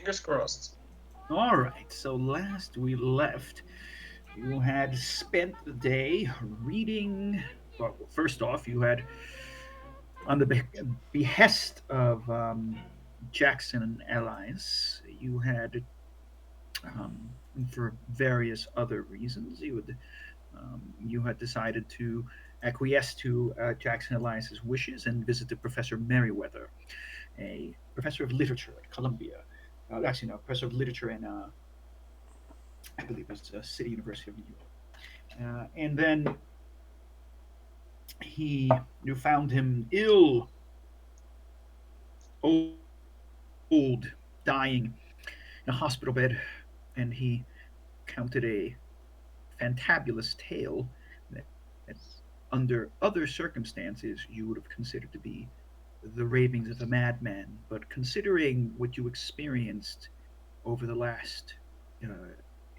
Fingers crossed. All right, so last we left, you had spent the day reading. Well, first off, you had, on the behest of Jackson and allies, you had, um, for various other reasons, you had decided to acquiesce to Jackson Elias's wishes and visited Professor Merriweather, a professor of literature at Columbia. Actually, no, professor of literature in, I believe it's City University of New York. And then you found him ill, old, dying in a hospital bed, and he counted a fantabulous tale that, under other circumstances, you would have considered to be the ravings of a madman. But considering what you experienced over the last uh,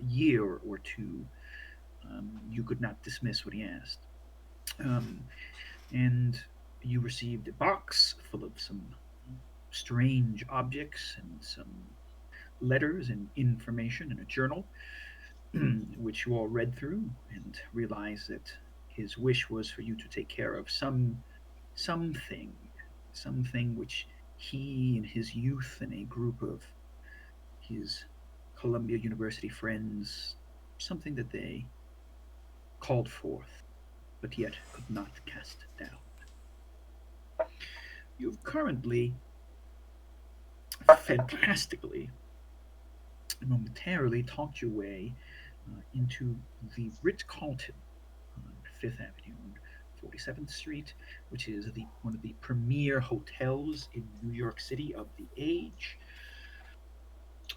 year or two, you could not dismiss what he asked. Um, and you received a box full of some strange objects and some letters and information in a journal, which you all read through and realized that his wish was for you to take care of something, something which he in his youth and a group of his Columbia University friends, something that they called forth, but yet could not cast down. You've currently, fantastically, momentarily talked your way into the Ritz Carlton on Fifth Avenue and 47th Street, which is one of the premier hotels in New York City of the age.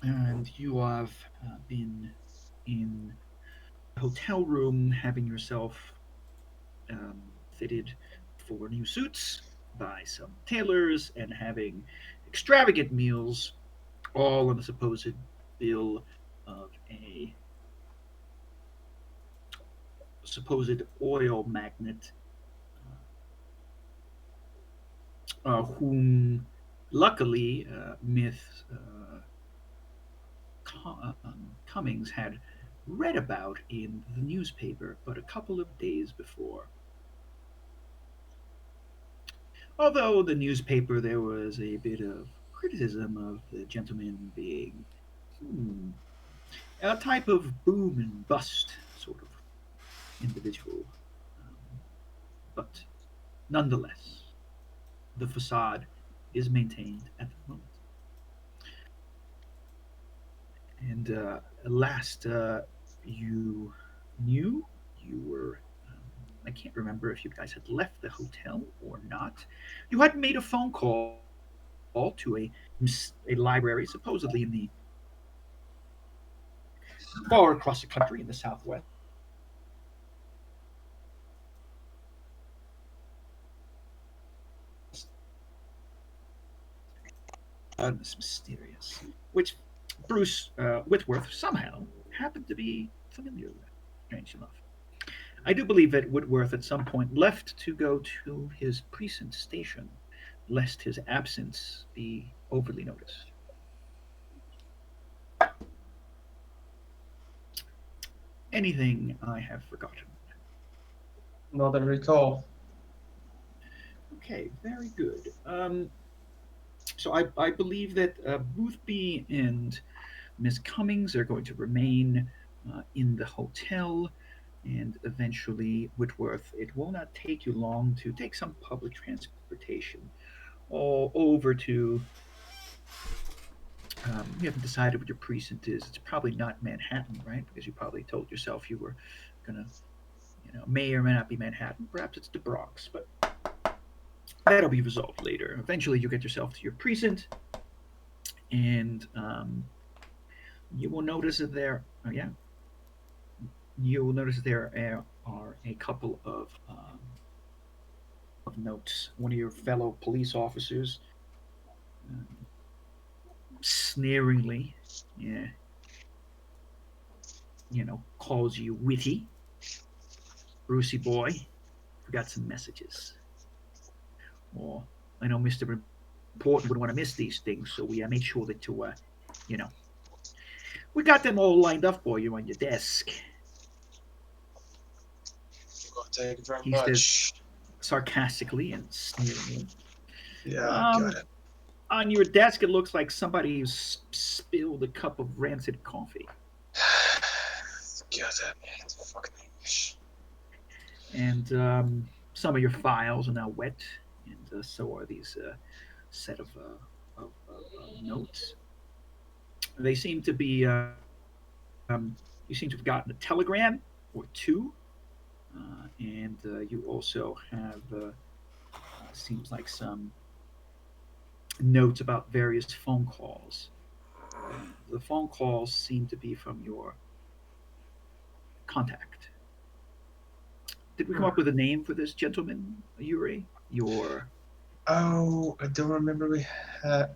And you have been in the hotel room having yourself fitted for new suits by some tailors and having extravagant meals, all on the supposed bill of a supposed oil magnate, whom luckily Myth Cummings had read about in the newspaper but a couple of days before. Although the newspaper there was a bit of criticism of the gentleman being hmm, a type of boom and bust sort of individual. Um, but nonetheless, the facade is maintained at the moment. And last you knew, you were. I can't remember if you guys had left the hotel or not. You had made a phone call to a library, supposedly in the far across the country in the southwest, mysterious, which Bruce Whitworth somehow happened to be familiar with. Strange enough. I do believe that Whitworth at some point left to go to his precinct station, lest his absence be overly noticed. Anything I have forgotten? Not a recall. Okay, very good. So I believe that Boothby and Miss Cummings are going to remain in the hotel, and eventually Whitworth. It will not take you long to take some public transportation all over to. You haven't decided what your precinct is. It's probably not Manhattan, right? Because you probably told yourself you were gonna, may or may not be Manhattan. Perhaps it's the Bronx, but that'll be resolved later. Eventually, you get yourself to your precinct, and you will notice that there. Oh yeah, you will notice that there are a couple of notes. One of your fellow police officers, um, sneeringly, yeah, calls you witty, Brucey boy. Forgot some messages. Or I know Mister Important would want to miss these things, so we made sure that to you know, we got them all lined up for you on your desk. Well, thank you very He says much. sarcastically and sneeringly. Yeah, I got Um, it. on your desk, it looks like somebody spilled a cup of rancid coffee, God damn it. Fucking English. and some of your files are now wet, and so are these set of notes. They seem to be. You seem to have gotten a telegram or two, and you also have seems like some notes about various phone calls. The phone calls seem to be from your contact. Did we come Hmm. up with a name for this gentleman, Yuri? Your Oh, I don't remember we have.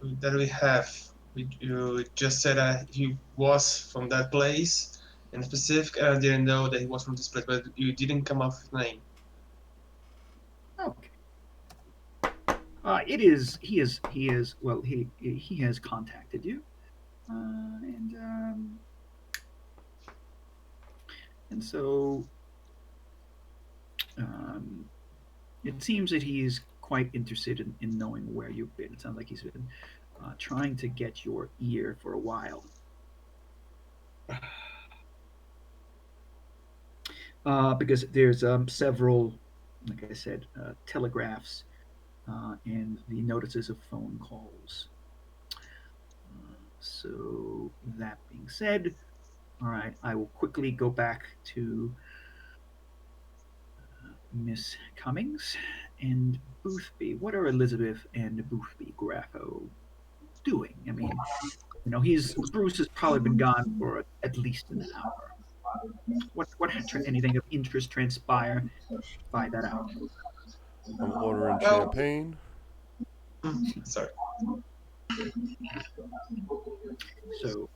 You just said he was from that place in specific, and I didn't know that he was from this place, but you didn't come up with a name. okay. It is he is well he has contacted you, and and so um, it seems that he's quite interested in knowing where you've been. It sounds like he's been trying to get your ear for a while. Because there's several, like I said, telegraphs and the notices of phone calls. So that being said, all right, I will quickly go back to Miss Cummings and Boothby. What are Elizabeth and Boothby Graffo doing? I mean, he's Bruce has probably been gone for at least an hour. Anything of interest transpire by that hour? I'm ordering Well, champagne. sorry. So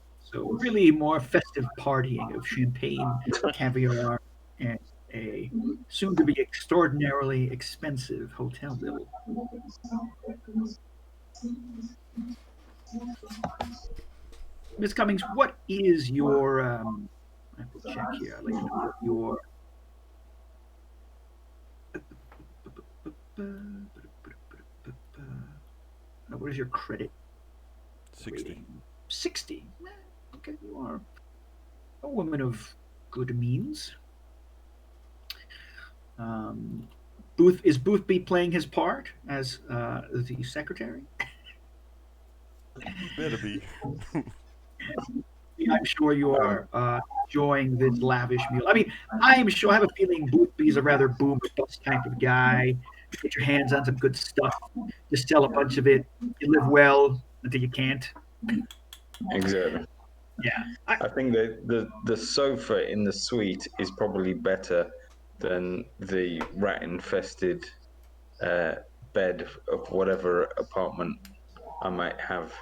really more festive partying of champagne, caviar, and a soon to be extraordinarily expensive hotel bill. Miss Cummings, what is your I have to check here. I'd like to know what your what is your credit 60. rating? 60. Okay, you are a woman of good means. Um, Boothby playing his part as the secretary? He better be. I'm sure you're enjoying this lavish meal. I mean, I'm sure I have a feeling Boothby's a rather boom or bust type of guy. Get your hands on some good stuff, just sell a bunch of it. You live well until you can't. Exactly. Yeah, I, I think that the sofa in the suite is probably better than the rat infested uh, bed of whatever apartment I might have.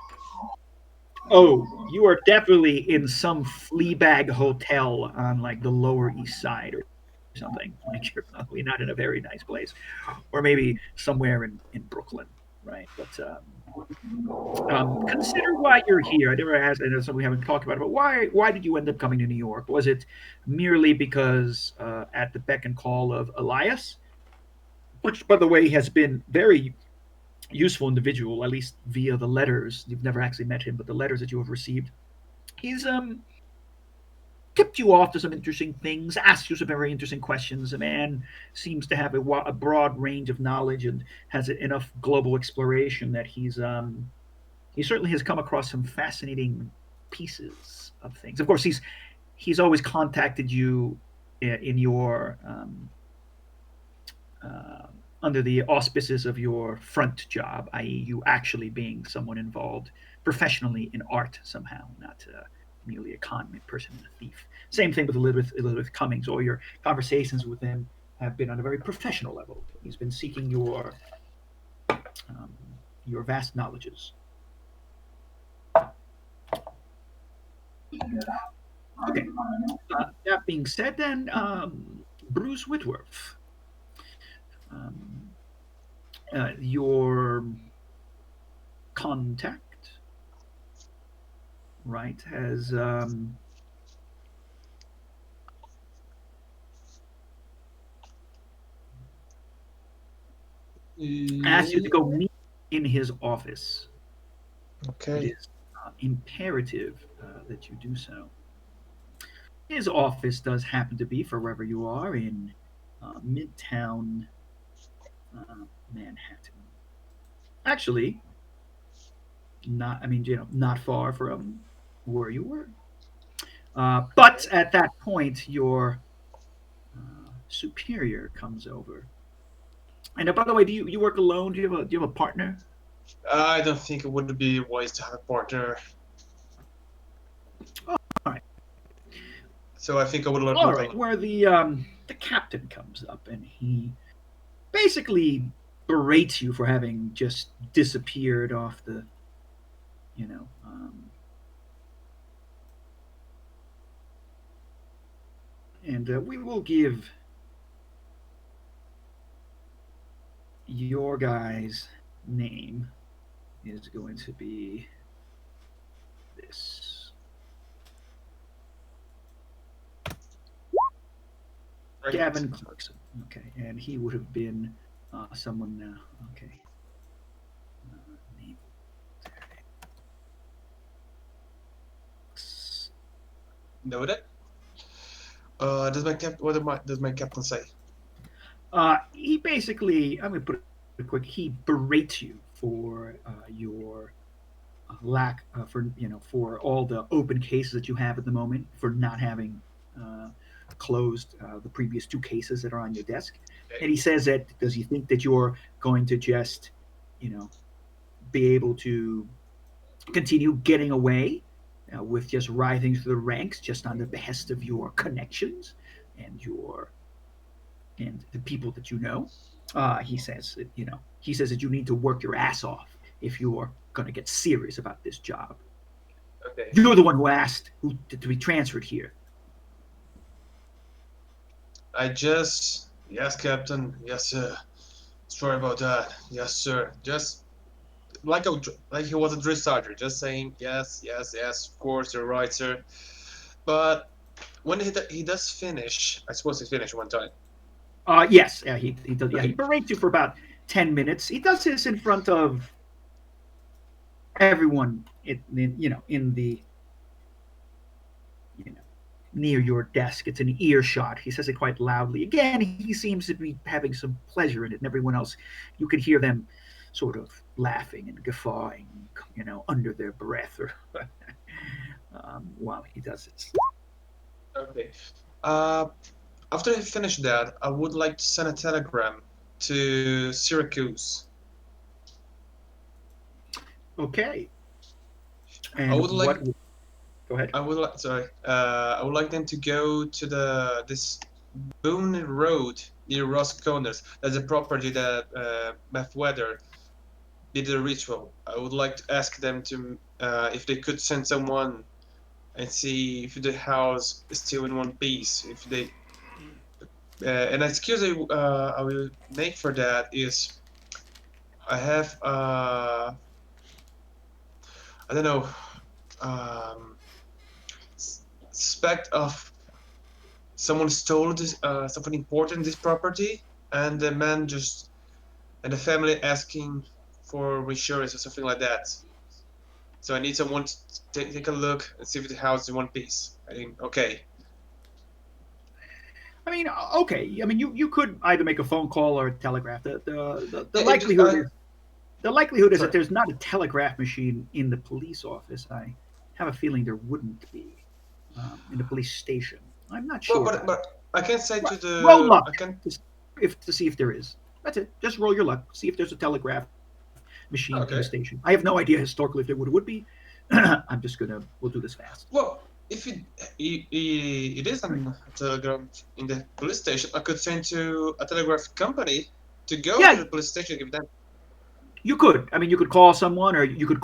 oh, you are definitely in some fleabag hotel on like the Lower East Side or something. Like you're probably not in a very nice place, or maybe somewhere in Brooklyn, right? But consider why you're here. I never asked. I know some we haven't talked about it, but why did you end up coming to New York? Was it merely because at the beck and call of Elias, which by the way has been very useful individual, at least via the letters. You've never actually met him, but the letters that you have received, he's tipped you off to some interesting things, asked you some very interesting questions. A man seems to have a broad range of knowledge and has enough global exploration that he certainly has come across some fascinating pieces of things. Of course, he's always contacted you in your uh, under the auspices of your front job, i.e., you actually being someone involved professionally in art somehow, not merely a con person and a thief. Same thing with Elizabeth Cummings. All your conversations with him have been on a very professional level. He's been seeking um, your vast knowledges. Okay. That being said, then Bruce Whitworth, um, your contact right, has asked you to Yeah. go meet in his office. It Okay. is imperative that you do so. His office does happen to be, for wherever you are, in Midtown Manhattan. Actually, not, I mean, not far from where you were. But at that point, your superior comes over. And by the way, do you work alone? Do you have a partner? I don't think it would be wise to have a partner, All right, so I think I would all work right. alone. Where the captain comes up and he basically berates you for having just disappeared off the, you know, and we will give your guy's name is going to be this Right. Gavin Clarkson. Okay, and he would have been someone. Okay, name. Noted. Does my captain say? He basically, I'm going to put it quick. He berates you for your lack for all the open cases that you have at the moment, for not having uh, closed the previous two cases that are on your desk. Okay. And he says that, does he think that you're going to just, you know, be able to continue getting away with just rising through the ranks just on the behest of your connections and your and the people that you know? He says that you need to work your ass off if you're going to get serious about this job. Okay. You're the one who asked to be transferred here. I just yes, Captain. Yes, sir. Sorry about that. Yes, sir. Just like he was a drill sergeant, just saying yes, yes, yes. Of course, you're right, sir. But when he does finish, I suppose he finished one time. Yes, he does. Yeah, he Okay. berates you for about 10 minutes. He does this in front of everyone. In the you know near your desk. It's an earshot. He says it quite loudly. Again, he seems to be having some pleasure in it, and everyone else, you could hear them sort of laughing and guffawing, under their breath, or while he does it. Okay. Uh, After I finish that, I would like to send a telegram to Syracuse. Okay, I and would like what? Go ahead. I would like them to go to this Boone Road near Ross Corners. That's a property that Beth Weather did a ritual. I would like to ask them to if they could send someone and see if the house is still in one piece. If they and an excuse I will make for that is I have I don't know um, suspect of someone stole this something important in this property, and the man just and the family asking for insurance or something like that. So I need someone to take a look and see if the house is in one piece. I think okay. I mean, okay. I mean, you could either make a phone call or a telegraph. The Yeah, it just likelihood is that sorry. there's not a telegraph machine in the police office. I have a feeling there wouldn't be in the police station. I'm not Well, sure about it. but I can say to Roll the luck I can to see if there is. That's it. Just roll your luck. See if there's a telegraph machine in the okay. station. I have no idea historically if there would be. I'm just gonna. We'll do this fast. Well, if it is a telegram in the police station, I could send to a telegraph company to go to Yeah, the police station. Give them you could. I mean, you could call someone, or you could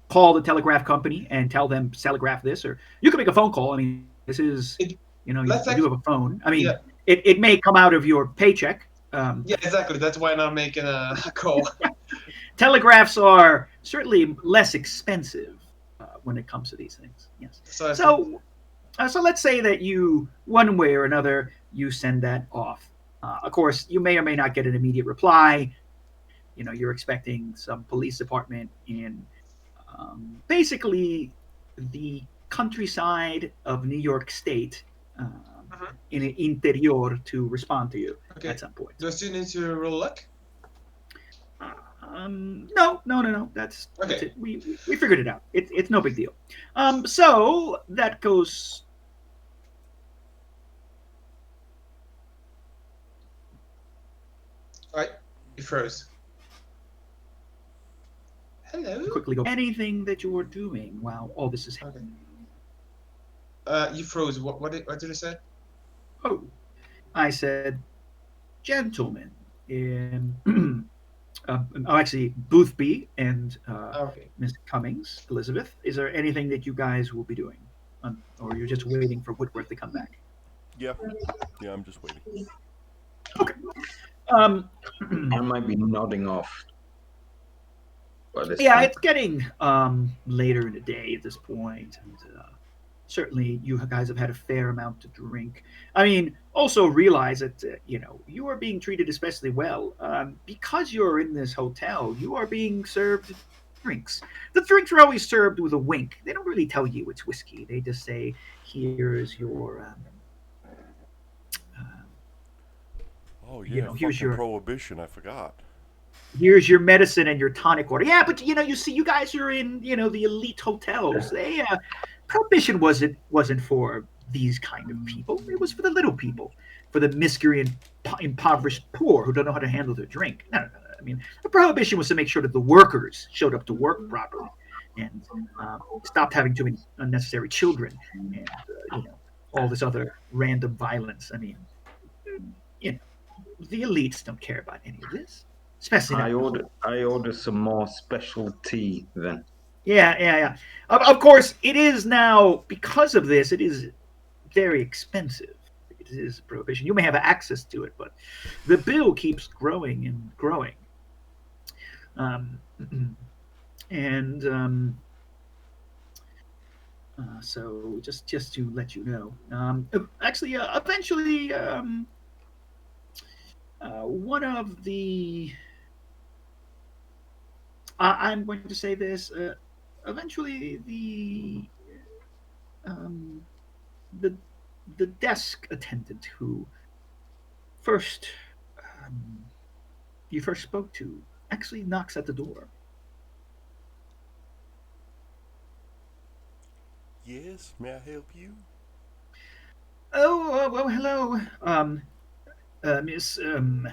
call the telegraph company and tell them telegraph this, or you could make a phone call. I mean, this is, it. you do have a Let's act. phone. I mean, Yeah, it may come out of your paycheck. yeah, exactly. That's why I'm not making a call. Telegraphs are certainly less expensive when it comes to these things. Yes. Precisely. So let's say that you, one way or another, you send that off. Of course, you may or may not get an immediate reply. You're expecting some police department in basically the countryside of New York State, Mhm. in an interior, to respond to you Okay. at some point. Do I still need to roll luck? No, no, no, no. That's Okay. it. We figured it out. It's no big deal. So that goes. All right. You froze. Hello. Quickly go. Anything that you're doing while all this is. Okay. You froze. What did I say? Oh, I said, gentlemen, in actually, Boothby and Okay. Miss Cummings, Elizabeth, is there anything that you guys will be doing, or you're just waiting for Whitworth to come back? Yeah. Yeah, I'm just waiting. Okay. Um, I might be nodding off by this yeah, point. it's getting later in the day at this point, and certainly you guys have had a fair amount to drink. I mean, also realize that you are being treated especially well because you're in this hotel. You are being served drinks. The drinks are always served with a wink. They don't really tell you it's whiskey. They just say, "Here's your, Oh yeah, here's fucking your prohibition. I forgot. medicine and your tonic order." Yeah, but you see, you guys are in the elite hotels. They prohibition wasn't for these kind of people. It was for the little people, for the miscreant, impoverished poor who don't know how to handle their drink. No, no, no. I mean, the prohibition was to make sure that the workers showed up to work properly and stopped having too many unnecessary children and all this other random violence. I mean, you know, the elites don't care about any of this, especially not. I order some more special tea then. Yeah, yeah, yeah. Of course, it is now, because of this. It is very expensive. It is a prohibition. You may have access to it, but the bill keeps growing and growing. Um, and so just to let you know, actually, eventually, one of the I'm going to say this. Eventually, um, the the desk attendant who first um, you first spoke to actually knocks at the door. Yes, may I help you? Oh, well, hello, Miss. I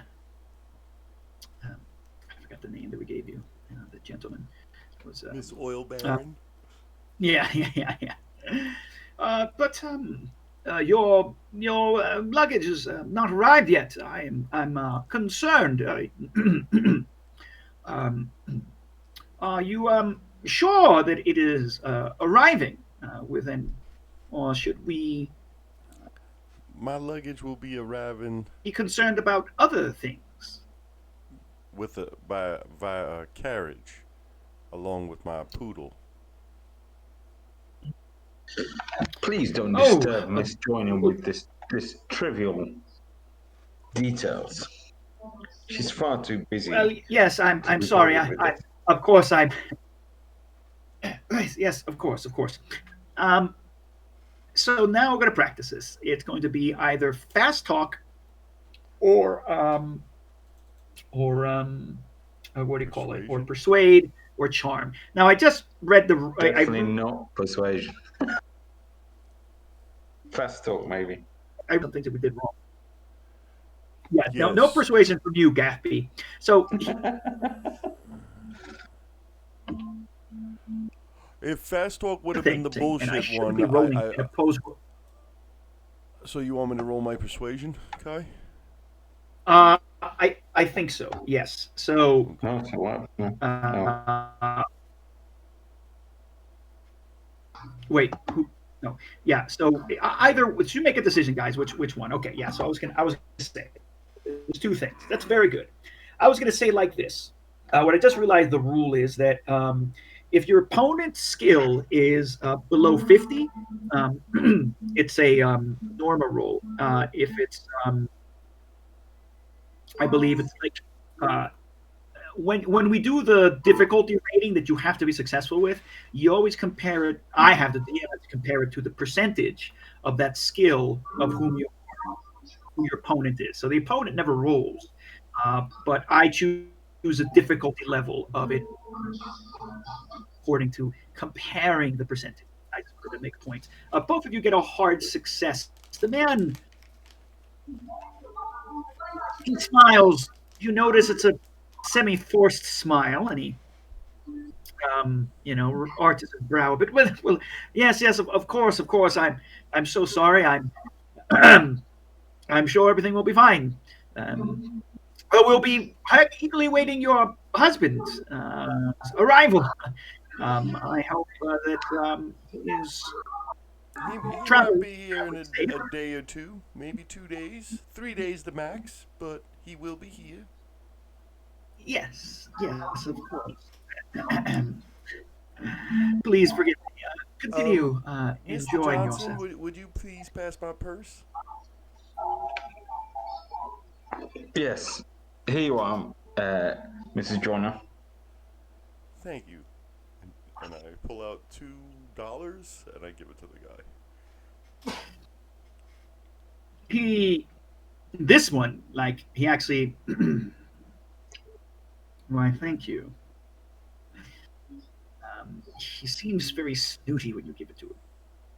forgot the name that we gave you. The gentleman was. Miss Oil Uh, Baron? yeah, yeah, yeah, yeah. But your luggage is not arrived yet. I'm concerned. Um, are you sure that it is arriving within, or should we My luggage will be arriving be concerned about other things? with a by via a carriage, along with my poodle. Please don't Oh, disturb Miss Joyner with this trivial details. She's far too busy well, yes. to I'm be sorry. bothered with I this. of course I'm. Yes, of course, of course. Um, so now we're going to practice this. It's going to be either fast talk or what do you call it? Or Persuasion? persuade or charm. Now I just read the Definitely not persuasion. Fast talk, maybe. I don't think that we did wrong. Yeah, no Yes. persuasion from you, Gaffy. So If Fast Talk would have been the thing, and I bullshit shouldn't one, be rolling an opposed. so you want me to roll my persuasion, Kai? I think so. Yes. So No, so what? No. No. wait, who? No. Yeah. So either you make a decision, guys. Which one? Okay. Yeah. So I was gonna say there's two things. That's very good. I was gonna say like this. What I just realized the rule is that If your opponent's skill is below 50, um, it's a normal roll. If it's, I believe it's like uh, when we do the difficulty rating that you have to be successful with, you always compare it. I have the DM have to compare it to the percentage of that skill of who your opponent is. So the opponent never rolls, but I choose a difficulty level of it according to comparing the percentage. I just wanted to make a point. Both of you get a hard success. The man, he smiles. You notice it's a semi-forced smile, and he arches his brow a bit. Well, yes, yes, of course, of course. I'm so sorry. I'm sure everything will be fine. Um, well, we'll be eagerly waiting your husband's arrival. I hope that he is He might traveling be here in safe. a day or two, maybe 2 days, 3 days the max, but he will be here. Yes, yes, of course. Please forgive me. Um, Continue Mr. enjoying Johnson, yourself. would you please pass my purse? Yes, here you are, Mrs. Joyner. Thank you. And I pull out $2 and I give it to the guy. He, this one, like he actually, why, thank you. He seems very snooty when you give it to him,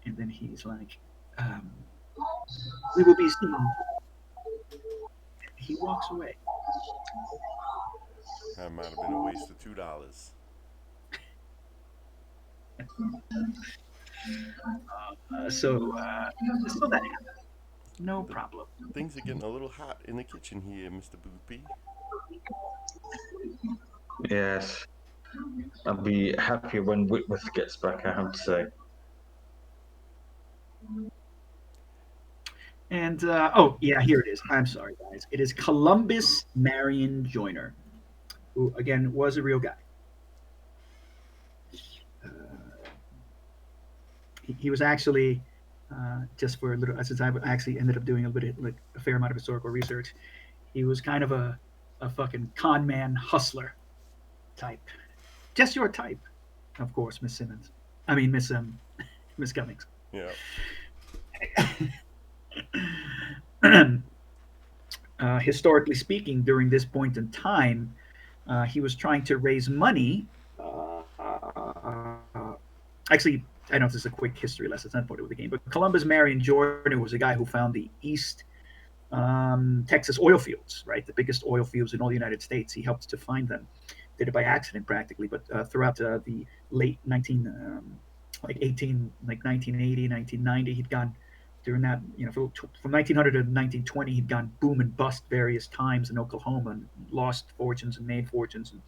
and then he's like, um, "We will be seeing." He walks away. That might have been a waste of $2. So that happened. No The problem. things are getting a little hot in the kitchen here, Mr. Boothby. Yes, I'll be happier when Whitworth gets back, I have to say. And oh yeah, here it is. I'm sorry, guys. It is Columbus Marion Joyner, who again was a real guy. He was actually just for a little, since I actually ended up doing a bit of, like a fair amount of historical research. He was kind of a fucking con man hustler type, just your type, of course, Miss Simmons. I mean, Miss Cummings. Yeah. Historically speaking, during this point in time, he was trying to raise money. Actually, I know this is a quick history lesson. It's not part of the game, but Columbus Marion Jordan was a guy who found the East Texas oil fields, right? The biggest oil fields in all the United States. He helped to find them. Did it by accident practically, but throughout the late 19, like 18, like 1980, 1990, he'd gone during that, from 1900 to 1920, he'd gone boom and bust various times in Oklahoma and lost fortunes and made fortunes. And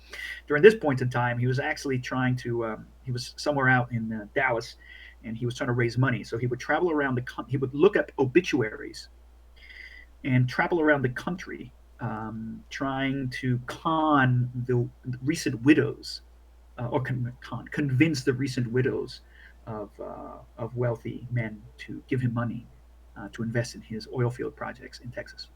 during this point in time, he was actually trying to, he was somewhere out in Dallas, and he was trying to raise money. So he would travel around he would look up obituaries and travel around the country, trying to con the recent widows, convince the recent widows of wealthy men to give him money to invest in his oil field projects in Texas.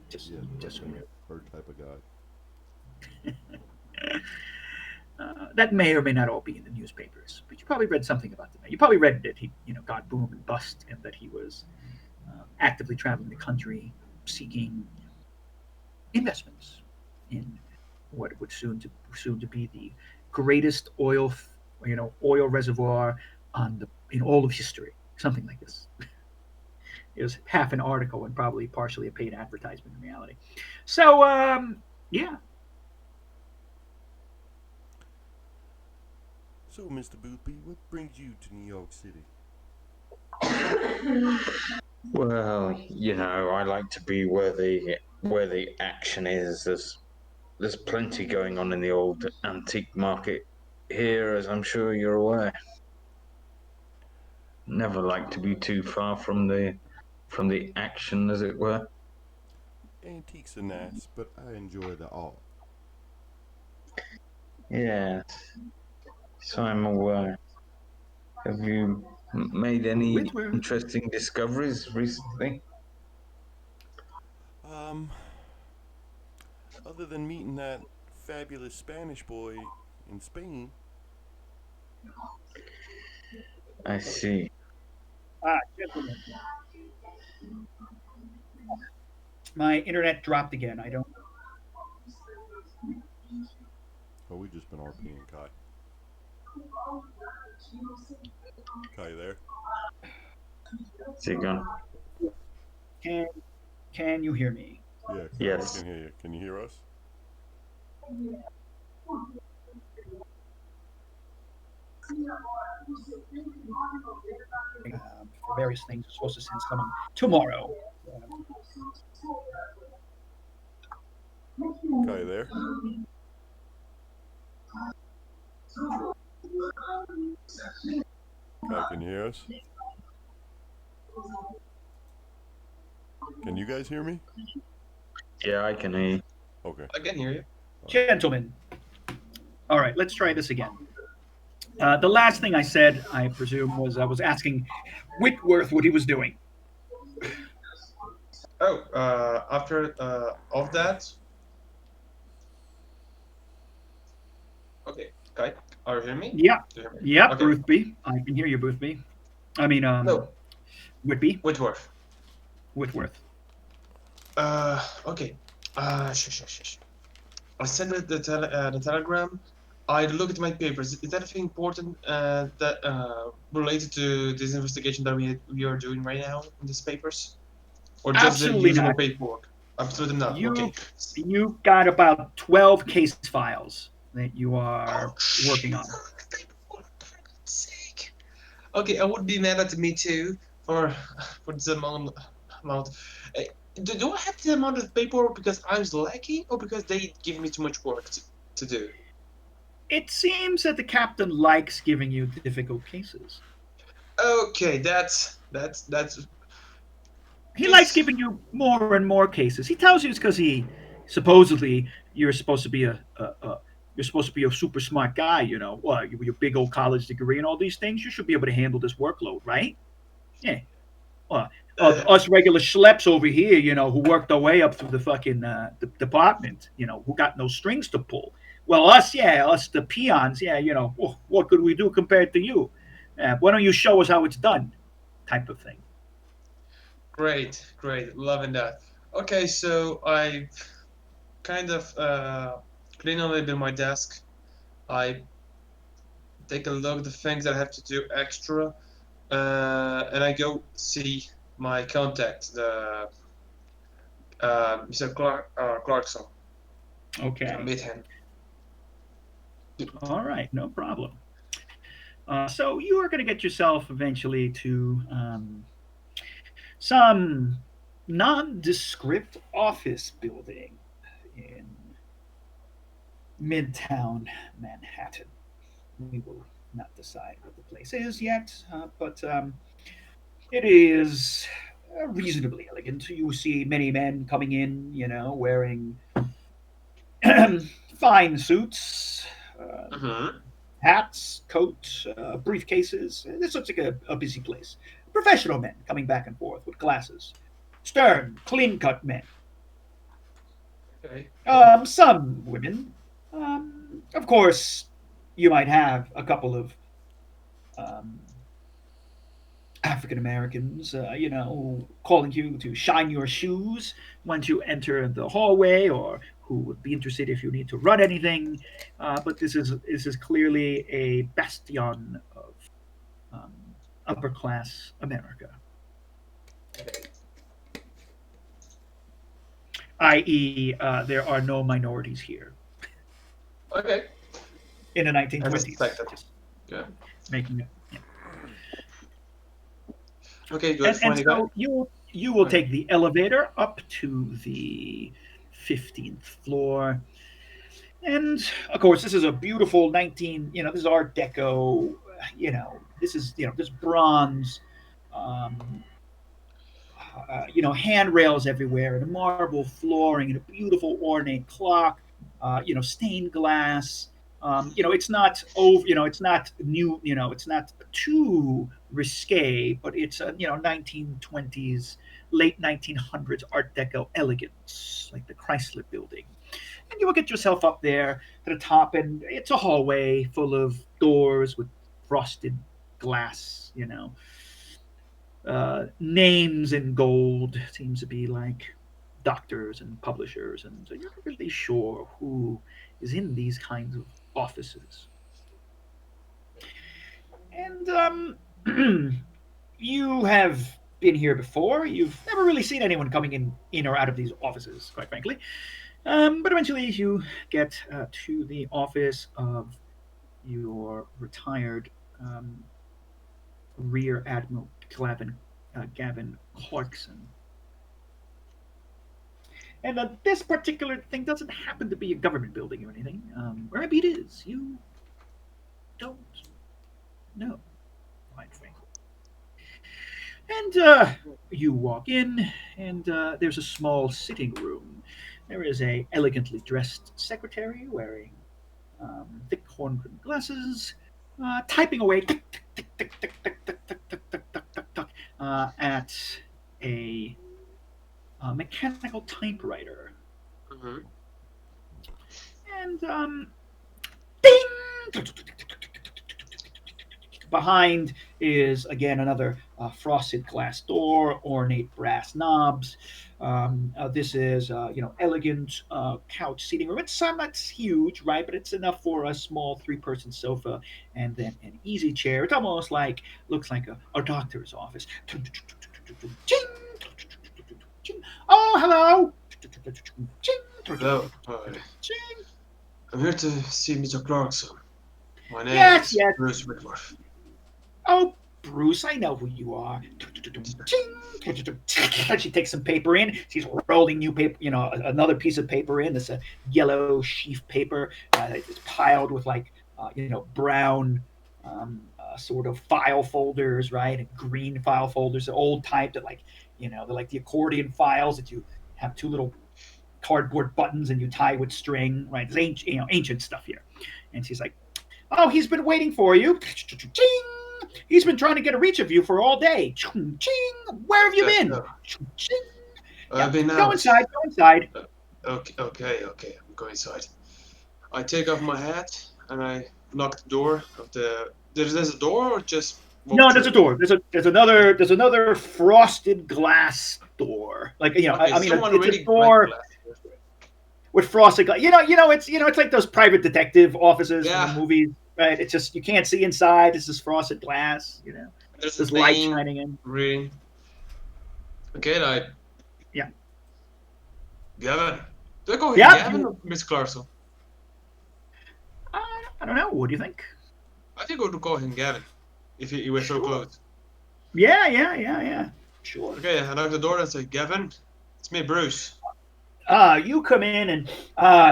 Just, Yeah, just so you know. her type of guy. That may or may not all be in the newspapers, but you probably read something about the man. You probably read that he, got boom and bust, and that he was actively traveling the country seeking investments in what would soon to be the greatest oil reservoir in all of history, something like this. It was half an article and probably partially a paid advertisement in reality. So yeah, So, Mr. Boothby, what brings you to New York City? Well, I like to be where the action is. There's plenty going on in the old antique market here, as I'm sure you're aware. Never like to be too far from the action, as it were. Antiques are nice, but I enjoy the art. Yes, so I'm aware. Have you made any Whitworth. interesting discoveries recently? Um, other than meeting that fabulous Spanish boy in Spain, I see. Gentlemen, my internet dropped again. I don't. oh, we just been RPing Kai. Kai, you there? Is he gone? Can Can you hear me? Yeah, Kai, we Yes. can hear you. Can you hear us? For various things, we're supposed to send someone tomorrow. Kai, you there? Kai, can you hear us? Can you guys hear me? Yeah, I can hear you. Okay. I can hear you. Gentlemen, all right, let's try this again. The last thing I said, I presume, was I was asking Whitworth what he was doing. Oh, after of that, okay, Kai, are you hearing me? Yep, Do you hear me? yep, Okay. Boothby. I can hear you, Boothby. I mean, No, Whitby, Whitworth. Whitworth. Okay. Shush. I sent the telegram. I look at my papers. Is anything important that related to this investigation that we are doing right now in these papers, or just the Absolutely usual not. paperwork? Absolutely not. Okay. You you got about 12 case files that you Oh are working shit! on. For God's sake. Okay, I would be mad at me too for this amount. Uh, do I have the amount of paperwork because I'm slacking, or because they give me too much work to do? It seems that the captain likes giving you difficult cases. Okay, that's He likes because giving you more and more cases. He tells you it's because he supposedly you're supposed to be you're supposed to be a super smart guy. You know, well, your big old college degree and all these things. You should be able to handle this workload, right? Yeah. uh, Us regular schleps over here, you know, who worked our way up through the fucking department, you know, who got no strings to pull. Well, us, yeah, us the peons, yeah, you know, what could we do compared to you? Why don't you show us how it's done? Type of thing. great, loving that. Okay, so I kind of clean a little bit my desk. I take a look at the things that I have to do extra, and I go see my contact, the Mr. Clarkson. I Okay. meet him. All right. No problem. So you are going to get yourself eventually to some nondescript office building in Midtown Manhattan. We will not decide what the place is yet, but it is reasonably elegant. You see many men coming in, you know, wearing fine suits, Mm-hmm. hats, coats, briefcases. This looks like a busy place. Professional men coming back and forth with glasses. Stern, clean cut men. Okay. Some women. Of course, you might have a couple of um, African Americans, you know, calling you to shine your shoes once you enter the hallway, or who would be interested if you need to run anything. But this is clearly a bastion of um, upper class America, i.e., there are no minorities here Okay. in the As 1920s. expected. Just Yeah. making it. Yeah. Okay, do I And find a guy? so you will Okay. take the elevator up to the 15th floor. And of course, this is a beautiful 19, you know, this is Art Deco, you know, this is, you know, this bronze, um, you know, handrails everywhere and a marble flooring and a beautiful ornate clock, you know, stained glass. It's not over. It's not new. It's not too risque, but it's a 1920s, late 1900s Art Deco elegance, like the Chrysler Building. And you will get yourself up there to the top, and it's a hallway full of doors with frosted glass. Names in gold seems to be like doctors and publishers, and so you're not really sure who is in these kinds of offices. And you have been here before. You've never really seen anyone coming in or out of these offices, quite frankly. But eventually, you get to the office of your retired um, Rear Admiral Gavin Clarkson. And this particular thing doesn't happen to be a government building or anything. Or maybe it is. You don't know, quite frankly. And you walk in, and there's a small sitting room. There is a elegantly dressed secretary wearing thick horn-rimmed glasses, typing away at a mechanical typewriter. Mm-hmm. And ding! Behind is again another frosted glass door, ornate brass knobs. This is elegant couch seating room. It's not huge, right? But it's enough for a small three-person sofa and then an easy chair. It's almost like looks like a doctor's office. Oh, hello. Hello. Hi. I'm here to see Mr. Clarkson. My name Yes, is yes. Bruce Whitworth. Oh, Bruce, I know who you are. She takes some paper in. She's rolling new paper, another piece of paper in. It's a yellow sheaf paper. It's piled with like, brown sort of file folders, right? And green file folders, the old type that like, they're like the accordion files that you have two little cardboard buttons and you tie with string, right? It's ancient stuff here. And she's like, "Oh, he's been waiting for you. He's been trying to get a reach of you for all day. Where have you been? No, Yeah, I've been go out. inside. Go inside. Uh, okay. I'm going inside. I take off my hat and I knock the door of the. There's a door or just walk No, there's through a it? door. There's another frosted glass door. Like Okay, I mean, someone it's a really like door glass. with frosted glass. It's like those private detective offices from the Yeah, movies, right? It's just you can't see inside. It's just frosted glass. there's a There's light thing shining in. reading. Okay, like Yeah, Gavin. Do I call him yeah. Gavin or Miss Clarkson? I don't know. What do you think? I think I would call him Gavin if he were so Sure. close. Yeah. Sure. Okay, I knock the door and say, Gavin, it's me, Bruce. You come in, and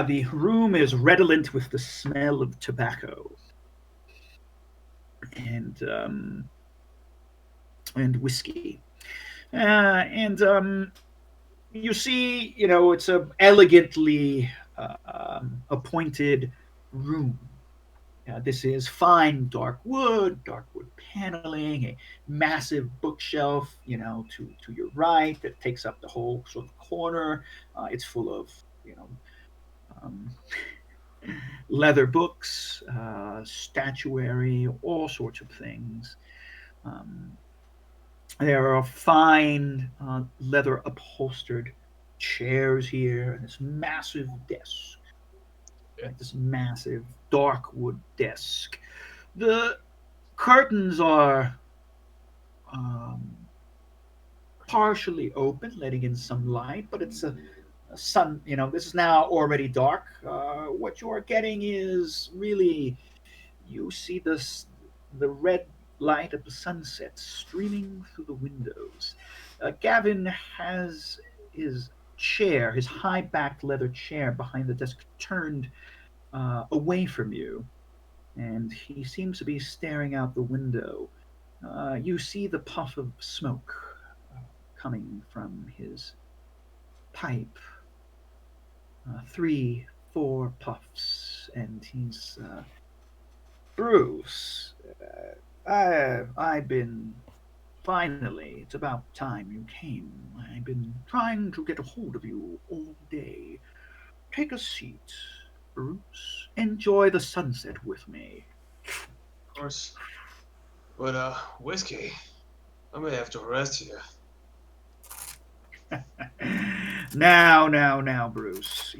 the room is redolent with the smell of tobacco and whiskey. And you see, it's a elegantly appointed room. This is fine dark wood paneling, a massive bookshelf, to your right that takes up the whole sort of corner. It's full of, you know, um, leather books, statuary, all sorts of things. Um, there are fine leather upholstered chairs here, and this massive desk, Yeah. right? This massive dark wood desk. The curtains are um, partially open, letting in some light, but it's a sun. This is now already dark. What you are getting is really you see the red light of the sunset streaming through the windows. Gavin has his chair, his high-backed leather chair behind the desk, turned away from you, and he seems to be staring out the window. You see the puff of smoke coming from his pipe. Three, four puffs, and he's Bruce. I've been finally. It's about time you came. I've been trying to get a hold of you all day. Take a seat, Bruce. Enjoy the sunset with me. Of course. But, whiskey, I may have to arrest you. Now, Bruce.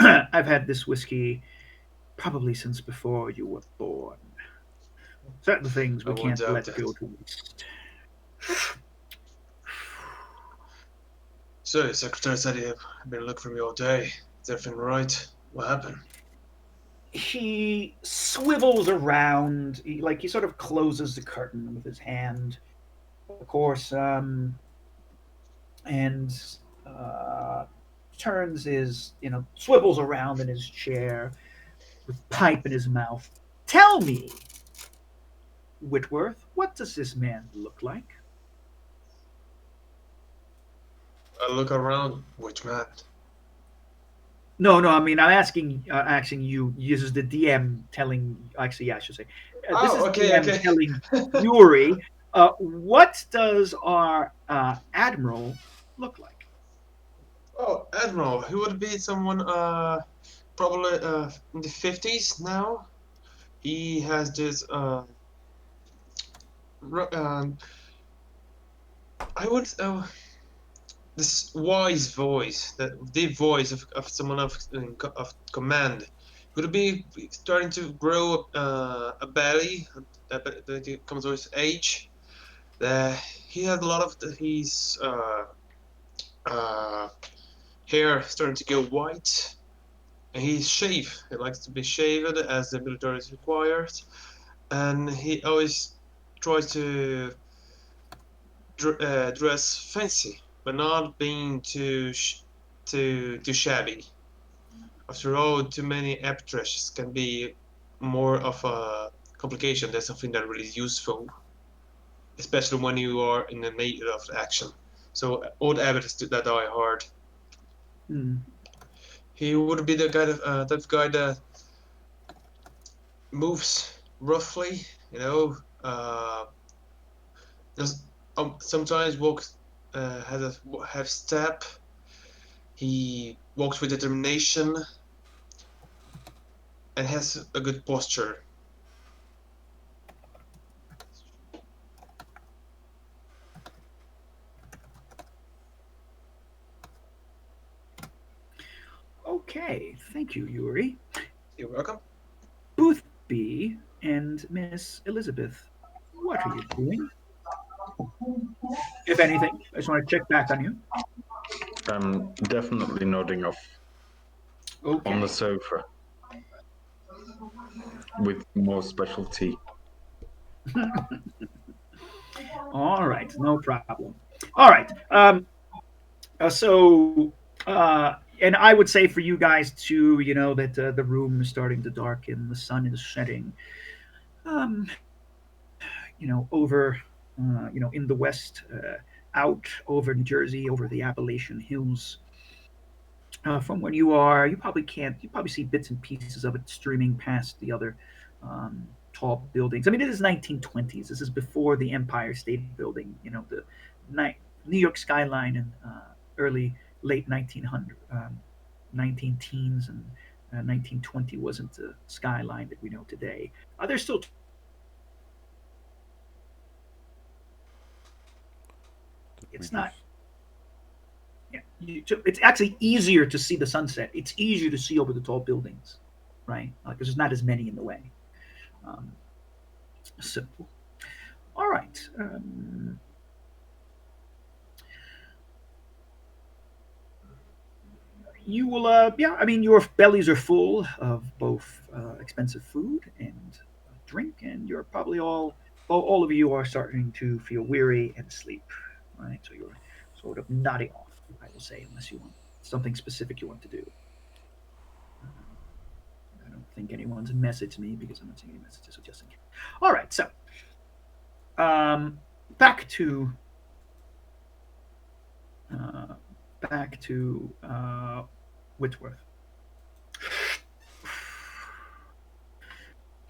I've had this whiskey probably since before you were born. Certain things I we won't can't doubt let that. go to waste. So, Secretary said you've been looking for me all day. Is everything right? What happened? He swivels around, like he sort of closes the curtain with his hand, of course, and uh, turns his, swivels around in his chair with pipe in his mouth. Tell me, Whitworth, what does this man look like? I look around, which man? No, I mean, I'm asking you. This is the DM telling. Actually, yeah, I should say. This Oh, is okay, DM okay. telling Yuri. What does our admiral look like? Oh, Admiral, he would be someone, probably, in the 50s now. He has this, I would, this wise voice, that deep voice of someone of command. Would be starting to grow a belly that comes with age. He had a lot of his uh, hair starting to go white, and he's shaved. He likes to be shaved as the military requires, and he always tries to dress fancy, but not being too shabby. After all, too many apertures can be more of a complication than something that really is useful, especially when you are in the middle of action. So old habits that die hard. Hmm. He would be the guy type of guy that moves roughly, you know. Just sometimes walks has a half step. He walks with determination and has a good posture. Okay, thank you, Yuri. You're welcome. Boothby and Miss Elizabeth, what are you doing? If anything, I just want to check back on you. I'm definitely nodding off on the Okay. sofa with more specialty. All right, no problem. All right. So, and I would say for you guys too, that the room is starting to darken, the sun is setting. Over, in the west, out over New Jersey, over the Appalachian Hills. From where you are, you probably can't. You probably see bits and pieces of it streaming past the other tall buildings. I mean, it is 1920s. This is before the Empire State Building. The New York skyline in late 1900, 19 teens and 1920 wasn't the skyline that we know today. There's still trees around, but Did we it's not. just Yeah, it's actually easier to see the sunset. It's easier to see over the tall buildings, right? Because there's not as many in the way. Um, so, all right. You will, yeah. I mean, your bellies are full of both expensive food and drink, and you're probably all of you are starting to feel weary and asleep, right? So you're sort of nodding off. I will say, unless you want something specific you want to do. I don't think anyone's messaged me because I'm not seeing any messages, so just in case. All right, so um, back to uh, back to Whitworth.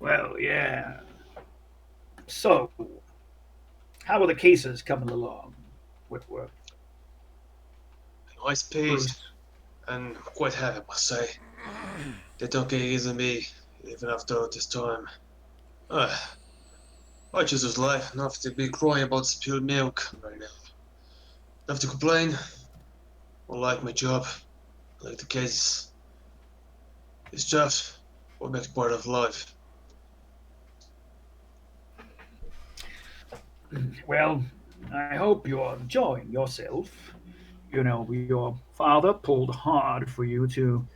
Well, yeah. So, how are the cases coming along, Whitworth? Nice speed, Bruce? and I'm quite happy, I must say. They don't get easy on me, even after all this time. Uh, I just lose life, enough to be crying about spilled milk right now. Enough to complain. I like my job. I like the cases. It's just what makes part of life. Well, I hope you're enjoying yourself. You know, your father pulled hard for you to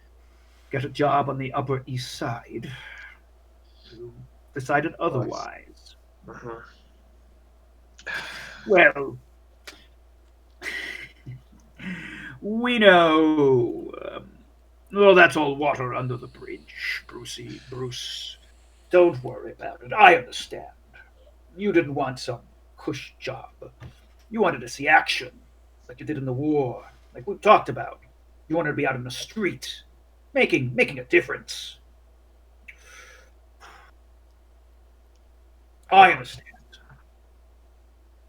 get a job on the Upper East Side. You decided Right. otherwise. Uh-huh. Well, we know. Well, that's all water under the bridge, Brucey. Bruce, don't worry about it. I understand. You didn't want some cush job. You wanted to see action, like you did in the war, like we talked about. You wanted to be out in the street, making a difference. I Oh, understand.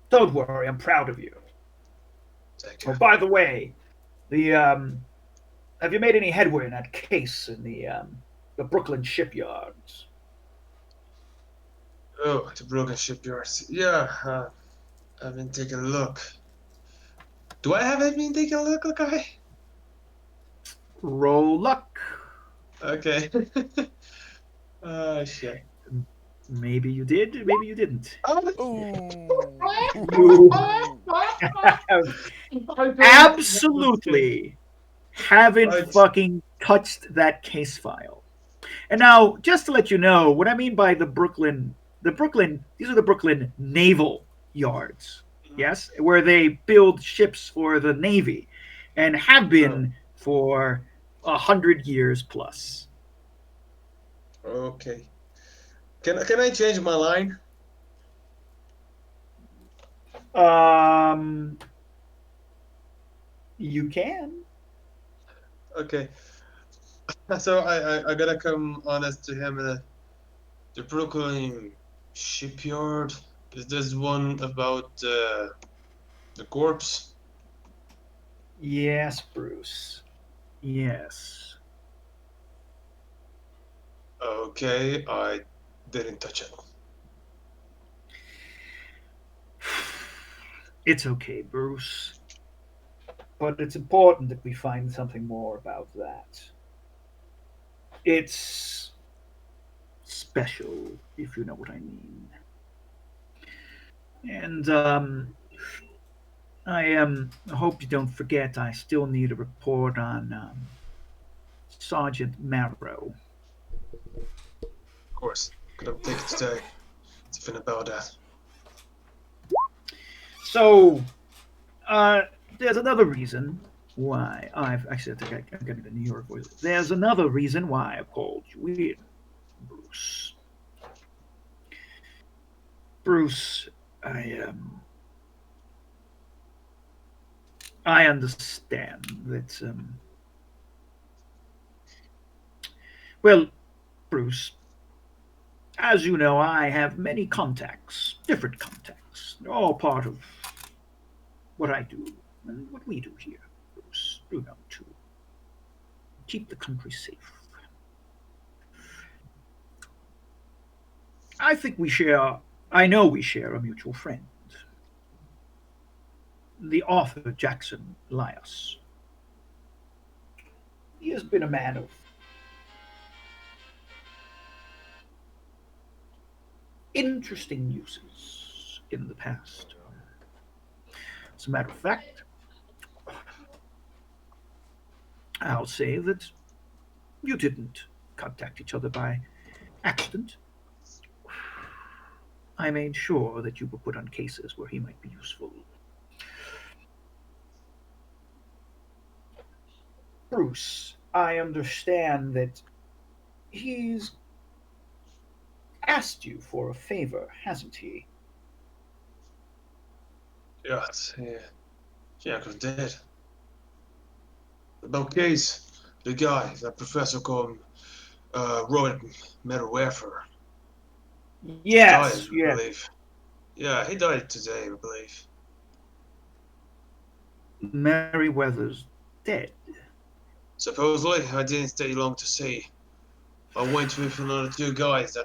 Don't worry, I'm proud of you. thank Oh, you. by the way, the have you made any headway in that case in the Brooklyn shipyards? Oh, the broken shipyards. Yeah, I've been taking a look. Do I have it been taking a look, okay? Roll luck. Okay. Oh, shit. Maybe you did, maybe you didn't. You Ooh. have I don't remember this. absolutely haven't I, fucking touched that case file. And now, just to let you know, what I mean by these are the Brooklyn naval yards, yes, where they build ships for the Navy and have oh, been for 100 years plus. okay. Can I change my line? Um, you can. Okay. So I gotta come honest to him. The Brooklyn shipyard. Is this one about the corpse? Yes, Bruce. Yes. Okay, I didn't touch it. It's okay, Bruce. But it's important that we find something more about that. It's special, if you know what I mean. And I hope you don't forget. I still need a report on Sergeant Marrow. Of course, couldn't take it today. It's a fin about that. So uh, there's another reason why I've actually I think I'm getting the New York voice. There's another reason why I've called you in, Bruce. Bruce, I I understand that well, Bruce, as you know, I have many contacts, different contacts. They're all part of what I do and what we do here, Bruce. You know, to keep the country safe. I think we share, I know we share a mutual friend, the author Jackson Elias. He has been a man of interesting uses in the past. As a matter of fact, I'll say that you didn't contact each other by accident. I made sure that you were put on cases where he might be useful. Bruce, I understand that he's asked you for a favor, hasn't he? Yeah, yeah, cause dead. About case, the guy, that professor called Robert Meriwether. Just died, Yes, I yes. believe. Yeah, he died today, I believe. Meriwether's dead. Supposedly, I didn't stay long to see. I went with another two guys,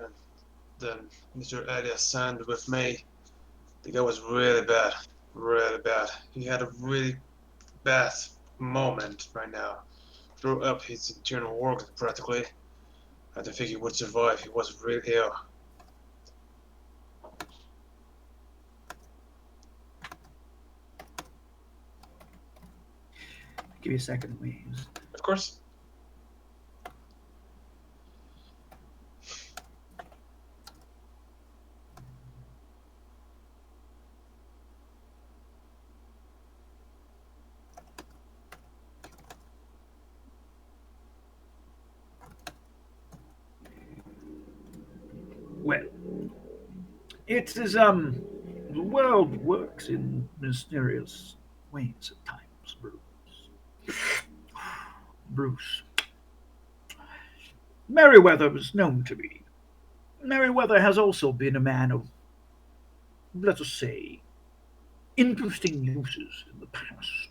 then Mr. Elias signed with me. The guy was really bad, really bad. He had a really bad moment right now. Threw up his internal organs practically. I didn't think he would survive. He was really ill. Give me a second, please. Of course. Well, it is, the world works in mysterious ways at times, Bruce. Bruce. Meriwether was known to be. Meriwether has also been a man of, let us say, interesting uses in the past.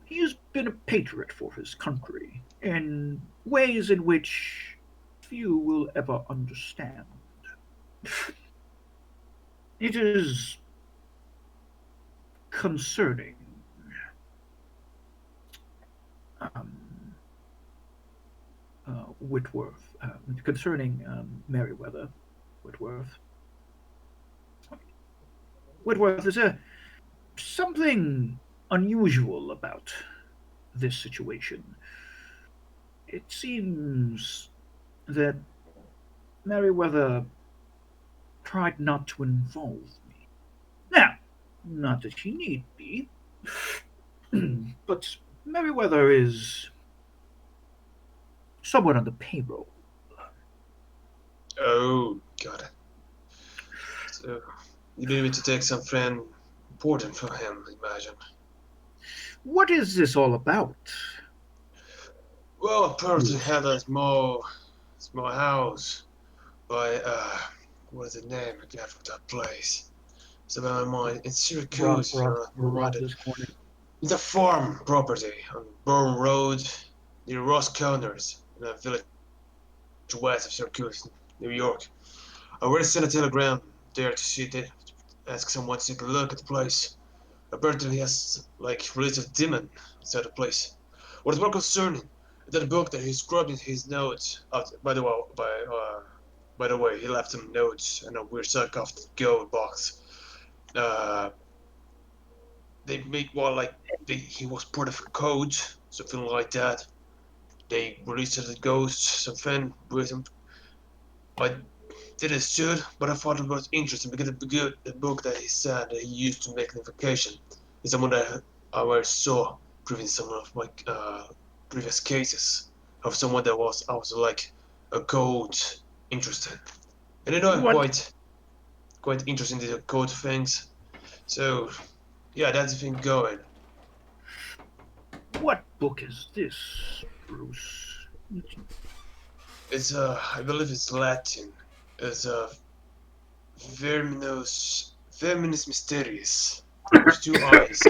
He has been a patriot for his country in ways in which few will ever understand. It is concerning. Um, Whitworth, concerning Meriwether, Whitworth. Whitworth, is there something unusual about this situation? It seems that Meriwether tried not to involve me. Now, not that he need be, but Meriwether is someone on the payroll. Oh, got it. So, you need me to take some friend important for him, imagine. What is this all about, Well, apparently Bruce? had a small house by, what's the name again for that place? It's about my mind. In Syracuse, if you reminded. Around this corner. It's a farm property on Bourne Road near Ross Corners in a village west of Syracuse, New York. I already sent a telegram there to see it, ask someone to take a look at the place. Apparently he has, like, released a demon inside the place. What is more concerning is that the book that he scribed in his notes, by the way, he left some notes in a weird sarcophagus gold box. Uh, they made one like he was part of a code, something like that. They released the ghosts, something with him. I didn't shoot, but I thought it was interesting because the book that he said that he used to make notification is someone that I already saw previous some of my previous cases of someone that was I was like a code interested. And you know I'm What quite interested in the code things. So yeah, that's the thing going. what book is this, Bruce? It's I believe it's Latin. It's Verminus Mysterious. There's two eyes.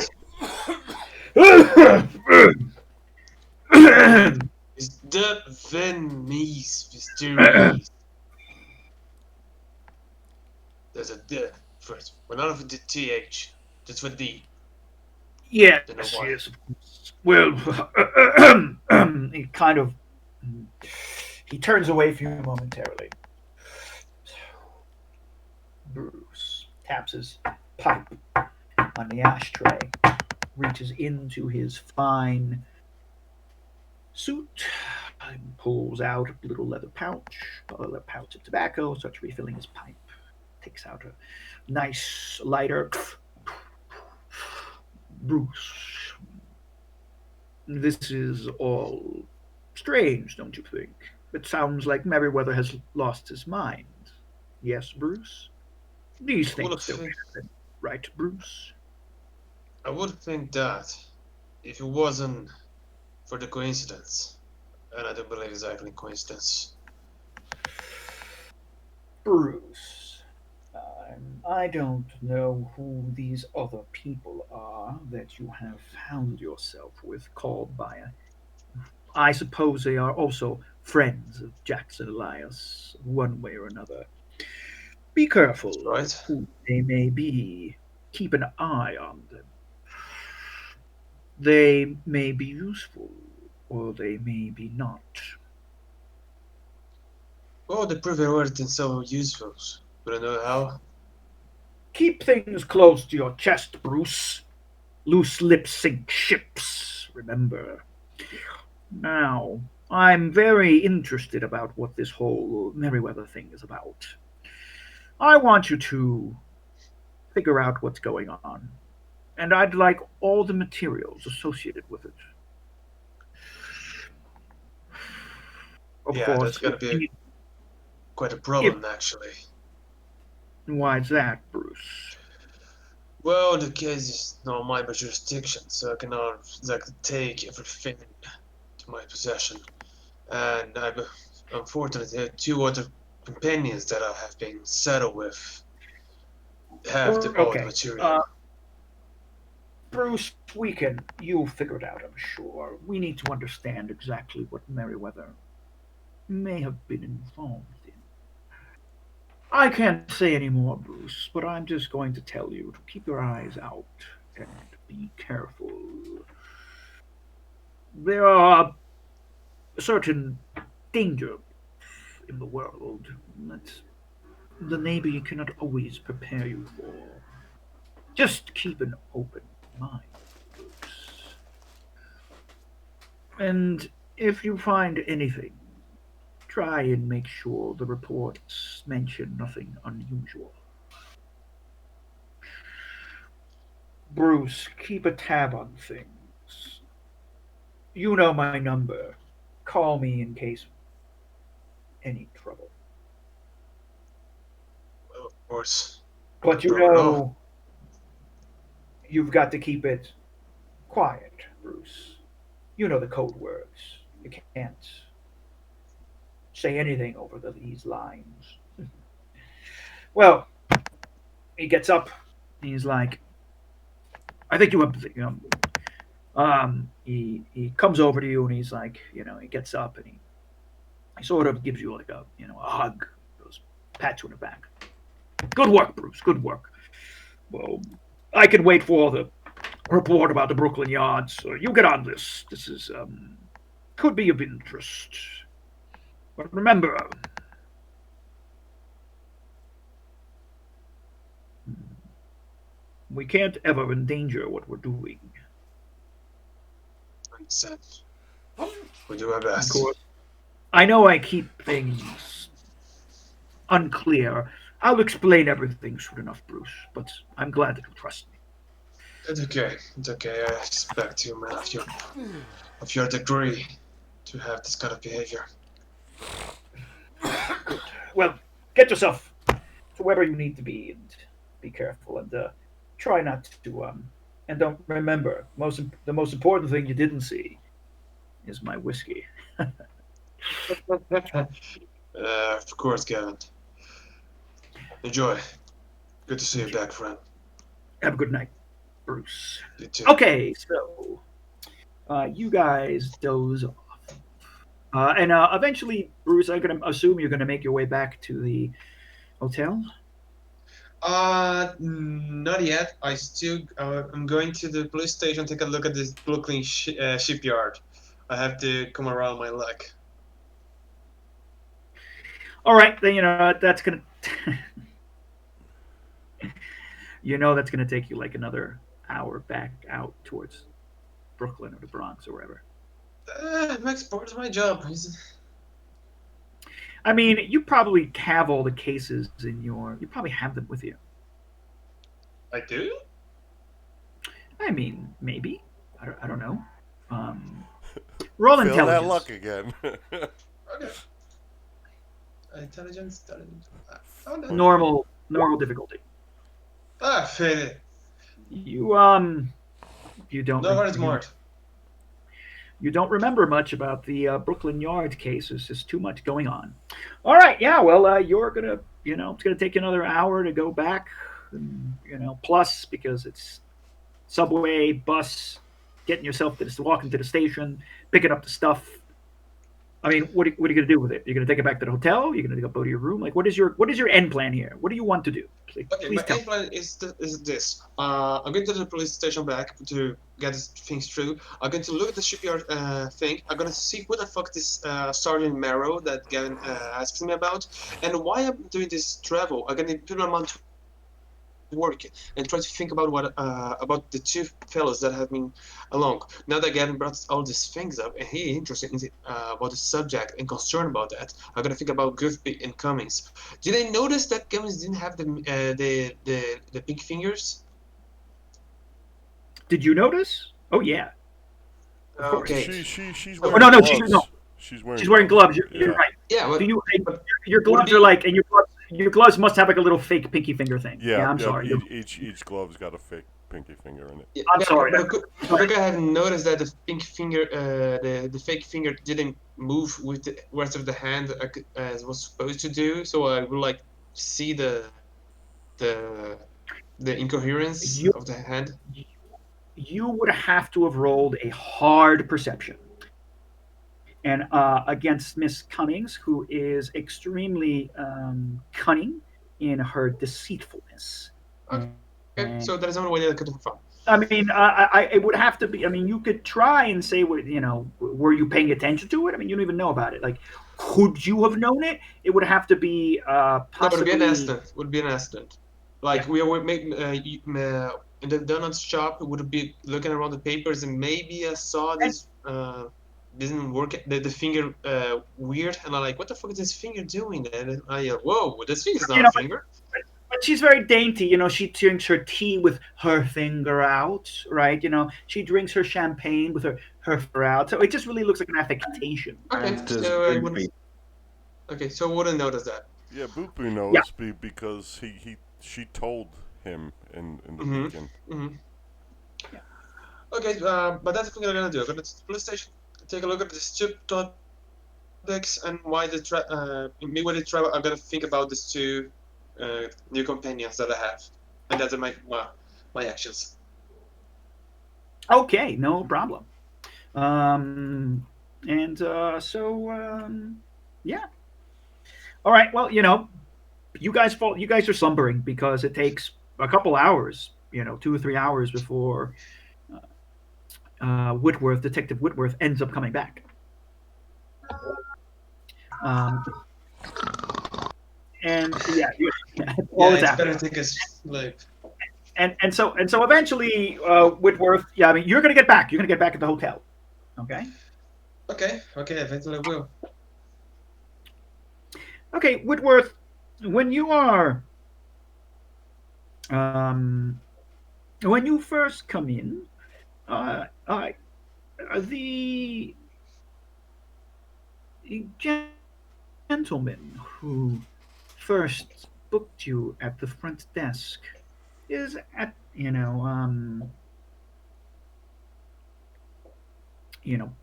Is the Vermis Mysterious. There's a D first. But none of the TH. Just for D. Don't know Yes, why. yes, of course. Well, he kind of he turns away from you momentarily. Bruce taps his pipe on the ashtray, reaches into his fine suit, and pulls out a little leather pouch of tobacco, starts refilling his pipe, takes out a nice lighter. Bruce, this is all strange, don't you think? It sounds like Merriweather has lost his mind. Yes, Bruce? These I would things don't think happen, right, Bruce? I would think that if it wasn't for the coincidence, and I don't believe it's actually coincidence. Bruce, I don't know who these other people are that you have found yourself with called by a. I suppose they are also friends of Jackson Elias, one way or another. Be careful of Right? who they may be. Keep an eye on them. They may be useful, or they may be not. Oh, the preview weren't so useful. But I know how. Keep things close to your chest, Bruce. Loose lips sink ships, remember. Now, I'm very interested about what this whole Merryweather thing is about. I want you to figure out what's going on, and I'd like all the materials associated with it. Of Yeah, that's course, gonna be quite a if problem, actually. why's that, Bruce? Well, the case is not my jurisdiction, so I cannot exactly take everything to my possession. And I've unfortunately had two other companions that I have been settled with have all the Okay, material. Bruce, you'll figure it out, I'm sure. We need to understand exactly what Merryweather may have been involved in. I can't say any more, Bruce, but I'm just going to tell you to keep your eyes out and be careful. There are certain dangers in the world that the Navy cannot always prepare you for. Just keep an open mind, Bruce. And if you find anything, try and make sure the reports mention nothing unusual. Bruce, keep a tab on things. You know my number. Call me in case any trouble. Well, of course, no But you problem at all. know, you've got to keep it quiet, Bruce. You know the code words. You can't say anything over these lines. Well, he gets up. He's like, I think you have, he comes over to you and he's like, he gets up and he sort of gives you like a hug, goes, pats you on the back. Good work, Bruce. Good work. Well, I can wait for the report about the Brooklyn Yards. So you get on this. This is could be of interest. But remember, we can't ever endanger what we're doing. Understand. We do our Of best. course, I know I keep things unclear. I'll explain everything soon enough, Bruce. But I'm glad that you trust me. It's okay. It's okay. I expect you, man, of your degree to have this kind of behavior. Good. Well, get yourself to wherever you need to be and be careful and try not to and don't remember the most important thing you didn't see is my whiskey. Of course, Gavin. Enjoy. Good to see you back, friend. Have a good night, Bruce. You too. Okay, so you guys doze off. And eventually, Bruce, I'm going to assume you're going to make your way back to the hotel. Not yet. I'm going to the police station, take a look at this Brooklyn shipyard. I have to come around my leg. All right, then that's going to that's going to take you like another hour back out towards Brooklyn or the Bronx or wherever. It makes part of my job. I mean, you probably have all the cases in your. You probably have them with you. I do? I mean, maybe. I don't know. Um, roll Feel that intelligence. luck again. Okay. Intelligence. Oh, no. Normal difficulty. Faded. You don't No hard smart. you don't remember much about the Brooklyn Yard case. There's just too much going on. All right, yeah. Well, you're gonna it's going to take you another hour to go back, and, plus because it's subway, bus, getting yourself to walking to the station, picking up the stuff. I mean, what are you going to do with it? You're going to take it back to the hotel. You're going to go to your room. Like, what is your end plan here? What do you want to do? Please, Okay, my please tell end me. plan is this. I'm going to the police station back to get these things through. I'm going to look at the shipyard thing. I'm going to see what the fuck this Sergeant Marrow that Gavin asked me about, and why I'm doing this travel. I'm going to put my mind to work and try to think about the two fellows that have been along. Now that Gavin brought all these things up, and he interested in about the subject and concerned about that, I'm going to think about Goofy and Cummings. Did I notice that Cummings didn't have the pink fingers? Did you notice? Oh yeah, of course. Okay. She's Oh wearing no, no, she's no, gloves. She's wearing she's wearing gloves. gloves. You're Yeah. right. Yeah, Do you? but Your would it gloves are be like, and your gloves must have like a little fake pinky finger thing. Yeah, Yeah, I'm yeah. sorry. Each glove's got a fake pinky finger in it. yeah, I'm sorry. but look, I have noticed that the pink finger, the fake finger didn't move with the rest of the hand as was supposed to do. So I would like see the the incoherence You of the hand. you would have to have rolled a hard perception, and against Miss Cummings, who is extremely cunning in her deceitfulness. Okay, And so that is the only way that I could have found. I mean, it would have to be. I mean, you could try and say, were you paying attention to it? I mean, you don't even know about it. Like, could you have known it? It would have to be No, but it would be an possibly. accident. It would be an accident. Yeah. Like we were making in the donuts shop. We would be looking around the papers, and maybe I saw And this didn't work. The finger weird, and I'm like, what the fuck is this finger doing? And I whoa, this finger's you not a know, finger. but she's very dainty. She drinks her tea with her finger out, right? She drinks her champagne with her finger out. So it just really looks like an affectation, Okay, As does so I wouldn't. Boopy. Okay, so I wouldn't notice that. Yeah, Boopoo yeah. knows because she told him in the Mm-hmm. beacon. Mm-hmm. Okay, but that's the thing I'm gonna do. I'm gonna to the police station, take a look at the stupid topics, and why me when they travel. I'm gonna think about these two new companions that I have, and that's my actions. Okay, no problem. And so yeah. All right. Well, you guys are slumbering because it takes a couple hours, 2 or 3 hours before Whitworth, Detective Whitworth, ends up coming back. Um, and yeah, all Yeah, that's it's happening. better to take a sleep. And so eventually, Whitworth. Yeah, I mean, you're gonna get back. You're gonna get back at the hotel. Okay. Okay, eventually I will. Okay, Whitworth. When you are um, when you first come in, the gentleman who first booked you at the front desk is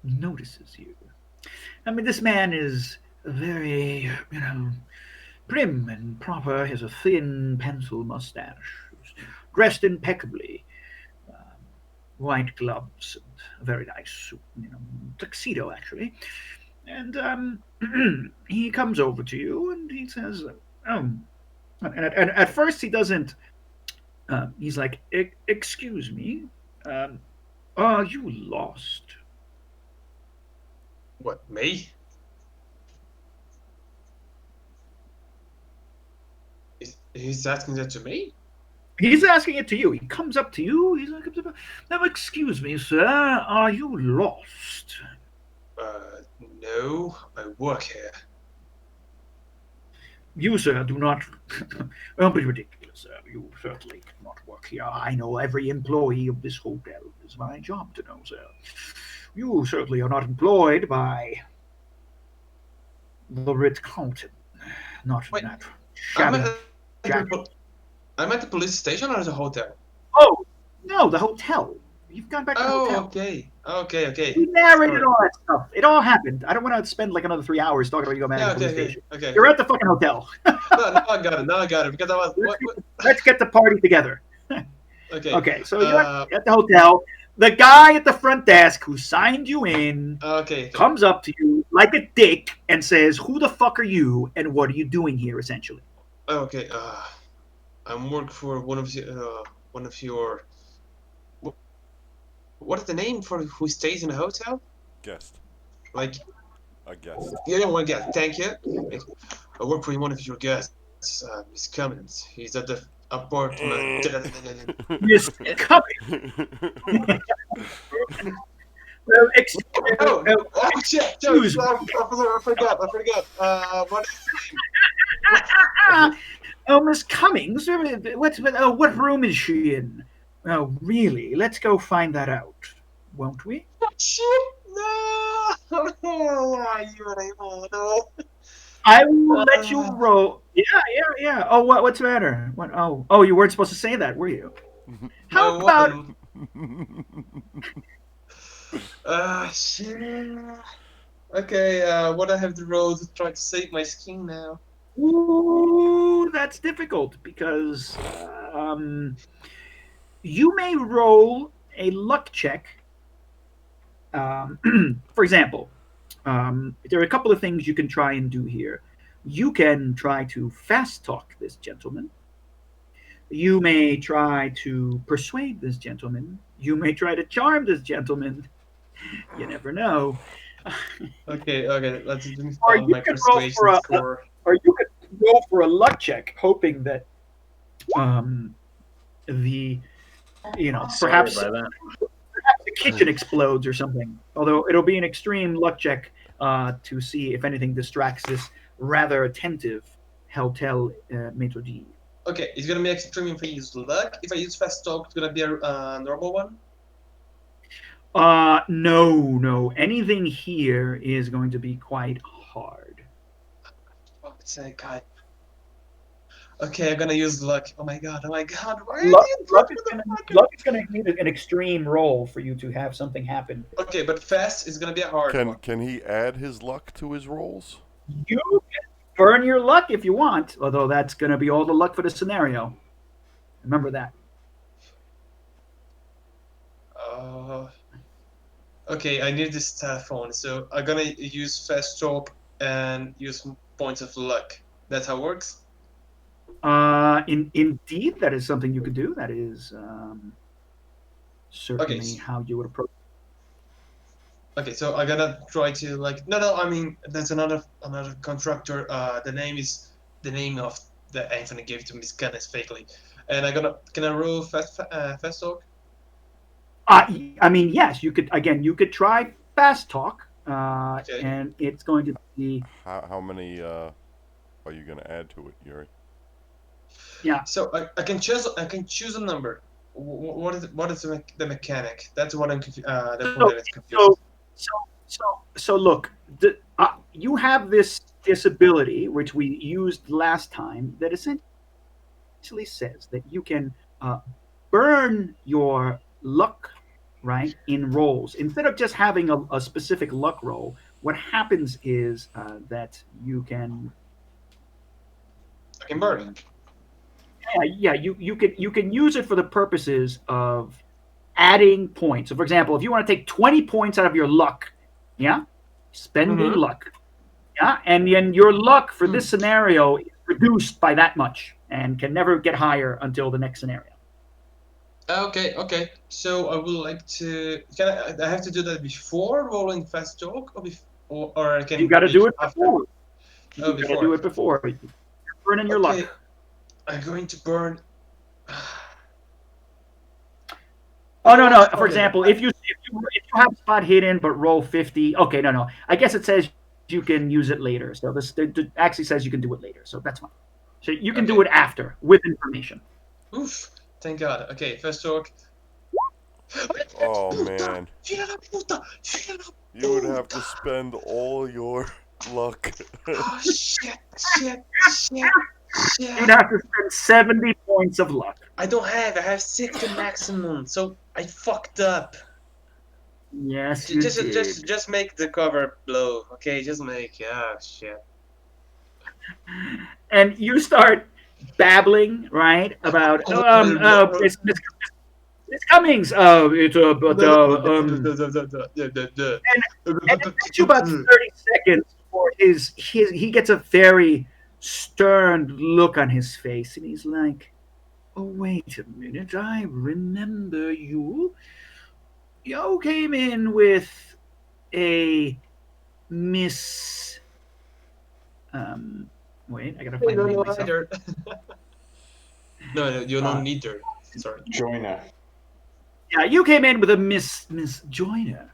notices you. I mean, this man is very, prim and proper. He has a thin pencil mustache. He's dressed impeccably, um, white gloves and a very nice suit, tuxedo actually. And he comes over to you and he says, "Oh," and at first he doesn't. He's like, "Excuse me, um, are you lost?" What, me? He's asking that to me? He's asking it to you. He comes up to you. He's like, "Now, excuse me, sir, are you lost?" No, I work here. You, sir, do not. Don't be ridiculous, sir. You certainly cannot work here. I know every employee of this hotel. It is my job to know, sir. You certainly are not employed by the Ritz Carlton. Not in Wait, that I'm shabby at jacket. I'm at the police station or at the hotel? Oh, no, the hotel. You've gone back to the Oh, hotel. okay. Okay, okay. We narrated Sorry. all that stuff. It all happened. I don't want to spend like another 3 hours talking about you go back to Yeah, the okay, police okay, station. okay, You're okay. at the fucking hotel. No, now I got it. Now I got it. Because I was what? Let's get the party together. Okay. Okay, so you're Uh. at the hotel. The guy at the front desk who signed you in Okay. Okay. comes up to you like a dick and says, "Who the fuck are you and what are you doing here?" Essentially. Okay. I'm work for one of your. What is the name for who stays in a hotel? Guest. Like A guest. you don't want to get. Thank you. I work for one of your guests, Miss Cummins. He's at the apartment. Miss Cummings. Well, Oh, oh shit, Joe, excuse me. I forgot. I forgot. What is his Oh, Miss Cummings, what room is she in? Oh, really? Let's go find that out, won't we? name? Shit, no! You and I, oh no. I will let you Uh, roll. Yeah, yeah, yeah. Oh, what's the matter? What? Oh, you weren't supposed to say that, were you? I How about won. Shit. Okay, what I have to roll to try to save my skin now? Ooh, that's difficult because you may roll a luck check. For example, there are a couple of things you can try and do here. You can try to fast talk this gentleman. You may try to persuade this gentleman. You may try to charm this gentleman. You never know. Okay, okay, let's let me Or follow you my could roll for persuasion score. or you could roll for a luck check, hoping that um, the Sorry perhaps about that. the kitchen explodes or something. Although it'll be an extreme luck check to see if anything distracts this rather attentive hotel maitre d'. Okay, it's gonna be extreme if I use luck. If I use fast talk, it's gonna be a normal one. No, no. Anything here is going to be quite hard. Fuck's sake, God. Okay, I'm gonna use luck. Oh my god, oh my god, why are Luck, you luck luck, is gonna motherfucker? luck is gonna need an extreme roll for you to have something happen. Okay, but fast is gonna be a hard can one. can he add his luck to his rolls? You can burn your luck if you want, although that's gonna be all the luck for the scenario. Remember that. Uh, okay, I need this telephone, so I'm gonna use fast talk and use points of luck. That's how it works? Indeed, that is something you could do. That is Okay, certainly how you would approach. okay, so I'm gonna try to like no, I mean there's another contractor. The name of the Anthony gave to Miss Kenneth fakely, and I'm gonna can I roll fast talk? I mean, yes, you could. Again, you could try fast talk, Okay, and it's going to be How many are you gonna add to it, Yuri? yeah. so I can choose a number. What is the mechanic? That's what that's what So, I was confused. so, so, look, you have this ability, which we used last time, that essentially says that you can burn your luck, right, in rolls. Instead of just having a specific luck roll, what happens is that you can I can burn it. yeah, you can use it for the purposes of adding points. So, for example, if you want to take 20 points out of your luck, yeah, spend a Mm-hmm. luck, yeah, and then your luck for this scenario is reduced by that much and can never get higher until the next scenario. Okay, okay. So I would like to. Can I have to do that before rolling fast talk, or I You can got to do it after? before. Oh, You got to do before. it before. Burn in your Okay, luck. I'm going to burn. Oh You know no, what? no. For Okay, example, if you have spot hidden but roll 50, okay, no, no. I guess it says you can use it later. So this actually says you can do it later. So that's fine. So you can do okay. it after with information. Oof. Thank God. Okay, fast talk. Oh man, Fila la puta! Fila la you would have to puta! spend all your luck. Oh shit! Shit! Shit! You'd Yeah. have to spend 70 points of luck. I have 60 maximum, so I fucked up. Yes, you did. Just make the cover blow, okay? Just make, shit. And you start babbling, right, about Miss Cummings. It's but and it takes you about 30 seconds for his he gets a very stern look on his face, and he's like, "Oh, wait a minute, I remember you. You came in with a Miss. Um, wait, I gotta I find the don't name know myself. either. No, you know Uh, neither. Sorry. Joiner. yeah, you came in with a Miss Joyner,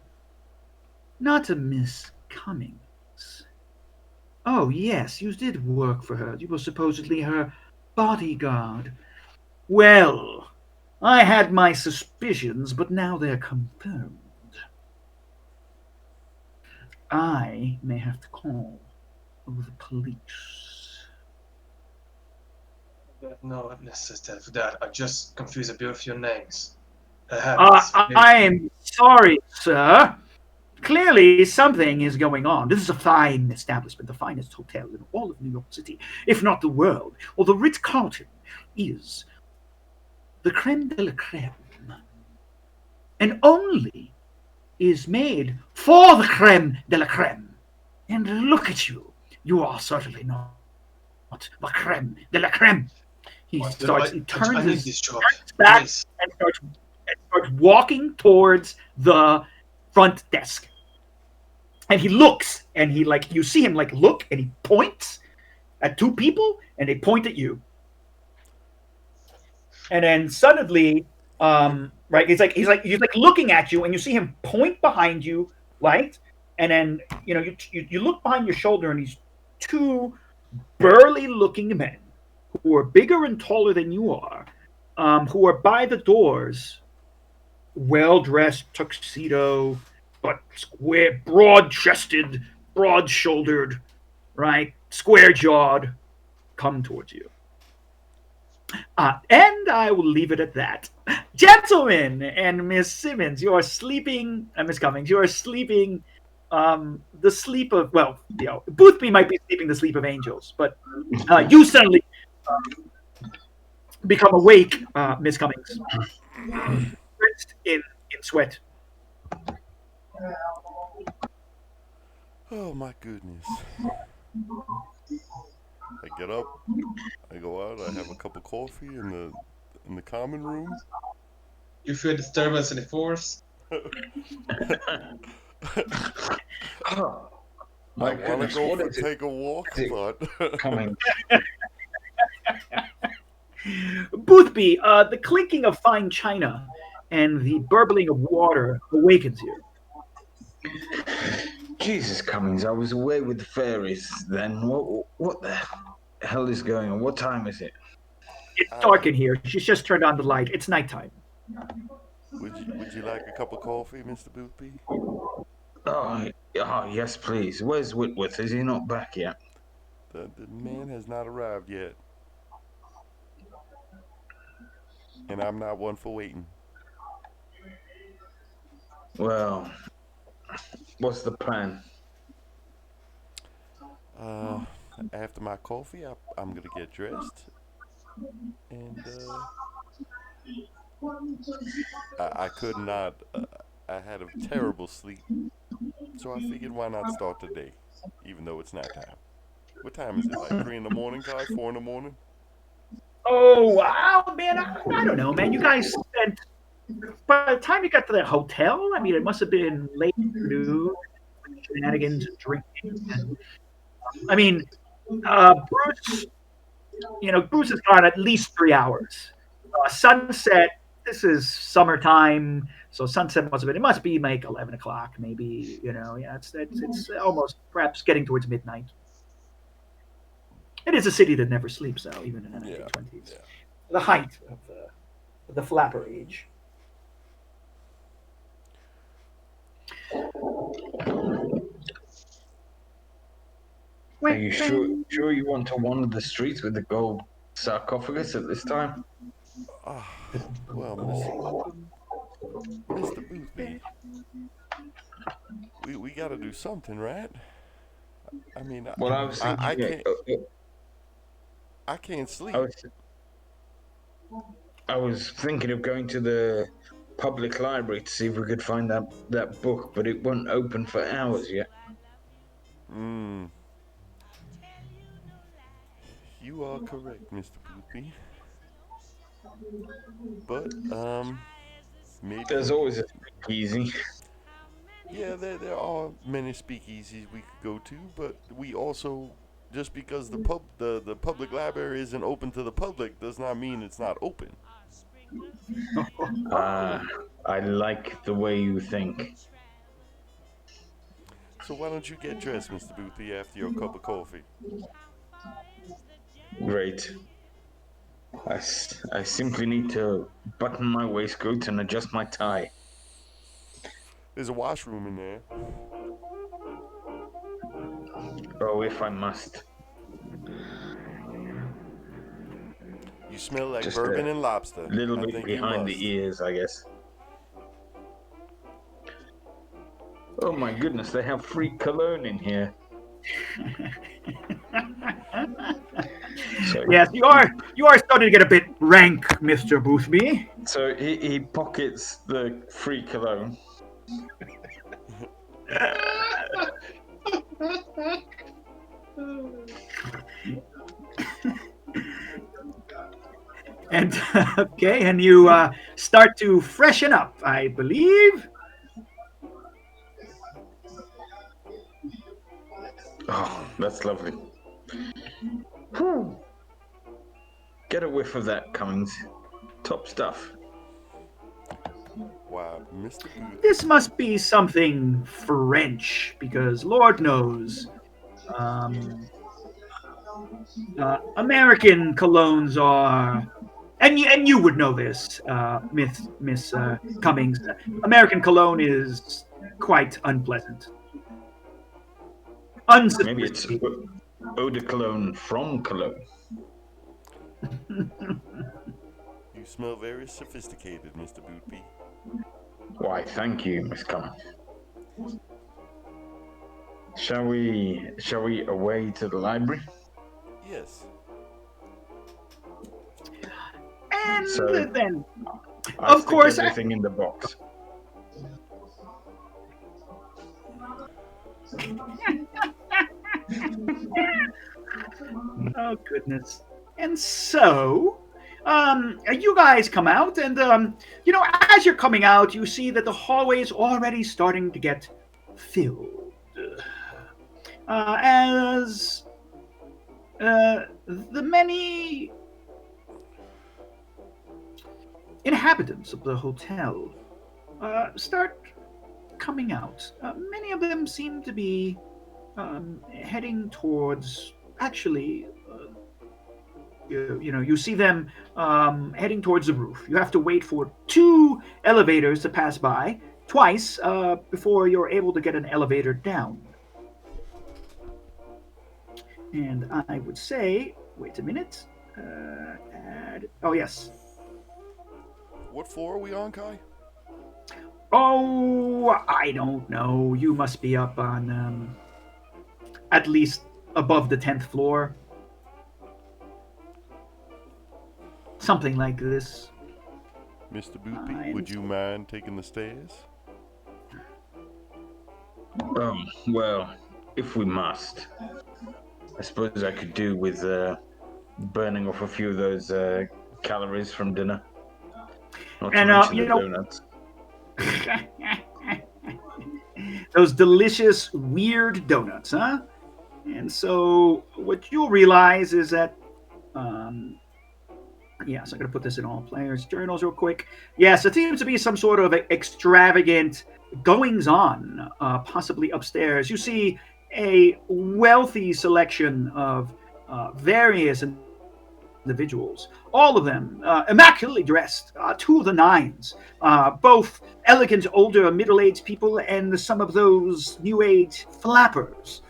not a Miss Cummings. Oh, yes, you did work for her. You were supposedly her bodyguard. Well, I had my suspicions, but now they're confirmed. I may have to call the police. No, necessity that. I just confused a bit of your names. It happens. Okay? I am sorry, sir. Clearly, something is going on. This is a fine establishment, the finest hotel in all of New York City, if not the world. Well, the Ritz Carlton is the creme de la creme, and only is made for the creme de la creme. And look at you. You are certainly not the creme de la creme. He turns I need his this job, turns back please. and starts walking towards the front desk. And he looks, and he like you see him like look, and he points at two people, and they point at you. And then suddenly, right, he's like looking at you, and you see him point behind you, right? And then you look behind your shoulder, and these two burly looking men who are bigger and taller than you are, who are by the doors, well dressed tuxedo, but square, broad chested, broad shouldered, right, square jawed, come towards you. And I will leave it at that. Gentlemen and Miss Simmons, you are sleeping, Miss Cummings, you are sleeping the sleep of, well, Boothby might be sleeping the sleep of angels, but you suddenly become awake, Miss Cummings, drenched in sweat. Oh my goodness. I get up, I go out, I have a cup of coffee in the common room. You feel disturbance in the force. Oh, I my want to goodness, go what for is it take a walk, but coming? Boothby, the clinking of fine china and the burbling of water awakens you. Jesus Cummings, I was away with the fairies then. What the hell is going on? What time is it? It's I dark in here. She's just turned on the light. It's nighttime. would you like a cup of coffee, Mr. Boothby? Oh, yes, please. Where's Whitworth? Is he not back yet? The man has not arrived yet, and I'm not one for waiting. Well, what's the plan? Uh, After my coffee, I'm gonna get dressed, and I could not. I had a terrible sleep, so I figured why not start the day, even though it's nighttime. What time is it? Like 3 in the morning, guys? 4 in the morning? Oh, wow, man. I don't know, man. You guys spent, by the time you got to the hotel, I mean, it must have been late afternoon, shenanigans and drinking. And, I mean, Bruce, Bruce has gone at least 3 hours. Sunset, this is summertime, so sunset must have been, it must be like 11 o'clock, maybe, yeah, it's almost perhaps getting towards midnight. It is a city that never sleeps, though, even in the Yeah, 1920s. yeah. The height of the flapper age. Are you sure you want to wander the streets with the gold sarcophagus at this time? Ah, well, Mr. Boothby, we gotta do something, right? I mean, Well, I was thinking. I can't I sleep. was I was thinking of going to the public library to see if we could find that book, but it won't open for hours yet. Hmm, you are correct, Mr. Boothby. But There's maybe always a speakeasy. yeah, there are many speakeasies we could go to, but we also just because the public library isn't open to the public does not mean it's not open. Ah, I like the way you think. So why don't you get dressed, Mr. Boothby, after your cup of coffee? Great. I simply need to button my waistcoat and adjust my tie. There's a washroom in there. Oh, if I must. You smell like Just bourbon a and lobster. little I bit think you behind must. the ears, I guess. Oh my goodness, they have free cologne in here. So, Yes, you are starting to get a bit rank, Mister Boothby. so he pockets the free cologne. And okay, and you start to freshen up, I believe. Oh, that's lovely. Whew. Get a whiff of that, Cummings. Top stuff. Wow, Mr. Boothby. This must be something French, because Lord knows, um, American colognes are, and you would know this, Miss Cummings. American cologne is quite unpleasant, Maybe it's unsophisticated. eau de cologne from Cologne. You smell very sophisticated, Mr. Boothby. Why, thank you, Miss Cummings. Shall we away to the library? Yes. And So then, I of stick course, everything in the box. oh goodness. And so, you guys come out, and as you're coming out, you see that the hallway is already starting to get filled. As the many inhabitants of the hotel start coming out. Many of them seem to be heading towards. Actually, you see them heading towards the roof. You have to wait for two elevators to pass by twice before you're able to get an elevator down. And I would say, wait a minute. Oh yes. What floor are we on, Kai? Oh, I don't know. You must be up on at least above the 10th floor. Something like this. Mr. Boothby, would you mind taking the stairs? Well, if we must. I suppose I could do with burning off a few of those calories from dinner. Not to mention the donuts. Those delicious, weird donuts, huh? And so what you'll realize is that, yes, I'm going to put this in all players' journals real quick. Yes, it seems to be some sort of extravagant goings on, possibly upstairs. You see a wealthy selection of various individuals, all of them immaculately dressed to the nines, both elegant older middle-aged people and some of those new age flappers.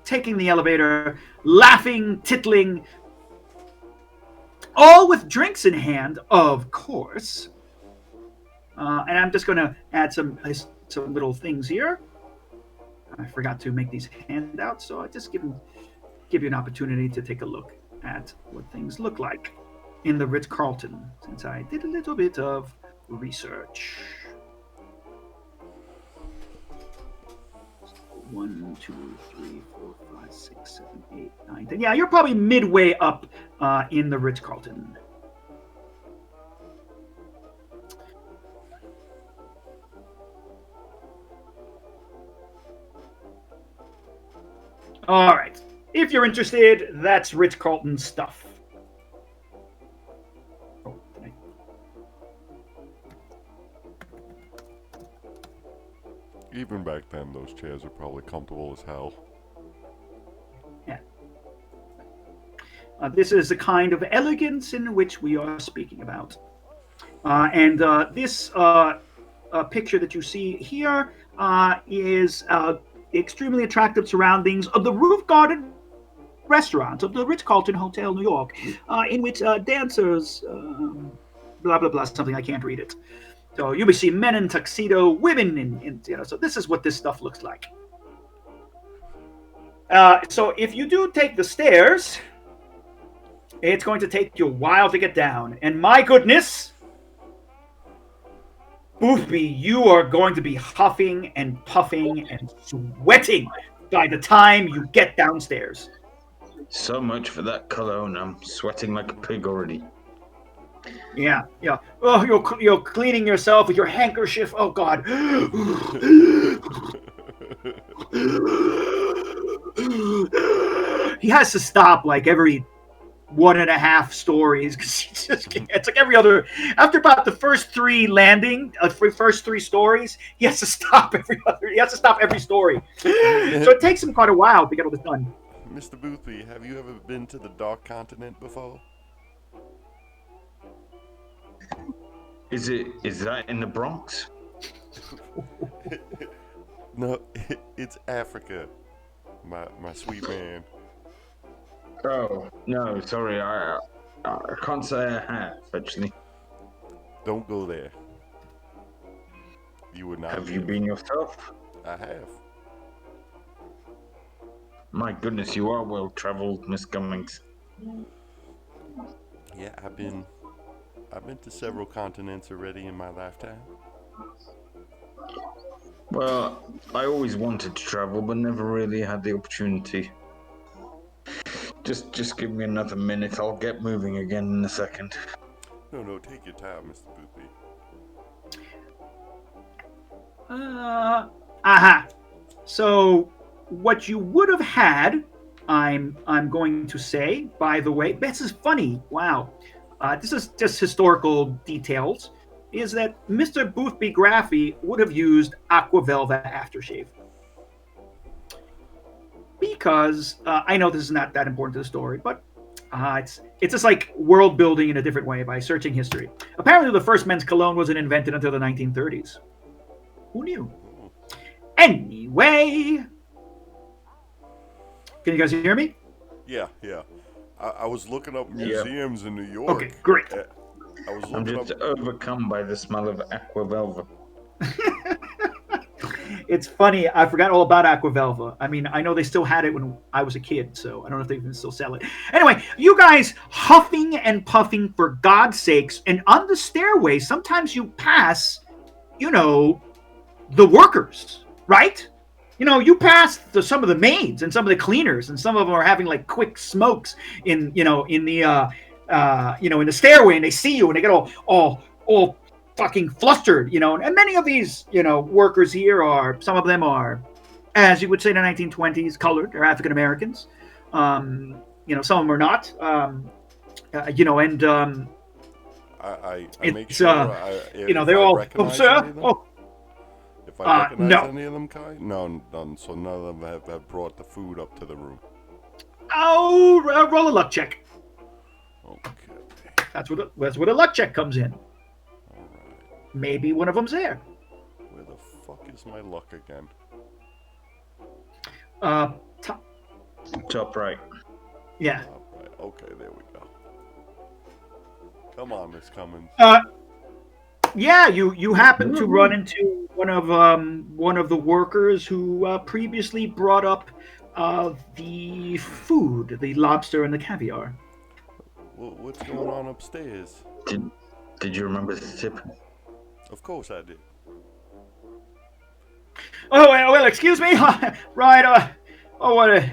taking the elevator, laughing, tittling, all with drinks in hand, of course. And I'm just going to add some little things here. I forgot to make these handouts, so I just give you an opportunity to take a look at what things look like in the Ritz-Carlton, since I did a little bit of research. 1, 2, 3, 4, 5, 6, 7, 8, 9, 10. Yeah, you're probably midway up in the Ritz-Carlton. All right. If you're interested, that's Ritz-Carlton stuff. Even back then, those chairs are probably comfortable as hell. Yeah. This is the kind of elegance in which we are speaking about. And this picture that you see here is extremely attractive surroundings of the roof-guarded restaurant of the Ritz-Carlton Hotel, New York, in which dancers, blah, blah, blah, something, I can't read it. So you may see men in tuxedo, women in so this is what this stuff looks like. So if you do take the stairs, it's going to take you a while to get down. And my goodness, Boothby, you are going to be huffing and puffing and sweating by the time you get downstairs. So much for that cologne. I'm sweating like a pig already. Yeah. Oh, you're cleaning yourself with your handkerchief. Oh God. He has to stop like every 1.5 stories because it's like every other. After about the first 3 first 3 stories, he has to stop every other. He has to stop every story. So it takes him quite a while to get all this done. Mr. Boothby, have you ever been to the Dark Continent before? Is that in the Bronx? No, it's Africa, my sweet man. Oh no, sorry, I can't say I have actually. Don't go there. You would not. Have you been yourself? I have. My goodness, you are well travelled, Miss Cummings. Yeah, I've been to several continents already in my lifetime. Well, I always wanted to travel, but never really had the opportunity. Just give me another minute. I'll get moving again in a second. No, take your time, Mr. Boothby. So what you would have had, I'm going to say, by the way, this is funny. Wow. This is just historical details, is that Mr. Boothby Graffy would have used Aquavelva aftershave. Because, I know this is not that important to the story, but it's just like world building in a different way by searching history. Apparently the first men's cologne wasn't invented until the 1930s. Who knew? Anyway, can you guys hear me? Yeah. I was looking up museums in New York. Okay, great. I'm just overcome by the smell of Aquavelva. It's funny, I forgot all about Aquavelva. I mean, I know they still had it when I was a kid, so I don't know if they even still sell it. Anyway, you guys huffing and puffing for God's sakes, and on the stairway, sometimes you pass, the workers, right? You pass some of the maids and some of the cleaners, and some of them are having like quick smokes in the stairway, and they see you and they get all fucking flustered, and many of these, workers here some of them are, as you would say in the 1920s, colored or African Americans. Some of them are not. I make sure they're all. If I recognize no. any of them, Kai? No, none. So none of them have brought the food up to the room. Oh, roll a luck check. Okay. That's where the luck check comes in. All right. Maybe one of them's there. Where the fuck is my luck again? Uh, top, Top right. yeah. Top right. Okay, there we go. Come on, Miss Cummins. Uh, yeah. You happen to run into one of the workers who previously brought up the food, the lobster and the caviar. What's going on upstairs? Did Did you remember the tip? Of course I did. Oh well, excuse me. Right. Oh what?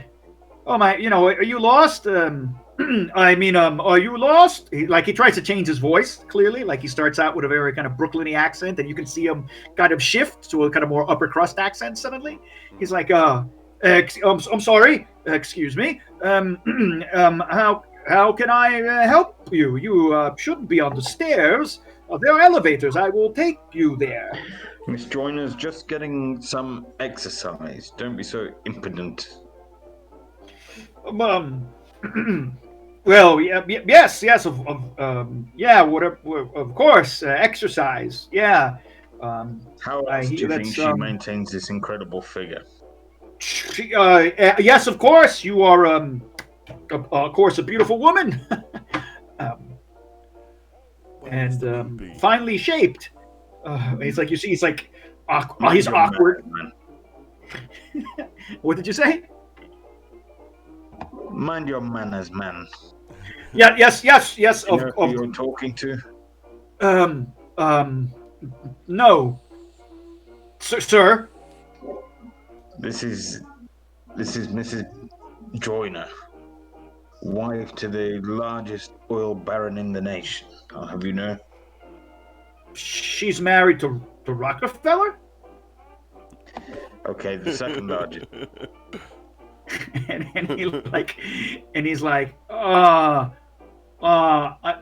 Oh my. You know, are you lost? I mean, are you lost? He tries to change his voice clearly. Like he starts out with a very kind of Brooklyny accent, and you can see him kind of shift to a kind of more upper crust accent suddenly. He's like, I'm sorry. Excuse me. How can I help you? You shouldn't be on the stairs. There are elevators. I will take you there. Miss Joyner's just getting some exercise. Don't be so impudent. Um, well, yeah, yes, yeah, whatever, of course, exercise, yeah. Um, How else do you think that's she maintains this incredible figure? yes, of course, you are of course a beautiful woman, um, Well, and Mr. Poopy. finely shaped. He's like you see, he's like Mind he's your manners, awkward. man. What did you say? Mind your manners, man. Yeah, yes, You know who you're talking to? um um no, sir. This is Mrs. Joyner, wife to the largest oil baron in the nation. I'll have you know. She's married to Rockefeller. Okay, the second largest. and he's like, I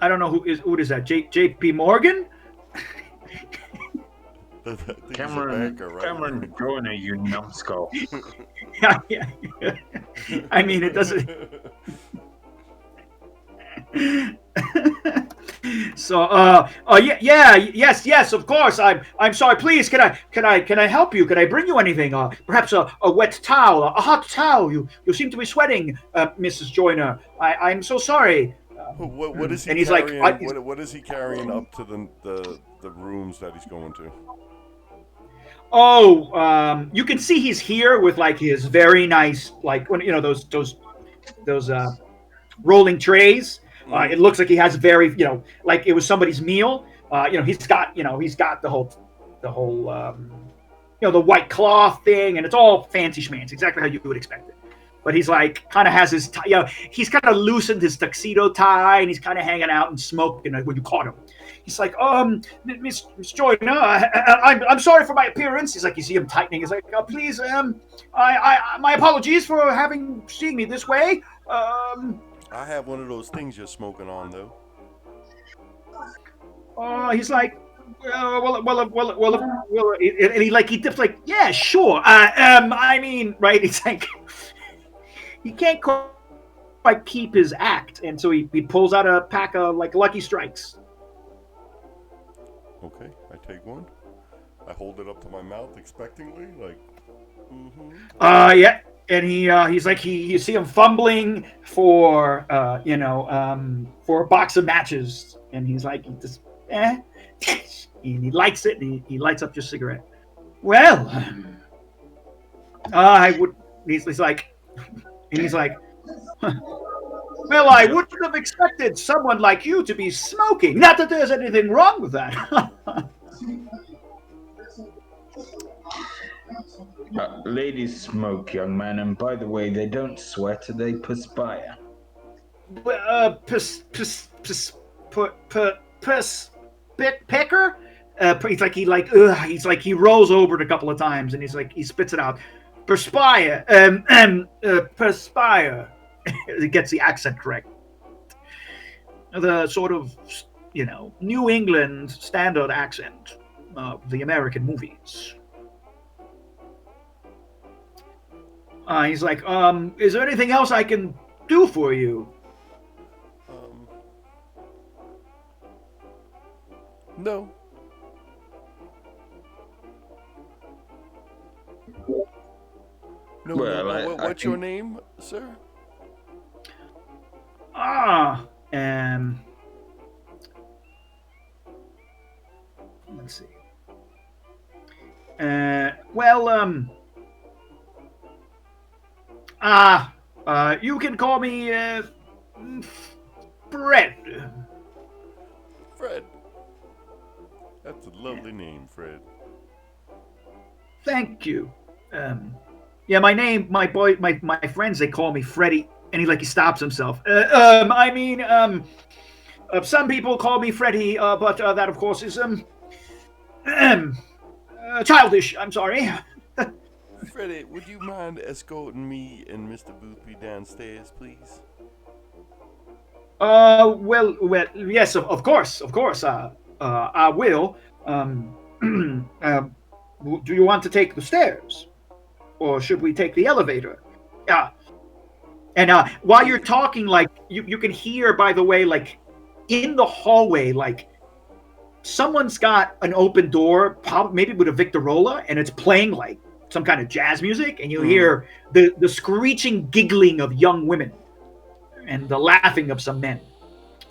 don't know who is that? J.P. Morgan? I think he's a Cameron banker, right? Cameron Joyner, you numbskull. Yeah. I mean, it doesn't. So, yes, of course. I'm sorry. Please, can I help you? Can I bring you anything? Perhaps a wet towel, a hot towel. You seem to be sweating, Mrs. Joyner. I'm so sorry. What is he And he's like, carrying? What is he carrying up to the rooms that he's going to? oh, you can see he's here with like his very nice, like when you know those rolling trays. It looks like he has very, like it was somebody's meal. He's got the whole the white cloth thing, and it's all fancy schmancy, exactly how you would expect it. But he's like, kind of has his, he's kind of loosened his tuxedo tie, and he's kind of hanging out and smoking when you caught him. He's like, Miss Joyner, I'm sorry for my appearance. He's like, you see him tightening. He's like, please, my apologies for seeing me this way. I have one of those things you're smoking on, though. He's like, and he dips like, yeah, sure. I mean, right? It's like he can't quite keep his act, and so he pulls out a pack of like Lucky Strikes. Okay, I take one. I hold it up to my mouth expectantly, like. Yeah, and he's like you see him fumbling for for a box of matches, and he's like and he lights it, and he lights up your cigarette. Well, I would. He's like, and he's like, well, I wouldn't have expected someone like you to be smoking. Not that there's anything wrong with that. Ladies smoke, young man, and by the way, they don't sweat, they perspire. Pecker? He's like he rolls over it a couple of times, and he's like he spits it out. Perspire, perspire. It gets the accent correct. The sort of New England standard accent of the American movies. He's like, is there anything else I can do for you? No. No, no. Well, I What's your think name, sir? Ah, um, let's see. Well, you can call me Fred. Fred. That's a Yeah, lovely name, Fred. thank you. Um, yeah, my name, my friends, they call me Freddy, and he stops himself. I mean, some people call me Freddy, but that of course is childish. I'm sorry. Freddie, would you mind escorting me and Mr. Boothby downstairs, please? Yes, of course, of course. I will. Um, uh, do you want to take the stairs, or should we take the elevator? Yeah. And while you're E- talking, like you can hear, by the way, like in the hallway, like someone's got an open door, maybe with a Victorola, and it's playing like some kind of jazz music, and you Mm. hear the screeching giggling of young women and the laughing of some men,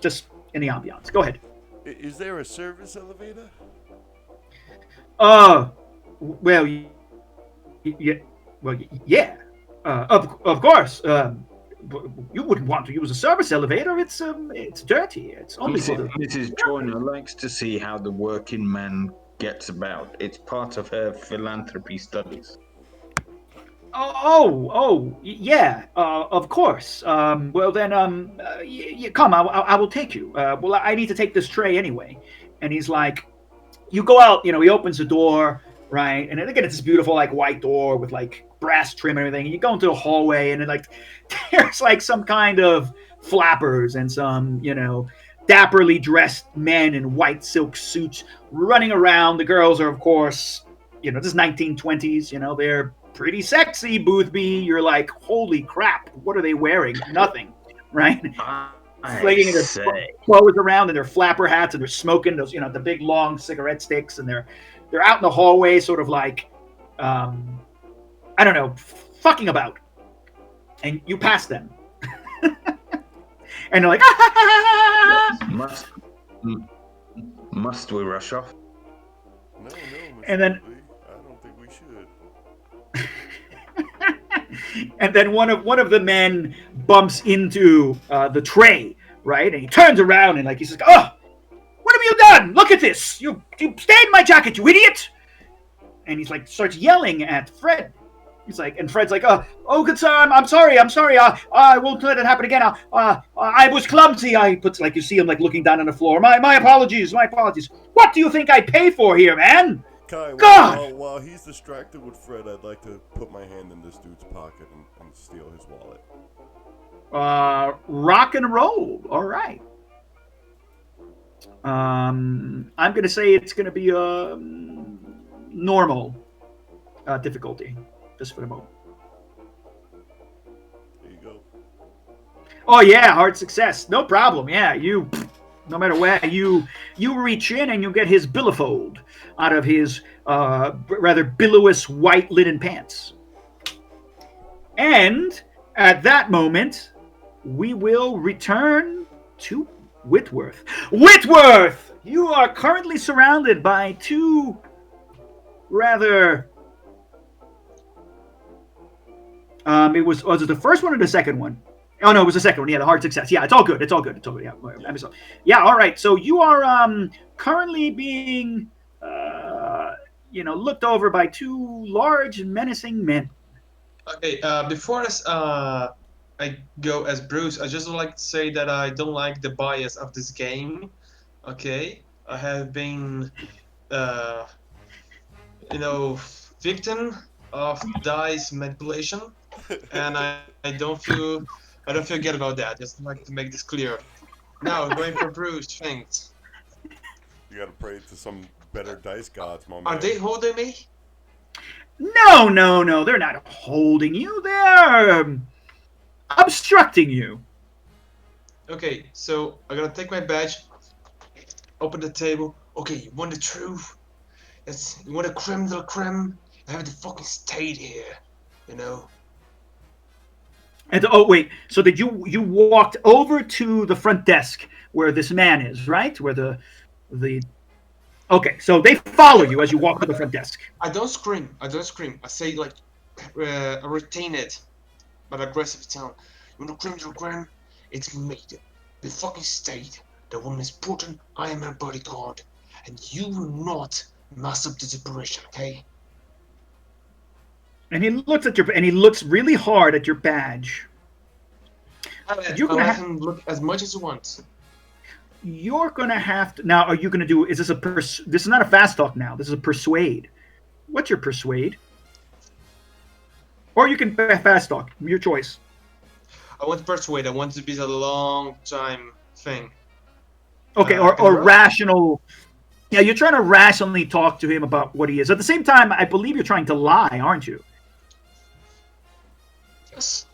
just in the ambiance. Go ahead. Is there a service elevator? Uh, well, yeah, yeah. Of course. You wouldn't want to use a service elevator. It's dirty. It's only for the. Mrs. Joyner likes to see how the working man gets about. It's part of her philanthropy studies. Yeah. Of course. Well then, come. I will take you. Well, I need to take this tray anyway. And he's like, you go out, he opens the door, right? And then again, it's this beautiful like white door with like brass trim and everything. And you go into a hallway, and then like there's like some kind of flappers and some, dapperly dressed men in white silk suits running around. The girls are, of course, this is 1920s. They're pretty sexy. Boothby, you're like, holy crap, what are they wearing? Nothing, right? I Flinging their say. clothes around in their flapper hats, and they're smoking those, the big long cigarette sticks, and they're out in the hallway, sort of like, I don't know, fucking about, and you pass them, and they're like, Must must we rush off? No, no, Mr. and then Boothby. I don't think we should. and then one of the men bumps into the tray, right, and he turns around and like he says, "Oh, what have you done? Look at this! You stained my jacket, you idiot!" And he's like starts yelling at Fred. He's like, and Fred's like, "Oh, good sir, I'm sorry, I'm sorry. I won't let it happen again. I was clumsy." I puts like you see him like looking down on the floor. My apologies, my apologies. What do you think I pay for here, man? Kai, God. while he's distracted with Fred, I'd like to put my hand in this dude's pocket and steal his wallet. Rock and roll. All right. I'm gonna say it's gonna be normal difficulty, just for the moment. There you go. Oh yeah, hard success, no problem. Yeah, no matter where you reach in and you get his billfold out of his rather billowous white linen pants. And at that moment, we will return to Whitworth. Whitworth, you are currently surrounded by two rather. Was it the first one or the second one? Oh no, it was the second one. Yeah, the hard success. Yeah, it's all good. It's all good. It's all good. Yeah. All right. So you are currently being looked over by two large, menacing men. Okay, before I go as Bruce, I just would like to say that I don't like the bias of this game. Okay, I have been, uh, victim of dice manipulation, and I don't feel good about that. Just like to make this clear. Now going for Bruce. Thanks. You gotta pray to some better dice gods, my Are man. they holding me? No, no, no. They're not holding you. They're obstructing you. Okay, so I'm gonna take my badge, open the table. Okay, you want the truth? You want a creme de la creme? I have the fucking state here, you know. And oh wait, so did you walked over to the front desk where this man is, right? Where the okay, so they follow Yeah, you as you walk to the but front desk. I don't scream. I don't scream. I say like I retain it, but aggressive tone. You know, criminal crime. It's made. The fucking state. The woman is important. I am her bodyguard, and you will not mess up the separation. Okay? And he looks at your and he looks really hard at your badge. You're I'll gonna let have him look as much as he wants. you're gonna have to now. Are you gonna do? Is this a this is not a fast talk now? This is a persuade. What's your persuade? Or you can fast talk. Your choice. I want to persuade. I want it to be a long time thing. Okay, Can I or roll? rational. Yeah, you're trying to rationally talk to him about what he is. At the same time, I believe you're trying to lie, aren't you? Yes.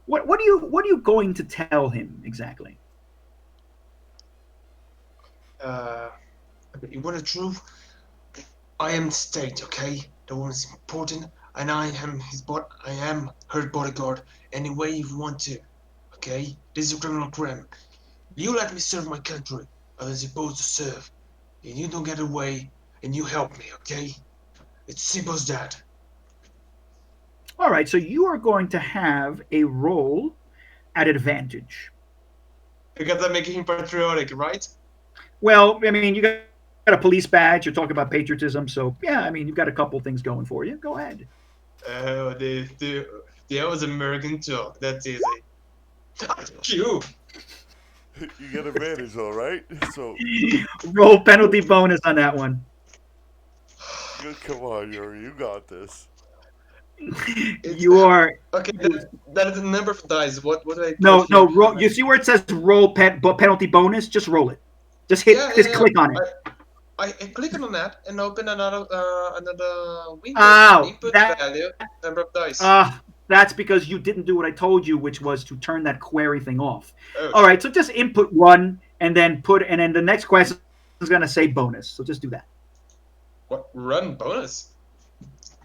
What are you going to tell him exactly? Uh, okay, you want the truth? I am the state, okay? The woman is important, and I am I am her bodyguard any way you want to, okay? This is a criminal crime. You let me serve my country, as I'm supposed to serve, and you don't get away, and you help me, okay? It's simple as that. All right, so you are going to have a roll at advantage. You got that making him patriotic, right? Well, I mean, you got a police badge. You're talking about patriotism, so yeah. I mean, you've got a couple things going for you. Go ahead. Oh, that was American talk. That's easy. You. You get advantage, all right. So, Roll penalty bonus on that one. come on, Yuri, you got this. It's You are okay. That is the number of dice. What do I put no here? no. Roll, you see where it says roll penalty bonus? Just roll it. Yeah, yeah, Just yeah. click on it. I click on that and open another window. Oh, Input that value, number of dice. that's because you didn't do what I told you, which was to turn that query thing off. All Oh right, so shit. just input one and then the next question is going to say bonus. So just do that. What run bonus?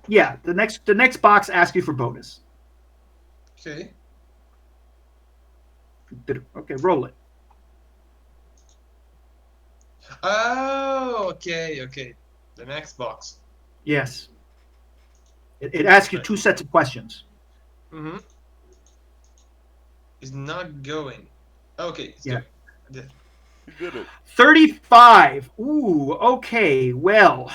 Yeah, the next box asks you for bonus. Okay. Okay, roll it. Oh, okay. The next box. Yes, it asks you Right. two sets of questions. Mm-hmm. It's not going. Okay, it's Yeah, going. The- You did it. 35. Ooh, okay. Well,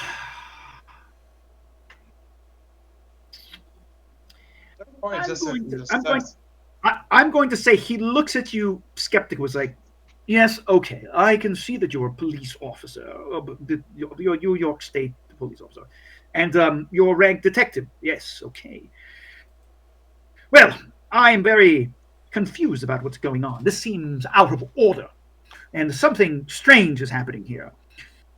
Oh, it's I'm just a, going to just I'm going dice. I'm going to say he looks at you skeptical. Was like, yes, okay, I can see that you're a police officer, you're a New York State police officer, and you're a ranked detective. Yes, okay. Well, I'm very confused about what's going on. This seems out of order, and something strange is happening here.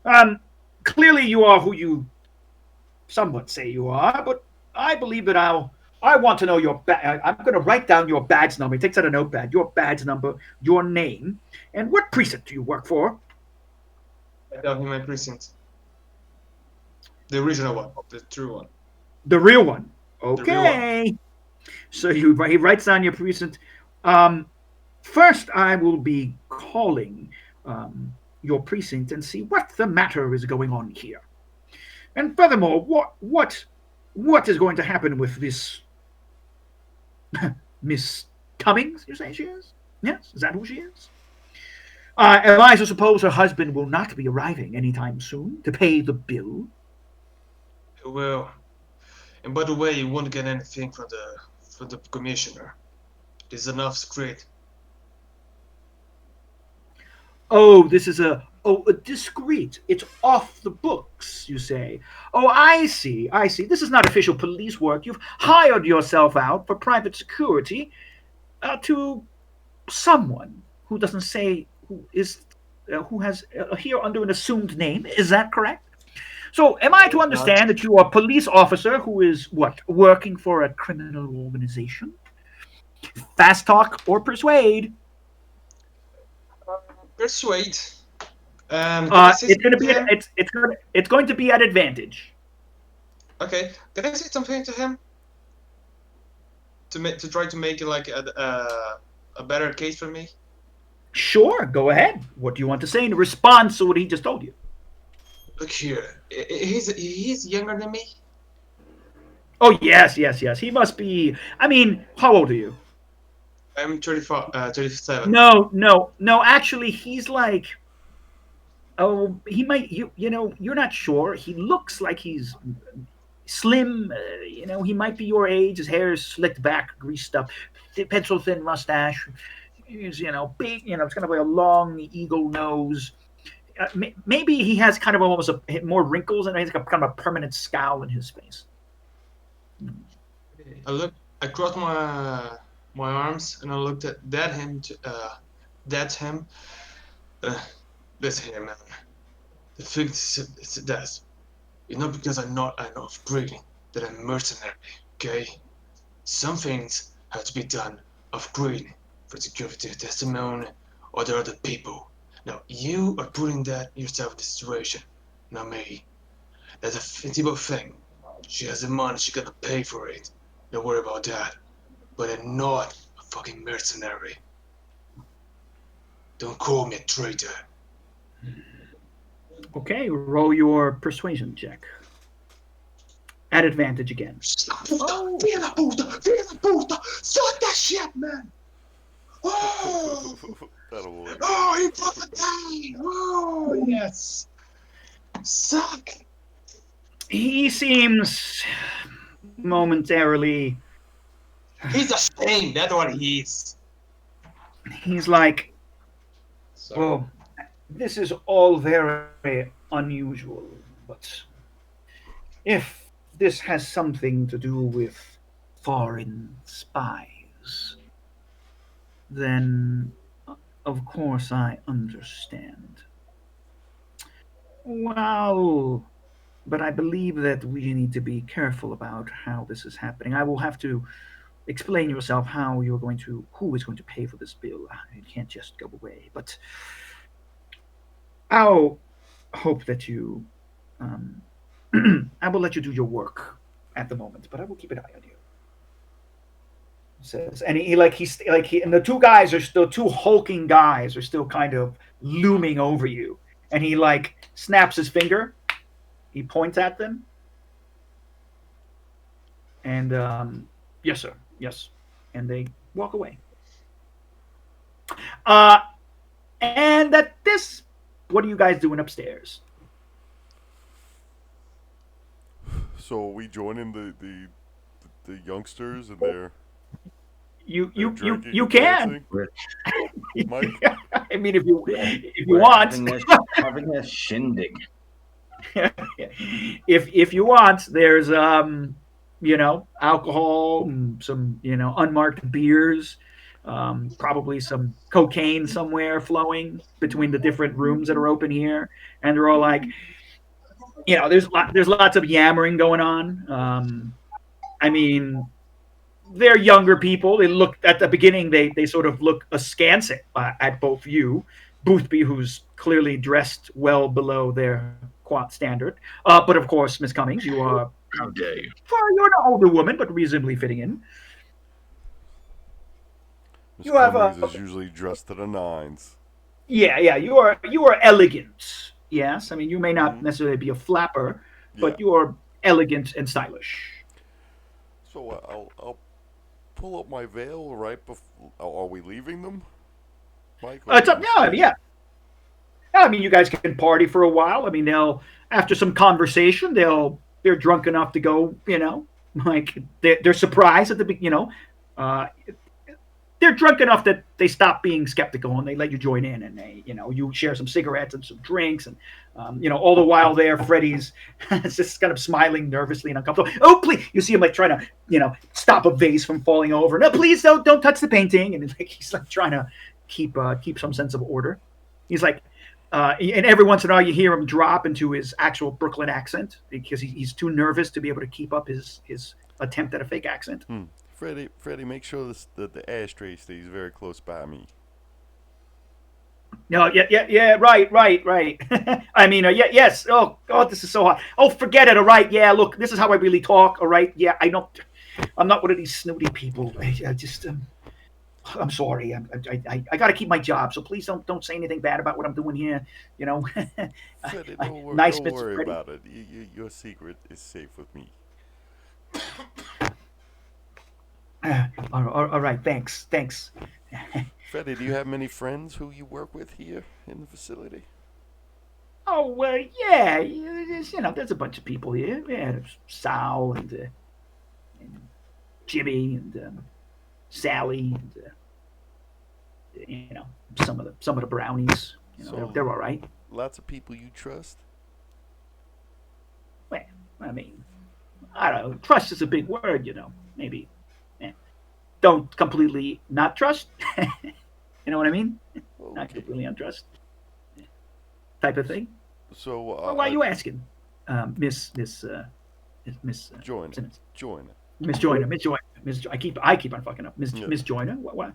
Um, Clearly, you are who you somewhat say you are, but I believe that I want to know your. I'm going to write down your badge number. He takes out a notepad. Your badge number, your name, and what precinct do you work for? I tell him my precinct. The original one. The true one. The real one. The real one. Okay. So he writes down your precinct. Um, First, I will be calling your precinct and see what the matter is going on here. And furthermore, what is going to happen with this Miss Cummings? You say she is? Yes, is that who she is? Am I to suppose her husband will not be arriving anytime soon to pay the bill? Well, and by the way, you won't get anything from the commissioner. There's enough secret. Oh, this is a discreet. It's off the books, you say. Oh, I see. This is not official police work. You've hired yourself out for private security to someone who doesn't say who has here under an assumed name. Is that correct? So, am I No, to it's not. understand that you are a police officer who is what working for a criminal organization? Fast talk or persuade? Persuade. Can I say It's going something to to be him? it's going to be at advantage. Okay, can I say something to him to try to make it like a better case for me? Sure, go ahead. What do you want to say in response to what he just told you? Look here, he's younger than me. Oh, yes, yes, yes. He must be. I mean, how old are you? I'm 34, 37. No, no, no. Actually, he's like. Oh, he might. You're not sure. He looks like he's slim. He might be your age. His hair is slicked back, greased up, pencil thin mustache. He's big. It's kind of like a long eagle nose. Maybe he has kind of almost more wrinkles and he's like kind of a permanent scowl in his face. I look, I crossed my arms and I looked at that him. That's him. Uh, that's him, man. The thing is that it's not because I know of breeding that I'm mercenary. Okay, some things have to be done of greed for security of testimony or the other people. Now you are putting that yourself in the situation, not me. That's a simple thing. She has the money, she gonna pay for it. Don't worry about that. But I'm not a fucking mercenary. Don't call me a traitor. Okay, roll your persuasion check. At advantage again. Puta! Filha da puta! Filha da puta! Suck that shit, man! Oh! That'll work. Oh, he fucking died! Oh, yes! Suck! He seems momentarily. He's ashamed, that's what he is. He's like, Sorry. well, this is all very unusual, but if this has something to do with foreign spies, then of course I understand. Well, but I believe that we need to be careful about how this is happening. I will have to explain yourself how you're going to, who is going to pay for this bill. It can't just go away. But I'll hope that you, um, I will let you do your work at the moment, but I will keep an eye on you. Says, and and the two guys are still two hulking guys are still kind of looming over you, and he like snaps his finger, he points at them, and yes sir, yes, and they walk away. Uh, and at this, what are you guys doing upstairs? So are we joining the youngsters and You they're you you drinking you and can. dancing, Mike? I mean, if you We're want, having a shindig. if you want, there's alcohol, some unmarked beers, probably some cocaine somewhere flowing between the different rooms that are open here, and they're all like, there's lots of yammering going on. I mean, they're younger people. They look at the beginning. They sort of look askance at both you, Boothby, who's clearly dressed well below their quad standard. But of course, Miss Cummings, you are How dare you? well, you're an older woman, but reasonably fitting in. Miss You have Cummings a is usually dressed to the nines. yeah, yeah. You are elegant. Yes, I mean you may not Mm-hmm. necessarily be a flapper, Yeah. but you are elegant and stylish. So I'll pull up my veil right before. Are we leaving them, Mike, or are It's we up. gonna Yeah, stay? yeah. I mean, you guys can party for a while. I mean, they'll after some conversation, they're drunk enough to go. Like they're surprised at uh, they're drunk enough that they stop being skeptical and they let you join in and you share some cigarettes and some drinks and all the while there, Freddie's just kind of smiling nervously and uncomfortable. Oh, please! You see him like trying to stop a vase from falling over. No, please don't touch the painting. And like he's like trying to keep some sense of order. He's like, and every once in a while you hear him drop into his actual Brooklyn accent because he's too nervous to be able to keep up his attempt at a fake accent. Freddie, make sure that the ashtray stays very close by me. No, yeah, yeah, yeah, right, right, right. I mean, yeah, yes. Oh, God, this is so hot. Oh, forget it. All right, yeah. Look, this is how I really talk. All right, yeah. I don't. I'm not one of these snooty people. I just, I'm sorry. I got to keep my job. So please don't say anything bad about what I'm doing here. You know, Freddie, nice, don't Mister worry Freddie. about it. Your secret is safe with me. All right, thanks, thanks. Freddie, do you have many friends who you work with here in the facility? Oh, yeah. There's a bunch of people here. Yeah, there's Sal and Jimmy and Sally and some of the brownies. They're So, all right. lots of people you trust? Well, I mean, I don't know. Trust is a big word. Maybe eh, don't completely not trust. You know what I mean? Not Okay. completely untrust type of thing. So, Well, why are you asking, Miss Joyner. Simmons? Joyner. Miss Joyner, Miss Joyner, I keep on fucking up, Yeah. Miss Joyner. What?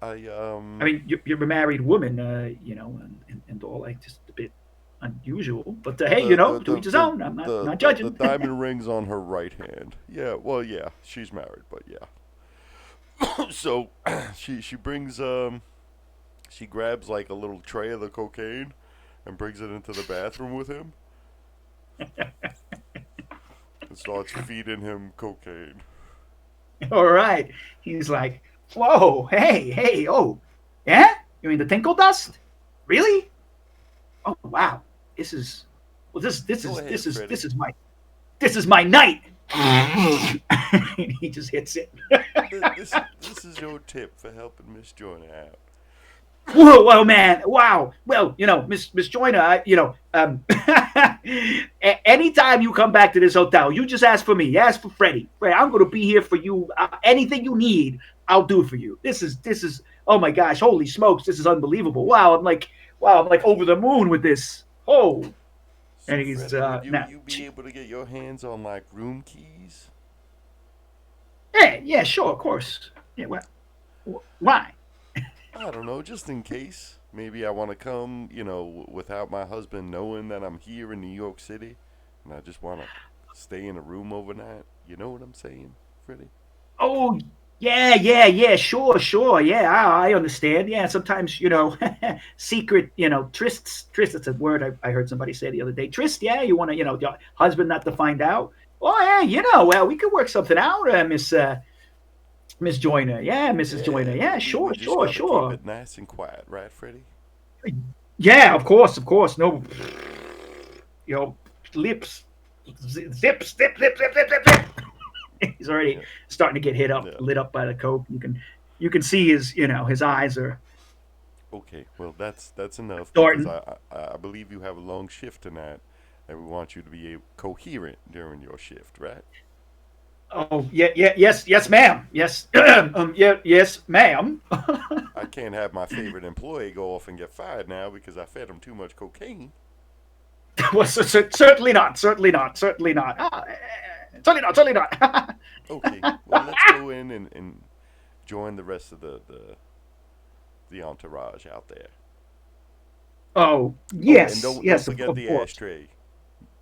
I, I mean, you're a married woman, and all like just a bit unusual. But hey, to each his own. I'm not the judging. diamond rings on her right hand. Yeah, well, yeah, she's married, but yeah. So, she brings, she grabs like a little tray of the cocaine and brings it into the bathroom with him and starts feeding him cocaine. All right. He's like, whoa, hey, hey, oh, yeah. You mean the tinkle dust? Really? Oh wow. This is well. This this Go is ahead, this is Freddie. this is my this is my night. He just hits it. This is your tip for helping Miss Joyner out. Whoa, man! Wow. Well, Miss Joyner, anytime you come back to this hotel, you just ask for me. Ask for Freddie. Freddie, I'm going to be here for you. Anything you need, I'll do for you. This is. Oh my gosh! Holy smokes! This is unbelievable. Wow. I'm like over the moon with this. Oh, and So, he's Freddie, would now. you be able to get your hands on like room keys? Yeah, yeah, sure, of course. Yeah, why? I don't know, just in case. Maybe I want to come, without my husband knowing that I'm here in New York City, and I just want to stay in a room overnight. You know what I'm saying, Freddie? Oh, yeah, yeah, yeah, sure, sure. Yeah, I understand. Yeah, sometimes, secret, tryst, it's a word I heard somebody say the other day. Tryst, yeah, you want to, your husband not to find out. Oh, yeah, well, we could work something out, Miss Joyner. Yeah, Mrs. Joyner. Yeah, Yeah, we sure, just sure, got to keep sure. it nice and quiet, right, Freddie? Yeah, of course, of course. No, lips, zip. He's already Yeah, starting to get yeah. lit up by the coke. You can see his eyes are Okay, well that's enough because starting. I believe you have a long shift tonight, and we want you to be coherent during your shift, right? Oh yeah, yeah, yes, ma'am. Yes, yeah, yes, ma'am. I can't have my favorite employee go off and get fired now because I fed him too much cocaine. Well, certainly not. Certainly not. Certainly not. Certainly not. Certainly not. Okay, well let's go in and join the rest of the entourage out there. Oh Oh, and yes, don't yes, forget of the course. ashtray,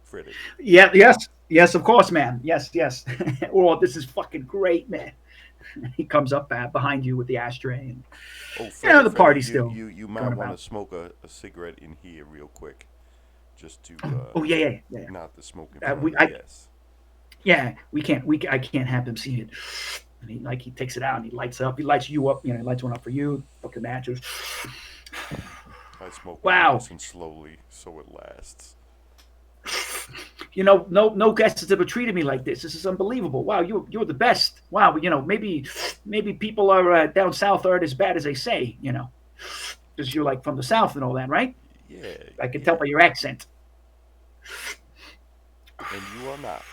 Freddie. Yeah, yes, yes, of course, man. Yes, yes. Oh, this is fucking great, man. He comes up behind you with the ashtray, and Oh, Freddie, the Freddie, party's you still you you might going want to about. smoke a cigarette in here real quick, just to Oh yeah, yeah, yeah. not the smoke in Yeah. front of the I guests. yeah, I can't have him see it. And he takes it out and he lights up. He lights you up. He lights one up for you. Fucking matches. I smoke mine Wow. nice and slowly so it lasts. No guest has ever treated me like this. This is unbelievable. Wow, you're the best. Wow, maybe people are down south aren't as bad as they say. Because you're like from the south and all that, right? Yeah, I can tell yeah. by your accent. And you are not.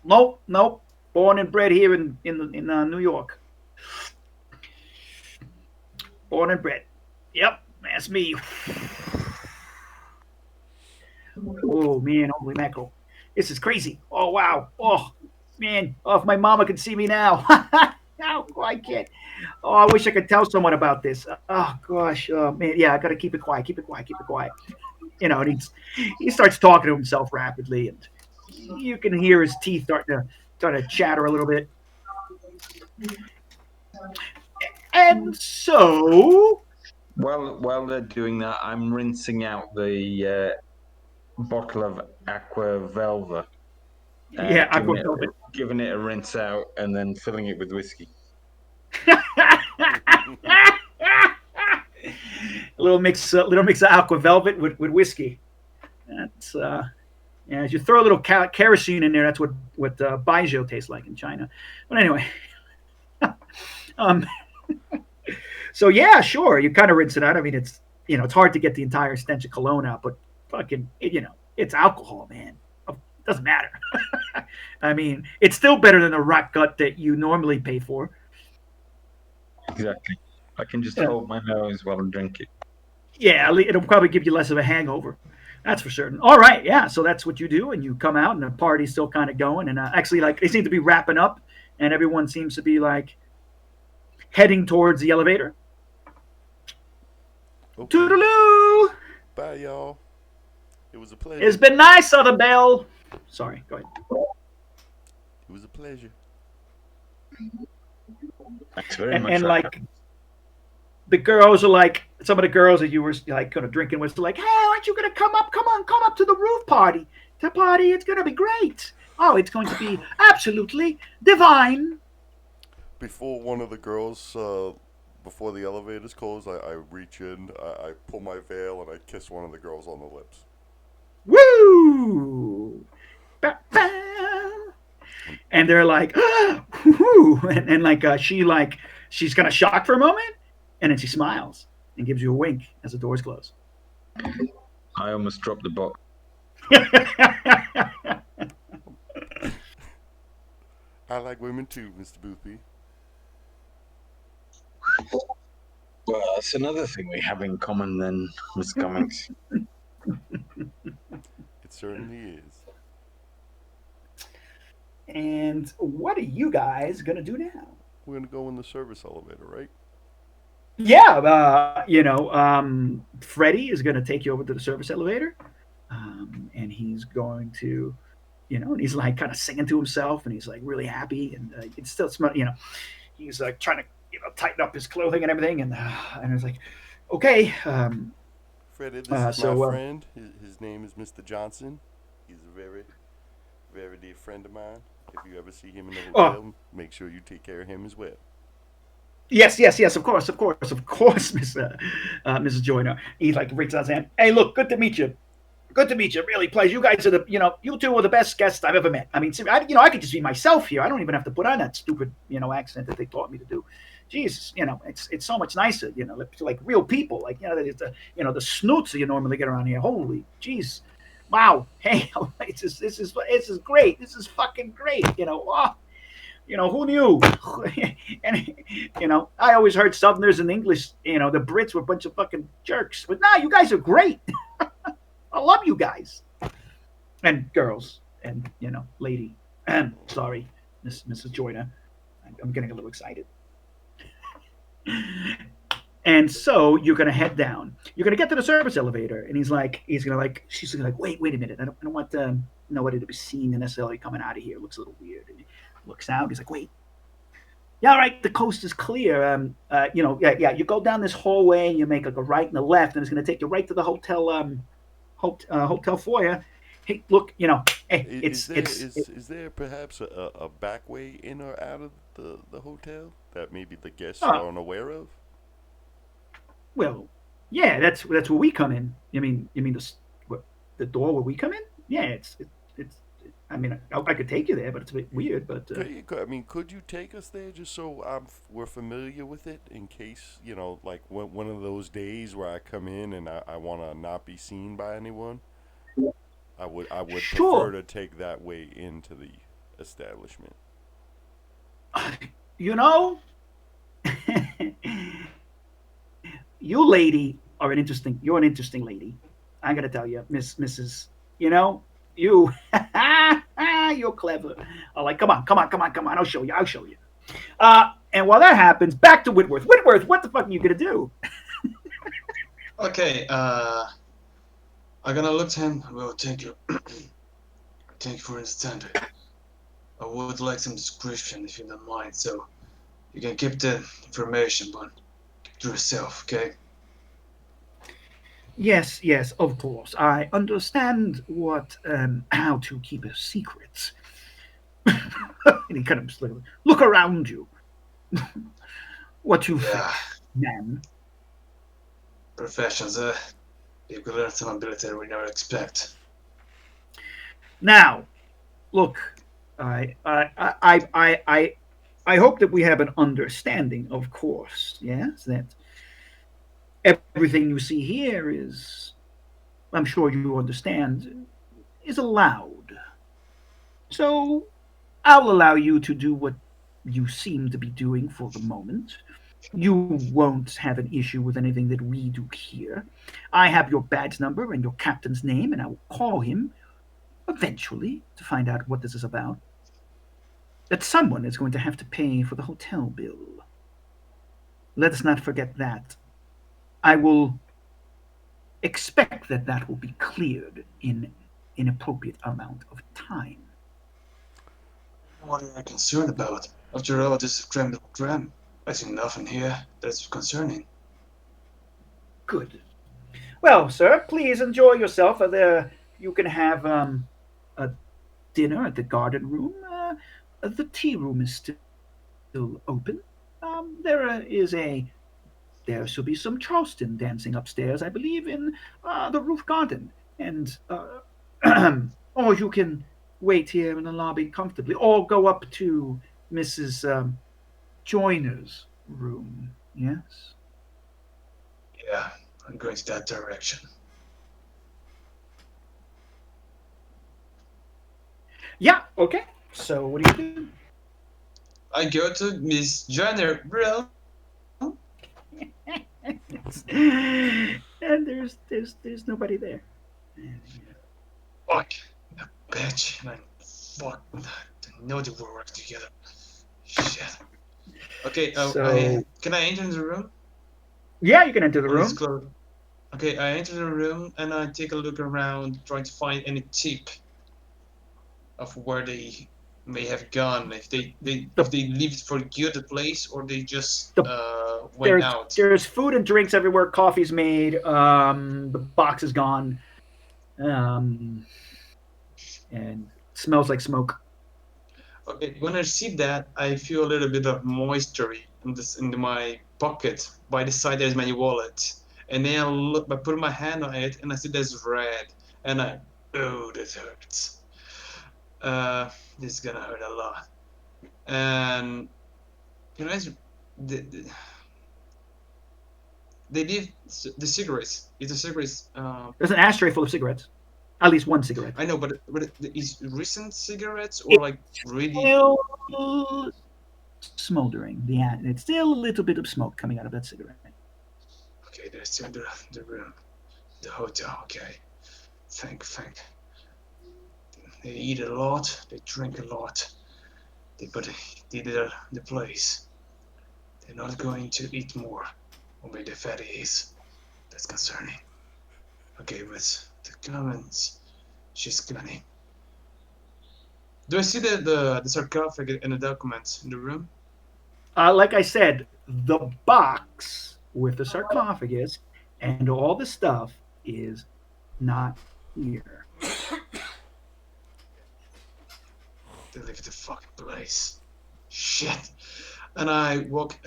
Nope, nope. Born and bred here in New York. Born and bred. Yep, that's me. Oh man, holy mackerel. This is crazy. Oh wow. Oh man. Oh, if my mama could see me now. Oh, I can't. Oh, I wish I could tell someone about this. Oh gosh, oh man, yeah, I got to keep it quiet, keep it quiet, keep it quiet. And he starts talking to himself rapidly, and you can hear his teeth starting to chatter a little bit. And so, While they're doing that, I'm rinsing out the bottle of Aqua Velva, yeah, giving Aqua it Velvet. giving it a rinse out, and then filling it with whiskey. Little mix of Aqua Velvet with whiskey. That's yeah. As you throw a little kerosene in there, that's what baijiu tastes like in China. But anyway, um, so yeah, sure, you kind of rinse it out. I mean, it's hard to get the entire stench of cologne out, but fucking, it's alcohol, man. It doesn't matter. I mean, it's still better than the rat gut that you normally pay for. Exactly. I can just Yeah, hold my nose while I drink it. yeah, it'll probably give you less of a hangover. That's for certain. All right, yeah. So that's what you do, and you come out, and the party's still kind of going, and actually, like they seem to be wrapping up, and everyone seems to be like heading towards the elevator. Okay. Toodaloo! Bye, y'all. It was a It's pleasure. been nice, Southern Belle. Sorry, go ahead. It was a pleasure. Thanks very And, much. and like the girls are like some of the girls that you were like kind of drinking with, like, hey, aren't you gonna come up? Come up to the roof party. The party, it's gonna be great. Oh, it's going to be absolutely divine. Before one of the girls, before the elevators close, I reach in, I pull my veil, and I kiss one of the girls on the lips. Woo! Ba-ba. And they're like, and she's kind of shocked for a moment, and then she smiles and gives you a wink as the doors close. I almost dropped the box. I like women too, Mr. Boothby. Well, that's another thing we have in common then, Miss Comics. It certainly is. And what are you guys gonna do now? We're gonna go in the service elevator, right? Yeah, Freddie is gonna take you over to the service elevator, and he's going to, and he's like kind of singing to himself, and he's like really happy, and it's still smell, he's like trying to tighten up his clothing and everything, and it's like, okay, Freddie, this is my so friend. His name is Mr. Johnson. He's a very, very dear friend of mine. If you ever see him in the oh, hotel, make sure you take care of him as well. yes, of course, Mrs. Joyner. He like reaches out his hand. Hey, look, good to meet you. Good to meet you. Really, pleasure. You guys are you two are the best guests I've ever met. I mean, I could just be myself here. I don't even have to put on that stupid, accent that they taught me to do. Jesus, it's so much nicer, like real people, like the snoots that you normally get around here. Holy, jeez, wow, hey, this is great. This is fucking great. Oh, who knew? And I always heard Southerners and English, the Brits were a bunch of fucking jerks. But nah, you guys are great. I love you guys and girls and lady. Sorry, Mrs. Joyner. I'm getting a little excited. And so you're gonna head down. You're gonna get to the service elevator, and she's gonna like, wait a minute. I don't want nobody to be seen necessarily coming out of here. It looks a little weird. And he looks out. He's like, wait. Yeah, all right. The coast is clear. Yeah. You go down this hallway, and you make like a right and a left, and it's gonna take you right to the hotel. Hotel foyer. Hey, look. Hey, Is there perhaps a back way in or out of the hotel that maybe the guests uh, are unaware of? well, yeah. That's where we come in. You mean the door where we come in? Yeah, it's. I mean, I could take you there, but it's a bit weird. But I mean, could you take us there just so we're familiar with it in case, like one of those days where I come in and I want to not be seen by anyone? I would prefer sure. to take that way into the establishment. You know, you lady are an interesting. You're an interesting lady. I'm gonna tell you, Mrs. You. You're clever. I'm like, come on. I'll show you. And while that happens, back to Whitworth. Whitworth, what the fuck are you gonna do? Okay, I'm gonna look to him. Well, thank you. Thank you for understanding. I would like some description if you don't mind, so you can keep the information, but keep to yourself, okay? Yes, yes, of course. I understand what how to keep a secret. And he kind of just look around you. What you Yeah, think, man? professions, you could learn some ability we never expect. Now, look, I I I I I I hope that we have an understanding, of course. Yes, that everything you see here is, I'm sure you understand, is allowed. So I'll allow you to do what you seem to be doing for the moment. You won't have an issue with anything that we do here. I have your badge number and your captain's name, and I will call him eventually to find out what this is about. That someone is going to have to pay for the hotel bill. Let us not forget that. I will expect that that will be cleared in an appropriate amount of time. What are you concerned about? After all, this is creme de la creme. I see nothing here that's concerning. Good. Well, sir, please enjoy yourself. You can have a dinner at the garden room. The tea room is still open. There shall be some Charleston dancing upstairs, I believe, in the roof garden, and or you can wait here in the lobby comfortably, or go up to Mrs. Joyner's room. Yes. Yeah, I'm going to that direction. Yeah. Okay. So what do you do? I go to Miss Joyner room. And there's nobody there. Fuck. The bitch. And I fuck. I know they will work together. Shit. Okay, So can I enter the room? yeah, you can enter the Or is it room. closed? Okay, I enter the room and I take a look around, trying to find any tip of where they may have gone. The If they left for good the place or they just the went out. there's food and drinks everywhere. Coffee's made. The box is gone. Um, and smells like smoke. Okay, when I see that, I feel a little bit of moisture in my pocket. By the side, there's my wallet, and then I put my hand on it, and I see there's red, and oh, that hurts. Uh, this is gonna hurt a lot. And you know, the, they leave the cigarettes. It's the cigarettes. There's an ashtray full of cigarettes. At least one cigarette. I know, but is recent cigarettes or It's like really? still smoldering. It's still a little bit of smoke coming out of that cigarette. Okay, there's still the room, the hotel. Okay, thank. They eat a lot, they drink a lot, but they did the place. They're not going to eat more. Only the fatty is. That's concerning. Okay, but the comments, she's gunning. Do I see the sarcophagus and the documents in the room? Like I said, the box with the sarcophagus and all the stuff is not here. They leave the fucking place. Shit. And I walk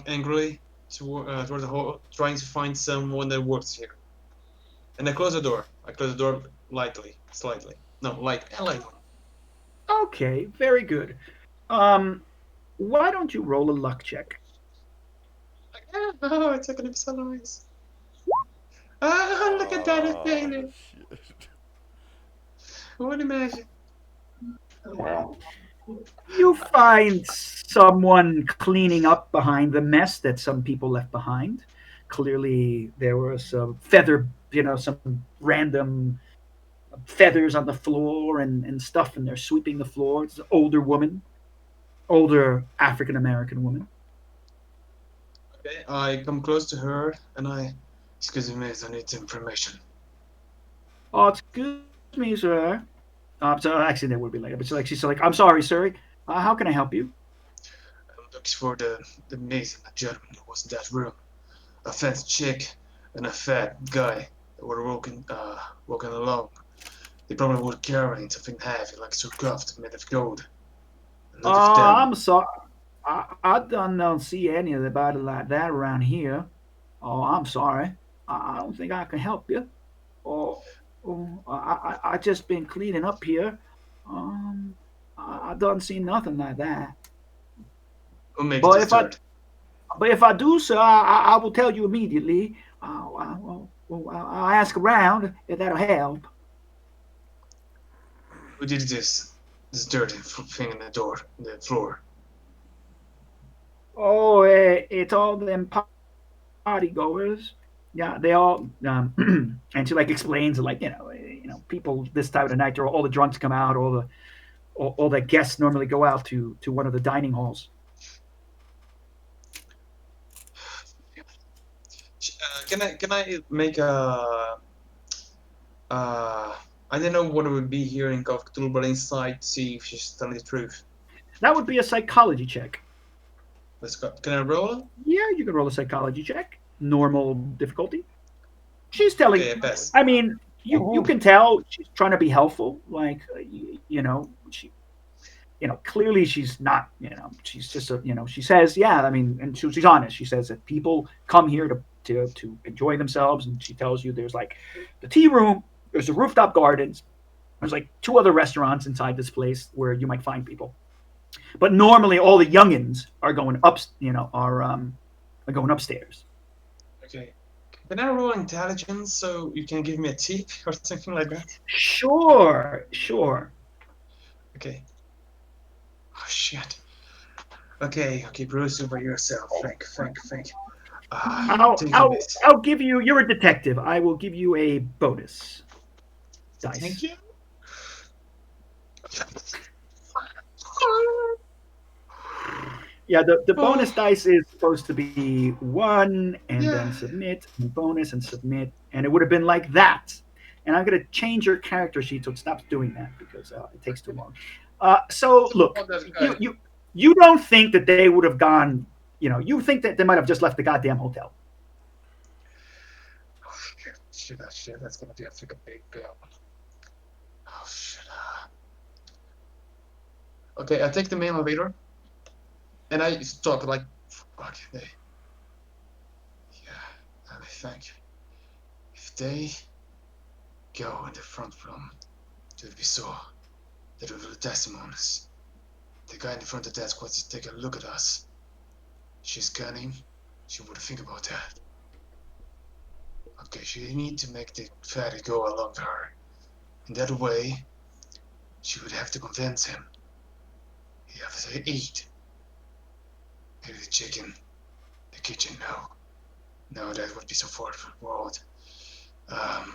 angrily toward the hall, trying to find someone that works here. And I close the door. I close the door lightly, slightly. No, lightly. Okay, very good. Um, why don't you roll a luck check? Oh, it's gonna be so nice. Ah, look at that, it's Oh, Bailey. shit. What imagine? You find someone cleaning up behind the mess that some people left behind. Clearly, there was some some random feathers on the floor and stuff, and they're sweeping the floor. It's an older woman. older African American woman. Okay, I come close to her and I, excuse me, I need information. Oh, excuse me, sir. So actually, that would be like, but she's like, I'm sorry, sir. How can I help you? I'm looking for the mason, the gentleman who was in that room. A fat chick and a fat guy that were walking along. They probably were carrying something heavy like sarcophagus made of gold. I'm looking for them. I'm sorry. I don't see anybody like that around here. Oh, I'm sorry. I don't think I can help you. Oh, I just been cleaning up here. Um, I don't see nothing like that. Who makes But this if I dirt? but if I do, sir, I will tell you immediately. I'll ask around if that'll help. Who did this dirty thing in the door, in the floor? Oh, it's all them party goers. Yeah, they all and she like explains like people this time of the night, all the drunks come out, all the guests normally go out to one of the dining halls. Can I make a uh I don't know what it would be here in Call of Cthulhu, but inside see if she's telling the truth. That would be a psychology check. Let's go. Can I roll? Yeah, you can roll a psychology check. Normal difficulty. She's telling. Okay, I pass. I mean, you can tell she's trying to be helpful. Like she clearly she's not. She's just she says yeah. I mean, and she's honest. She says that people come here to enjoy themselves, and she tells you there's like the tea room, there's the rooftop gardens, there's like two other restaurants inside this place where you might find people. But normally all the youngins are going up, are going upstairs. Okay. Can I roll intelligence so you can give me a tip or something like that? Sure, sure. Okay. Oh shit. Okay, Bruce, over yourself. Think. I'll Take a I'll bit. I'll give you. You're a detective. I will give you a bonus Thank dice. you. Yeah, the bonus Oh, dice is supposed to be one and then yeah. submit and bonus and submit, and it would have been like that. And I'm gonna change your character sheet so it stops doing that because it takes too long. So look, Oh, that you guy. you you don't think that they would have gone. You think that they might have just left the goddamn hotel. Oh, shit. That's gonna be a freaking big bill. Oh, shit. Okay, I take the main elevator and I stop like, fuck, yeah, let me think. If they go in the front room, it would be so. They will the testimonies. The guy in the front of the desk wants to take a look at us. She's cunning. She would think about that. Okay, she need to make the fatty go along with her. In that way, she would have to convince him. He has to eat. Maybe the chicken, the kitchen, no. No, that would be so far from the world. Um,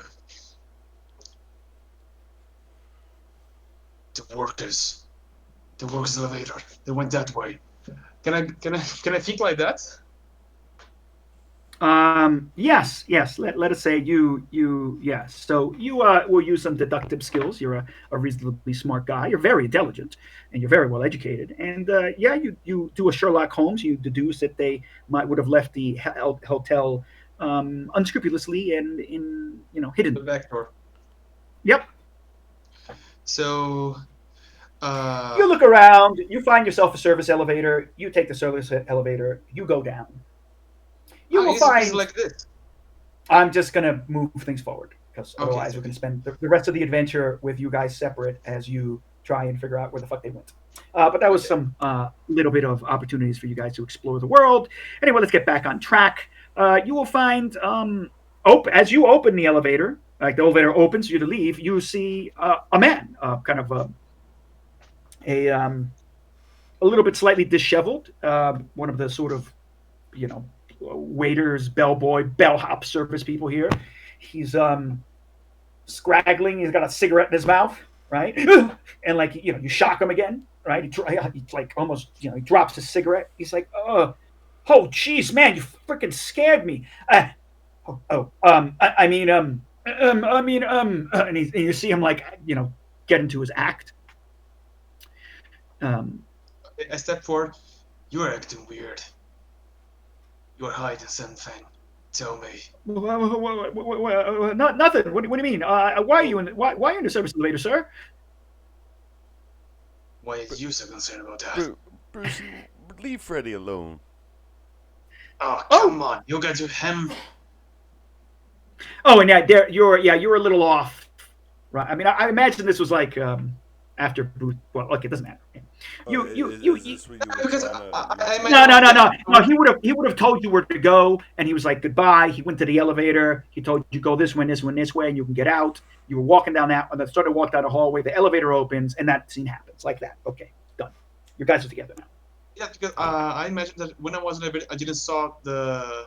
the workers. The workers elevator. They went that way. Can I think like that? Yes. Let us say yes. So you will use some deductive skills. You're a reasonably smart guy. You're very intelligent, and you're very well educated. And yeah, you do a Sherlock Holmes. You deduce that they might would have left the hotel unscrupulously and in hidden. The back door. Yep. So, You look around. You find yourself a service elevator. You take the service elevator. You go down. You I will guess if it's find. like this. I'm just going to move things forward because Okay, otherwise we're going to okay, spend the rest of the adventure with you guys separate as you try and figure out where the fuck they went. But that was okay. some little bit of opportunities for you guys to explore the world. Anyway, let's get back on track. You will find, as you open the elevator, like the elevator opens for you to leave, you see a man, kind of a a little bit slightly disheveled, one of the sort of waiters, bellboy, bellhop service people here. He's scraggling. He's got a cigarette in his mouth. right? And like you shock him again, right? He's like almost he drops his cigarette. He's like, oh, jeez, man, you freaking scared me. And you see him like get into his act. Um, I step forward. You're acting weird. You're hiding something. Tell me. not nothing. What do you mean? Why are Oh, you why are you in the service elevator, sir? Why are you so concerned about that? Bru- Brucey, leave Freddy alone. Oh, Oh, come on. You got to him. and you're a little off, right? I mean, I imagine this was like after Booth. Well, look, it doesn't matter. Is this what you were Because trying to I trying imagine to No, no, what no, say? no, no. He would have told you where to go, and he was like goodbye. He went to the elevator. He told you go this way, this way, this way, and you can get out. You were walking down that, and then started to walk down the hallway. The elevator opens, and that scene happens like that. Okay, done. Your guys are together now. yeah, because Okay. I imagine that when I was in a bit, I didn't saw the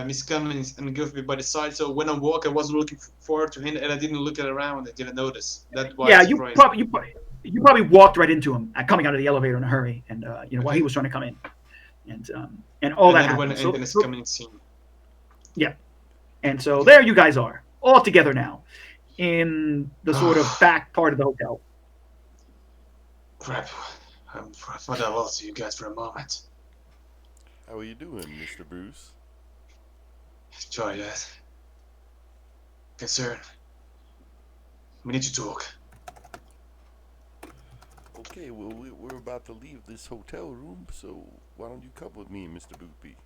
Miss Cummings and give me by the side. So when I walk, I wasn't looking forward to him, and I didn't look around. I didn't notice. That's why I Yeah, surprised. you probably walked right into him coming out of the elevator in a hurry, and while he Okay, was trying to come in, and all and that then when happened. and then it's coming scene. Yeah, and so Okay. there you guys are all together now in the sort of Oh, back part of the hotel. crap. I thought I lost you guys for a moment. How are you doing, Mr. Bruce? Try that. Concern. We need to talk. Okay, well, we're about to leave this hotel room, so why don't you come with me, Mr. Bootby?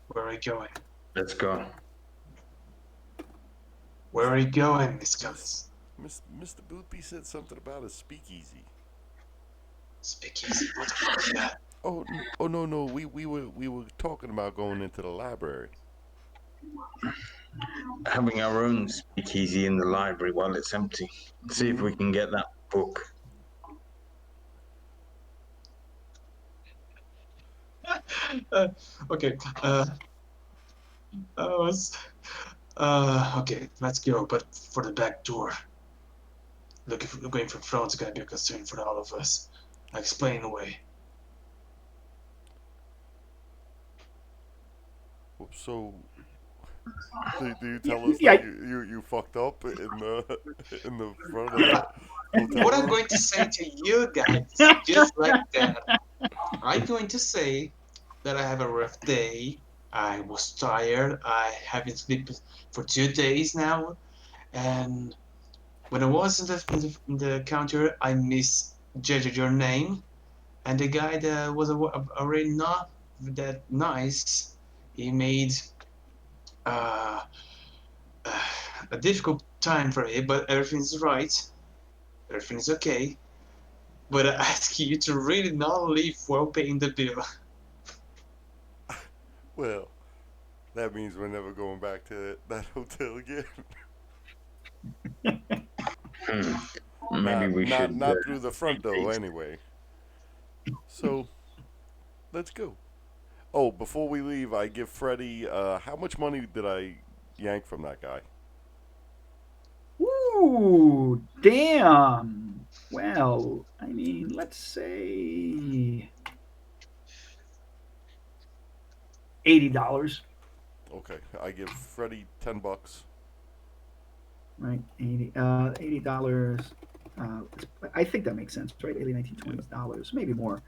Where are you going? Let's go. Where are you going, Miss Miss, Cummings? Mr. Bootby said something about a speakeasy. Speak easy. What the fuck is that? Oh no no, we were talking about going into the library. Having our own speakeasy in the library while it's empty. See if Mm-hmm. we can get that book. uh, okay. I was. Okay, let's go. But for the back door, going from front is gonna be a concern for all of us. I explain away. So, do you tell us that Yeah, you fucked up in the in the front of the hotel What I'm room? going to say to you guys, just like that, I'm going to say that I have a rough day. I was tired. I haven't slept for 2 days now, and when I was in the counter, I misjudged your name, and the guy that was already not that nice, he made uh, a difficult time for me, but everything's right. Everything's okay. But I ask you to really not leave while paying the bill. Well, that means we're never going back to that hotel again. Hmm. Maybe not we not should not through the front door retreat. anyway. So let's go. Oh, before we leave, I give Freddie. How much money did I yank from that guy? ooh, damn. Well, I mean, let's say $80, Okay, I give Freddie $10. right? $80. Uh, I think that makes sense, right? 80, 19, Yeah, 20 dollars, maybe more.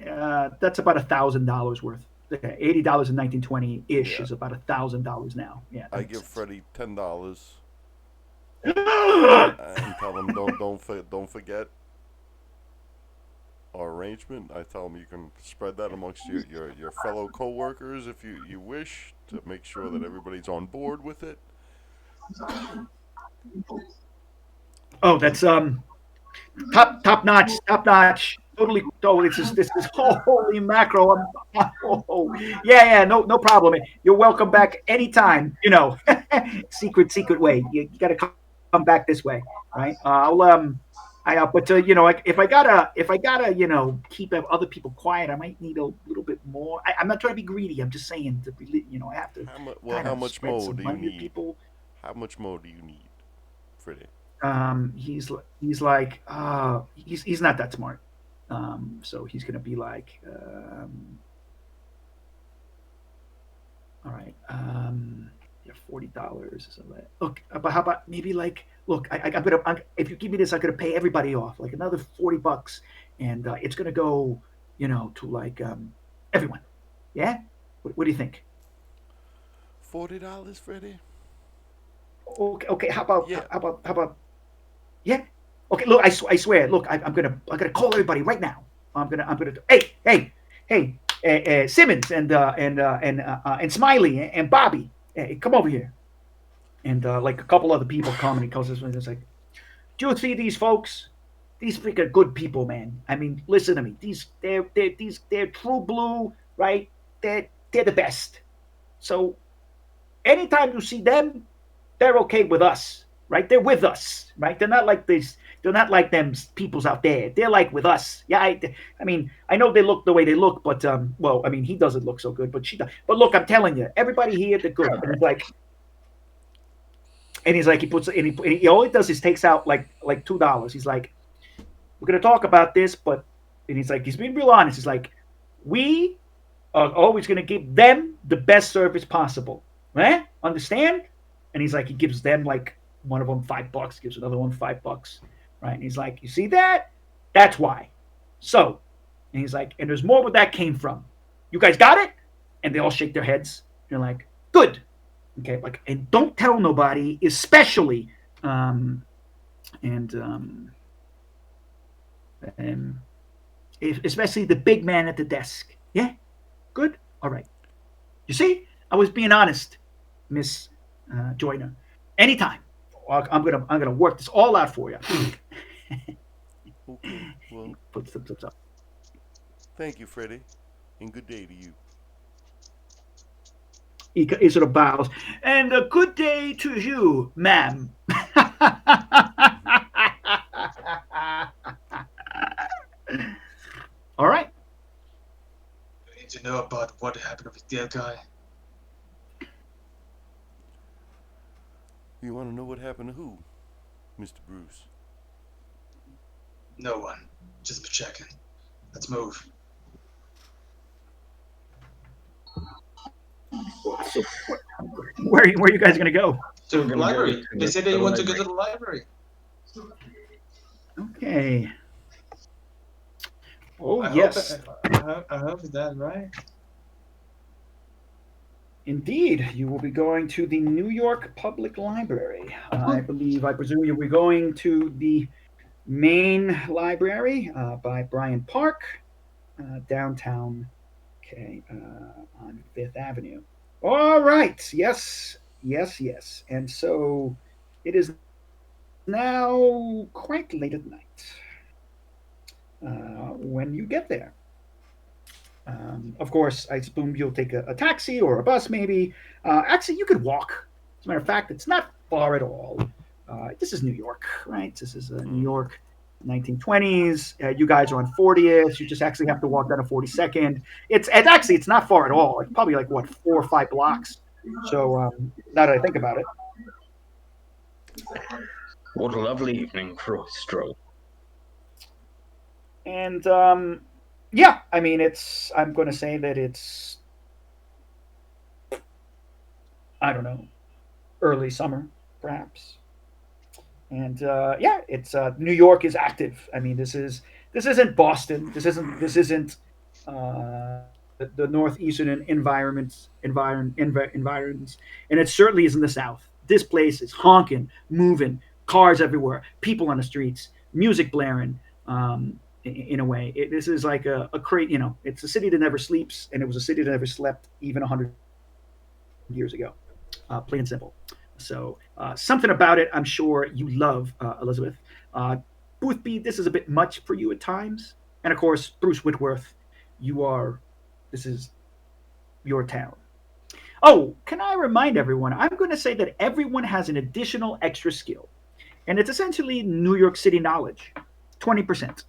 Uh, that's about $1,000 worth. Okay, $80 in 1920 ish yeah. is about $1,000 now. Yeah, that I makes give sense. Freddie $10 and tell him don't forget our arrangement. I tell him you can spread that amongst your fellow coworkers if you wish to make sure that everybody's on board with it. Oh, And that's top notch, top notch. Totally, totally. This is holy macro. Oh, yeah, no problem. You're welcome back anytime. Secret way. You got to come back this way, right? But like if I gotta keep other people quiet, I might need a little bit more. I'm not trying to be greedy. I'm just saying I have to how much? Well, kind how of much spread more some do you money to need? people. How much more do you need, Freddie? He's like he's not that smart. So he's gonna be like, all right, yeah, $40. So look, but how about maybe like, look, if you give me this, I'm gonna pay everybody off like another $40, and it's gonna go, to like everyone. Yeah, what do you think? $40, Freddie? Okay. Yeah. How about yeah? Okay, look, I swear, look, I'm gonna call everybody right now. I'm gonna. Hey, Simmons and Smiley and Bobby, hey, come over here. And like a couple other people come and he calls this one. It's like, do you see these folks? These freaking good people, man. I mean, listen to me. They're true blue, right? They're the best. So anytime you see them, they're okay with us, right? They're with us, right? They're not like this. They're not like them peoples out there. They're like with us. Yeah, I mean, I know they look the way they look, but well, I mean, he doesn't look so good, but she does. But look, I'm telling you, everybody here, they're good. And he puts, and he all he does is takes out like $2. He's like, we're gonna talk about this, but and he's being real honest. He's like, we are always gonna give them the best service possible, right? Understand? And he's like, he gives them like one of them $5, gives another one $5, right? And he's like, you see that? That's why. So, and he's like, and there's more where that came from. You guys got it? And they all shake their heads. They're like, good. Okay, like, and don't tell nobody, especially, um, and um, especially the big man at the desk. Yeah, good. All right. You see, I was being honest, Miss Joyner. Anytime, I'm gonna work this all out for you. Okay. Well, Puts thumbs up. thank you, Freddie, and good day to you. He sort of bows. And a good day to you, ma'am. All right. You need to know about what happened with the other guy. You want to know what happened to who, Mr. Bruce? No one. Just checking. Let's move. So, where are you guys gonna go? To We're the gonna go library. to They said they the want to go to library. the library. Okay. Oh I hope yes, I hope that right. indeed. You will be going to the New York Public Library. I presume you'll be going to the main library by Bryant Park, downtown. Okay, on Fifth Avenue. All right. Yes, yes, yes. And so it is now quite late at night when you get there. Of course, I assume you'll take a taxi or a bus, maybe. Actually, you could walk. As a matter of fact, it's not far at all. This is New York, right? This is New Mm-hmm. York, 1920s. You guys are on 40th. You just actually have to walk down to 42nd. It's not far at all. It's probably like what 4 or 5 blocks. So now that I think about it, What a lovely evening for a stroll. and yeah, I mean it's. I'm going to say that it's, I don't know, early summer, perhaps. And yeah, it's New York is active. I mean, this isn't Boston. This isn't the northeastern environments, and it certainly isn't the South. This place is honking, moving, cars everywhere, people on the streets, music blaring. In a way, this is like a great, it's a city that never sleeps, and it was a city that never slept even 100 years ago. Plain and simple. So something about it, I'm sure you love, Elizabeth. Boothby, this is a bit much for you at times, and of course, Bruce Whitworth, you are. This is your town. Oh, can I remind everyone? I'm going to say that everyone has an additional extra skill, and it's essentially New York City knowledge, 20%.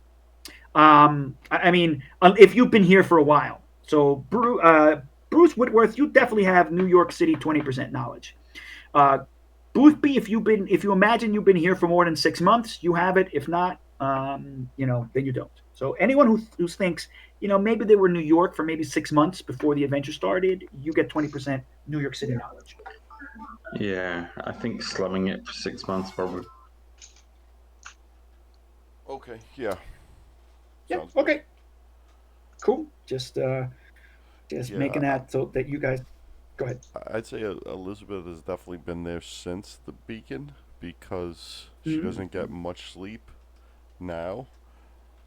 I mean, if you've been here for a while, so Bruce Whitworth, you definitely have New York City 20% knowledge. Uh, Boothby, if you imagine you've been here for more than 6 months, you have it. If not, then you don't. So anyone who thinks, maybe they were in New York for maybe 6 months before the adventure started, you get 20% New York City knowledge. Yeah, I think slumming it for 6 months probably. Okay, yeah, Yeah. sounds good. Okay. Cool. Just Yeah, making that so that you guys go ahead. I'd say Elizabeth has definitely been there since the beacon because she Mm-hmm. doesn't get much sleep now.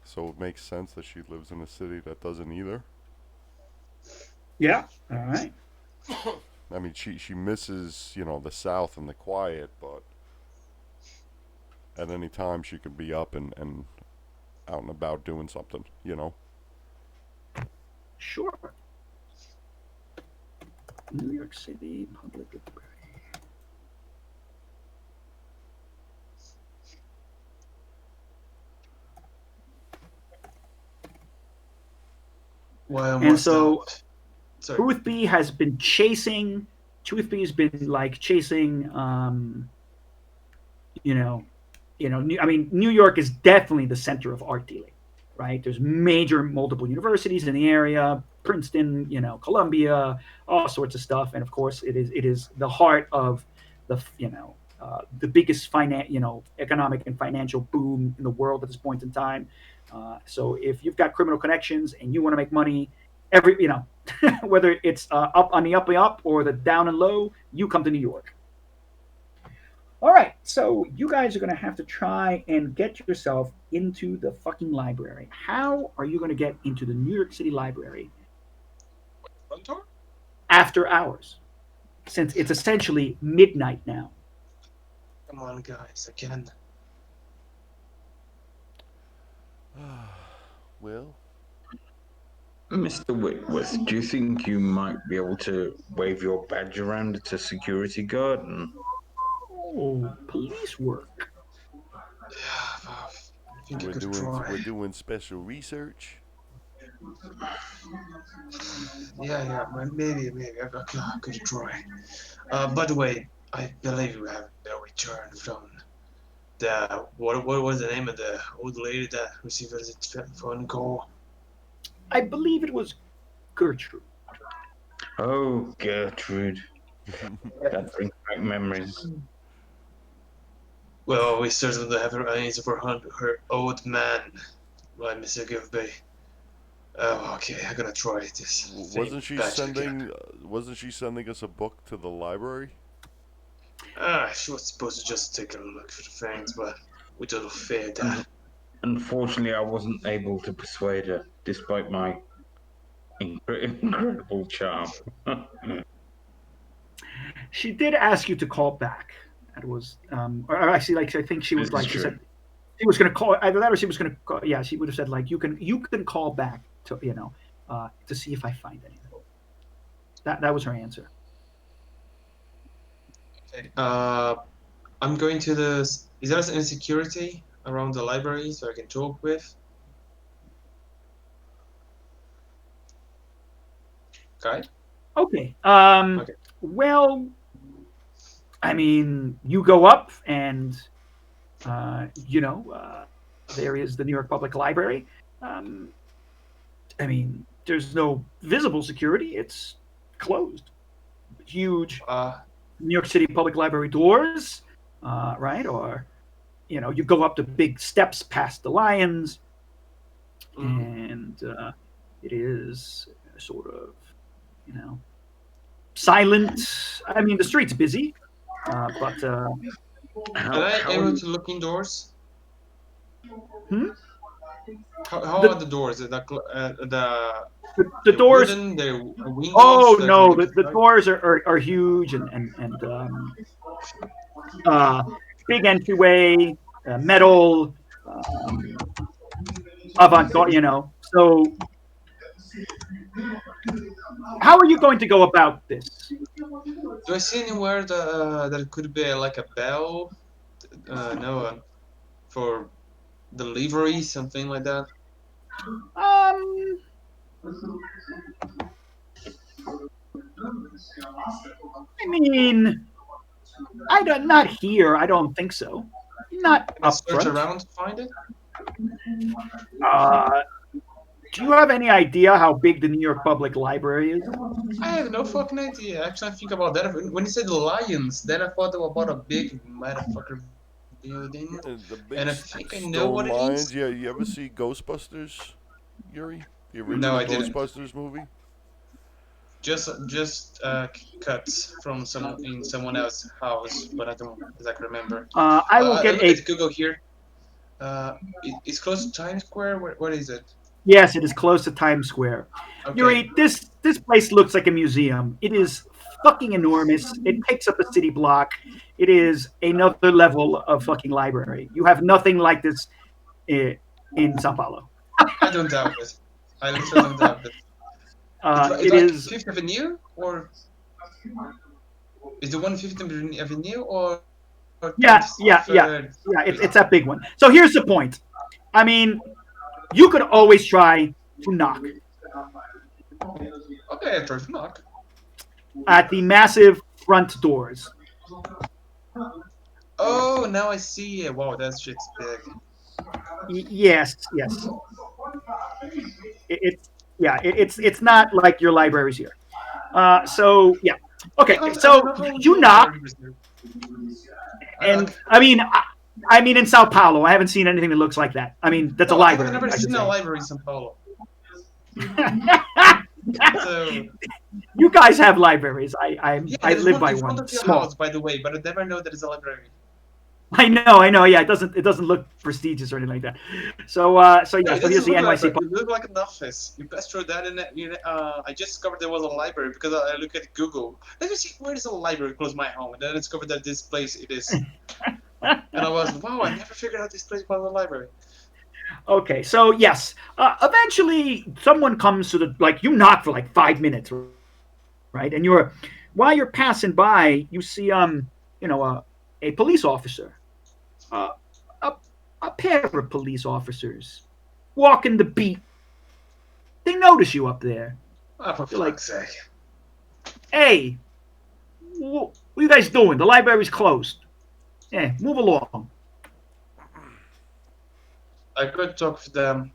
So it makes sense that she lives in a city that doesn't either. Yeah. All right. I mean, she misses the South and the quiet, but at any time she could be up and out and about doing something. Sure. New York City Public Library. Well, And must have. so Sorry. Boothby has been chasing. Boothby has been like chasing. You know, I mean, New York is definitely the center of art dealing, right? There's major multiple universities in the area, Princeton, Columbia, all sorts of stuff, and of course, it is the heart of the biggest economic and financial boom in the world at this point in time. So if you've got criminal connections and you want to make money, whether it's up on the up and up or the down and low, you come to New York. All right, so you guys are going to have to try and get yourself into the fucking library. How are you going to get into the New York City Library Front door? after hours? Since it's essentially midnight now. Come on, guys, again. Well, Mr. Whitworth, do you think you might be able to wave your badge around to security guard and Oh, police work. Yeah, I think I we're could doing try. we're doing special research. Maybe I could try. By the way, I believe we have no return from the what was the name of the old lady that received a phone call? I believe it was Gertrude. oh, Gertrude, that brings back memories. Well, we certainly have her answer for her old man, right, Mr. Gilby? Oh, okay, I'm gonna try this thing wasn't she badge again. sending wasn't she sending us a book to the library? She was supposed to just take a look for the things, but we don't fear Un- that. Unfortunately, I wasn't able to persuade her, despite my incredible charm. She did ask you to call back. That was, or actually, like I think she This was is like she true. said she was going to call either that or she was going to call. Yeah, she would have said like you can call back to see if I find anything. That was her answer. Okay. I'm going to the. Is there any security around the library so I can talk with? Okay. Okay. Okay. Well, I mean, you go up and there is the New York Public Library. Um, I mean, there's no visible security. It's closed. Huge Uh. New York City Public Library doors, right? Or you go up the big steps past the lions, Mm, and it is sort of you know silent. I mean, the street's busy, but am How I how are able you? to look indoors? hmm? How are the the doors? the The doors. wooden, the windows Oh so I can no, look the inside. doors are huge and uh, big entryway, metal, um, avant-garde. So how are you going to go about this? Do I see anywhere that it could be like a bell? No, for delivery, something like that. Um, I mean, I don't, not here. I don't think so. Not Can I up search front. around to find it? Uh, do you have any idea how big the New York Public Library is? I have no fucking idea. Actually, I think about that. When you said lions, then I thought about a big motherfucker building, and I The think big I know what it stone is. lions. Yeah, you ever see Ghostbusters, Yuri? The No, I original didn't. Ghostbusters movie? Just cuts from someone else's house, but I don't exactly remember. I will I get look a. at Google here. It's close to Times Square. What is it? Yes, it is close to Times Square. Okay, Yuri, this place looks like a museum. It is fucking enormous. It takes up a city block. It is another level of fucking library. You have nothing like this in Sao Paulo. I don't doubt it. I literally don't doubt it. It's It like is, Fifth Avenue, or is the one Fifth Avenue or yeah, 23rd Street? yeah. It's that big one. So here's the point. I mean, you could always try to knock Okay, I tried to knock. at the massive front doors. Oh, now I see it. Wow, that shit's big. Yes, yes. It's yeah. It's not like your libraries here. So yeah. Okay. I don't So know how you your knock, libraries do. I and knock. I mean in Sao Paulo, I haven't seen anything that looks like that. I mean that's a No, I think I've library, never I should seen a say. library in São Paulo. So You guys have libraries. yeah, I there's live one by in front one. of your Small. house, by the way, but I never know that it's a library. I know. I know. Yeah. It doesn't look prestigious or anything like that. So No, yeah. it So here's doesn't the look like NYC. that. It looks like an office. You pass through that, and I just discovered there was a library because I look at Google. Let me see where is a library close to my home, and then I discovered that this place it is. And I was, wow, I never figured out this place was a library. Okay, so yes, eventually someone comes to the like you knock for like 5 minutes, right? And while you're passing by, you see a police officer, uh, a a pair of police officers walking the beat. They notice you up there. Oh, for They're like, fuck's sake. "Hey, what are you guys doing? The library's closed. Yeah, move along." I could talk to them,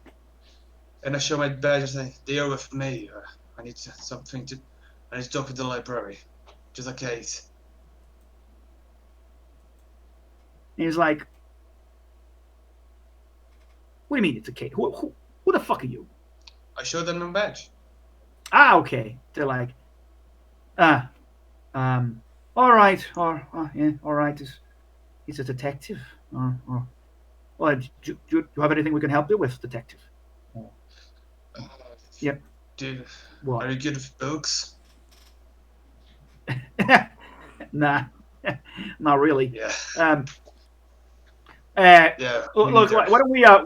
and I show my badge and say, they are with me. I need something to. I need to talk with the library. Just a case. And he's like, "What do you mean it's a case? Who the fuck are you?" I show them my badge. Ah, okay. They're like, ah, all right, yeah, all right. He's a detective. Well, do you have anything we can help you with, detective? Oh, Uh, yep. Dude, What? are you good with books? Nah, not really. Yeah. Um, uh, Yeah, me look, neither.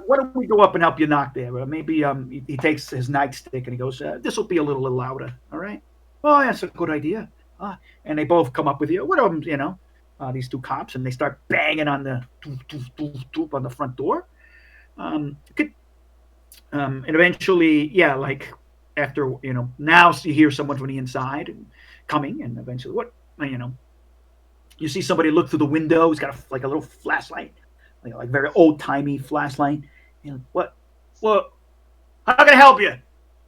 why don't we go up and help you knock there? Maybe he takes his nightstick and he goes, this will be a little louder. All right. Oh, that's a good idea. And they both come up with you. One of them, these two cops, and they start banging on the on the front door. Okay. And eventually, yeah, like after now you hear someone from the inside and coming, and eventually, you see somebody look through the window. He's got like a little flashlight, like very old timey flashlight. What? What? How can I help you?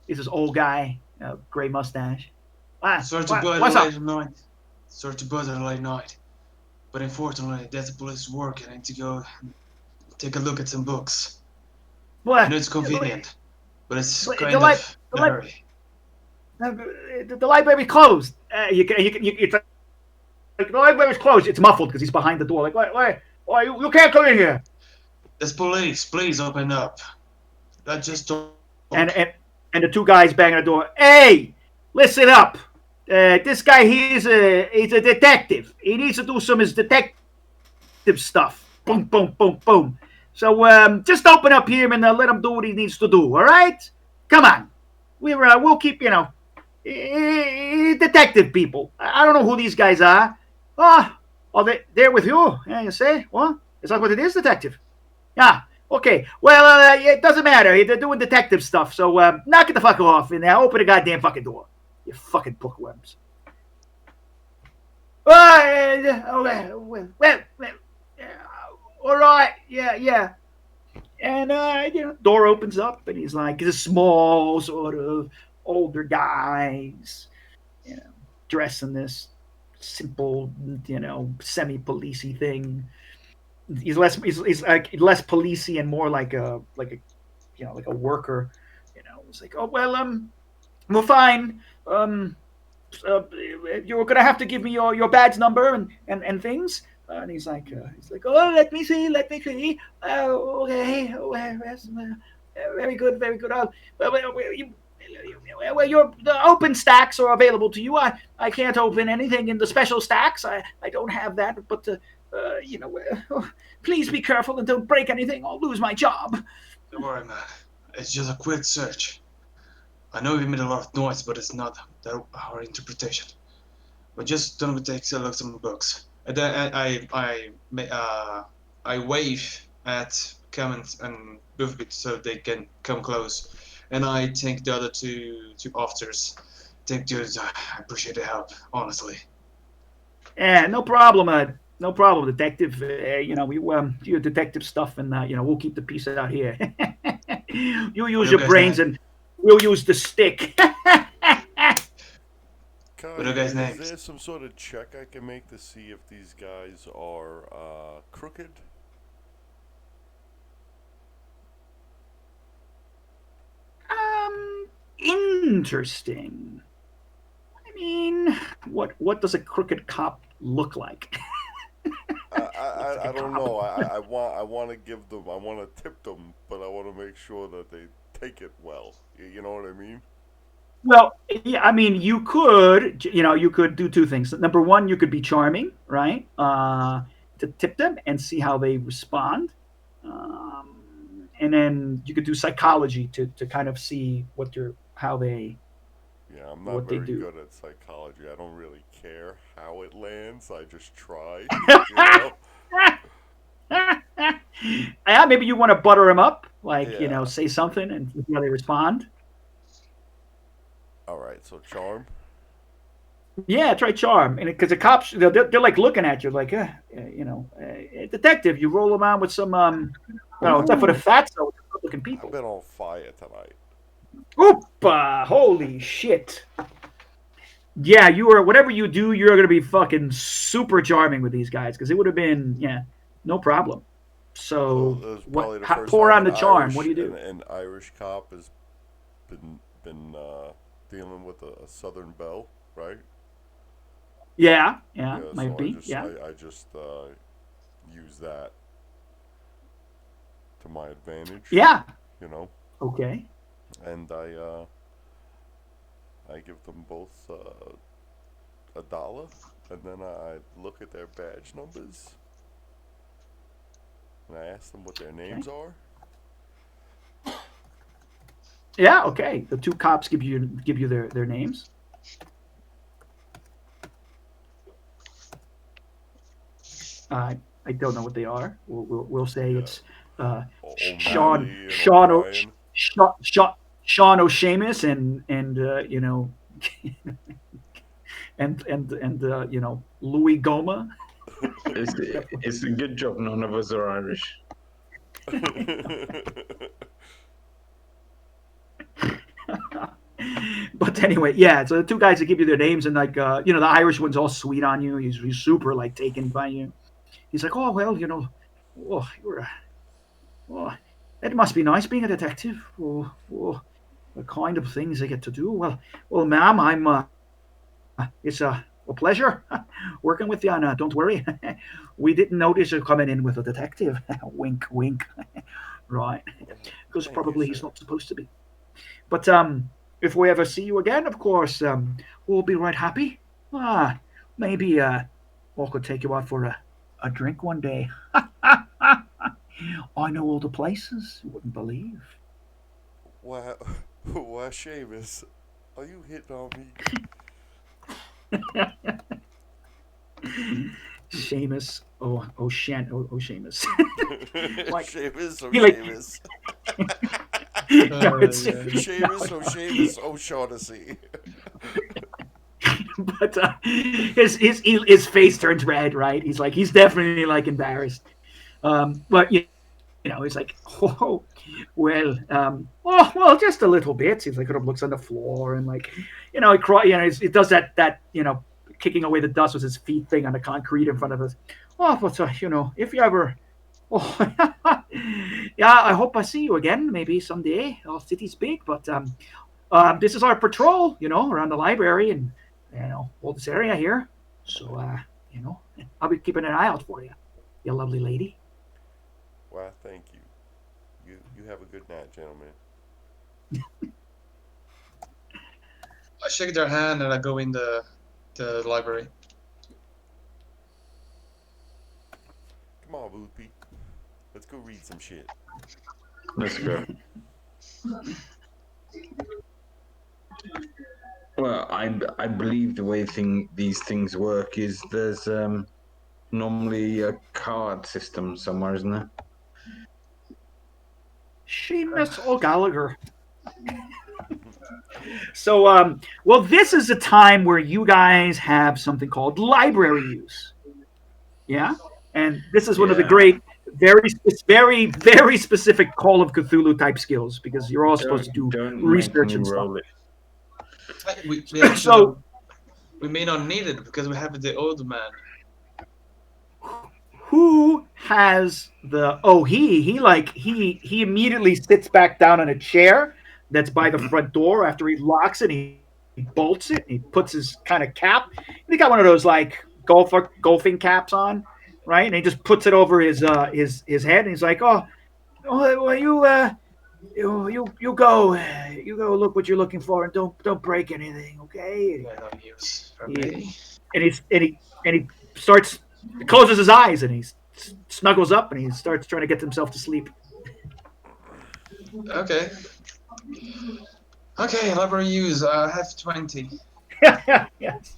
He's this old guy, gray mustache. Sorry to bother What's up? late night. Sorry to bother late night. But unfortunately, that's the police work. I need to go take a look at some books. I What? know it's convenient, but it's The, kind li- of the, in a li- hurry. the library closed. It's like the library's closed. It's muffled because he's behind the door. Like, why, you can't come in here. There's police. Please open up. Let's just talk. And and and the two guys banging the door. Hey, listen up. This guy he's a detective. He needs to do some of his detective stuff. Boom, boom, boom, boom. So just open up here and let him do what he needs to do. All right? Come on. We'll keep detective people. I don't know who these guys are. Oh, they're with you. Yeah, you say what? Is that what it is, detective? Yeah. Okay. Well, it doesn't matter. They're doing detective stuff. So knock it the fuck off and open the goddamn fucking door. You fucking bookworms. All right, yeah. And door opens up, and he's like, this small sort of older guys, you know, dressed in this simple, semi-policey thing. He's like less policey and more like a worker. It's like, oh well, we're fine. Um, you're gonna have to give me your badge number and things. And he's like, oh, let me see. Okay, oh, very good, very good. Well, your the open stacks are available to you. I can't open anything in the special stacks. I don't have that. But please be careful and don't break anything. I'll lose my job. Don't worry, man. It's just a quick search. I know we made a lot of noise, but it's not our interpretation. But just don't take a look at some books. And then I wave at Clement and Buffett so they can come close. And I thank the other two officers. Thank you. I appreciate the help, honestly. Yeah, no problem. No problem, detective. We do your detective stuff, and we'll keep the peace out here. You What use are you your guys' brains, names? and we'll use the stick. Kai, What are you guys' is names? there some sort of check I can make to see if these guys are crooked? Interesting. I mean, what does a crooked cop look like? Looks like I a don't cop. know. I want to give them. I want to tip them, but I want to make sure that they take it well. You know what I mean? Well, yeah, I mean, you could do two things. Number one, you could be charming, right? To tip them and see how they respond. And then you could do psychology to kind of see Yeah, I'm not what they very do. good at psychology. I don't really care how it lands. I just try. You know? Yeah, maybe you want to butter them up, like Yeah. say something and see how they respond. All right. So charm. Yeah, try charm, and because the cops they're like looking at you like, detective. You roll around with some except for the Ooh, fat so looking I've people. been on fire tonight. Oopa! Holy shit! Yeah, you are whatever you do, you're gonna be fucking super charming with these guys because it would have been no problem. So So this is what? probably the first Pour time on the charm. What do you do? An Irish cop has been dealing with a Southern belle, right? Yeah, Yeah. might So be. Yeah. I just use that to my advantage. Yeah. You know, Okay. and I give them both $1, and then I look at their badge numbers, and I ask them what their Okay. names are. Yeah. Okay. The two cops give you their names. I don't know what they are. We'll say Yeah, it's Sean O'Malley and Sean O'Brien. Sean O'Shamus and Louis Goma. it's it's a good job none of us are Irish. But anyway, yeah. So the two guys that give you their names and the Irish one's all sweet on you. He's super like taken by you. He's like, oh well, oh oh, it must be nice being a detective. Oh, the kind of things they get to do. Well, ma'am, it's a pleasure working with you, and don't worry, we didn't notice you coming in with a detective. Wink, wink. Right, because Thank you, probably he's sir. not supposed to be. But if we ever see you again, of course, we'll be right happy. Maybe I could take you out for a drink one day. I know all the places you wouldn't believe. Why, why, Seamus? Are you hitting on me? Seamus, Seamus. Like Seamus, oh he like Seamus. no, Yeah. Seamus, oh Seamus, O'Shaughnessy. but his face turns red. Right? He's definitely like embarrassed. But he's like, oh, well, oh, well, just a little bit. He's like, kind of looks on the floor and like, he cry, it does that kicking away the dust with his feet thing on the concrete in front of us. Oh, but if you ever, oh, yeah, I hope I see you again, maybe someday. Our city's big, but this is our patrol, around the library and all this area here. So, I'll be keeping an eye out for you, you lovely lady. Why, thank you. You have a good night, gentlemen. I shake their hand and I go in the library. Come on, Boopy. Let's go read some shit. Let's go. Well, I believe the way these things work is there's normally a card system somewhere, isn't there? Seamus O'Gallagher. So, well, this is a time where you guys have something called library use. Yeah, and this is one of the Yeah. great, very specific Call of Cthulhu type skills because you're all supposed to do Don't make research me and stuff. roll it. We actually So, we may not need it because we have the old man. who has the? Oh, he immediately sits back down on a chair that's by the front door after he locks it. He bolts it. And he puts his kind of cap. And he got one of those like golfing caps on, right? And he just puts it over his head. And he's like, oh, well, you go look what you're looking for, and don't break anything, okay? Yeah, no use for He, me. and he starts closes his eyes and he snuggles up and he starts trying to get himself to sleep. Okay. Okay, library use. I have 20. Yes.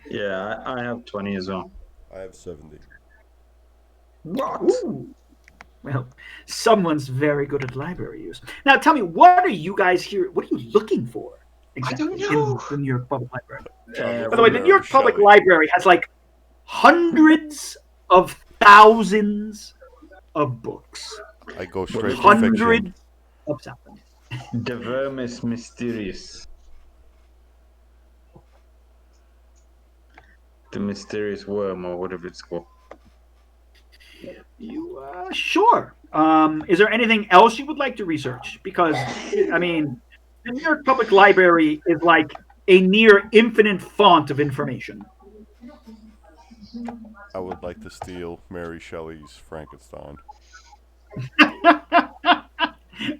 Yeah, I have 20 as well. I have 70. What? Ooh. Well, someone's very good at library use. Now, tell me, what are you guys here? What are you looking for exactly don't know. in the New York Public Library? I'll By the way, go the for New York Public Shelley. Library has like hundreds of thousands of books. I go straight for Hundreds fiction. of thousands. De Vermis Mysterious. The mysterious worm, or whatever it's called. You sure? Is there anything else you would like to research? Because I mean, the New York Public Library is like a near infinite font of information. I would like to steal Mary Shelley's Frankenstein.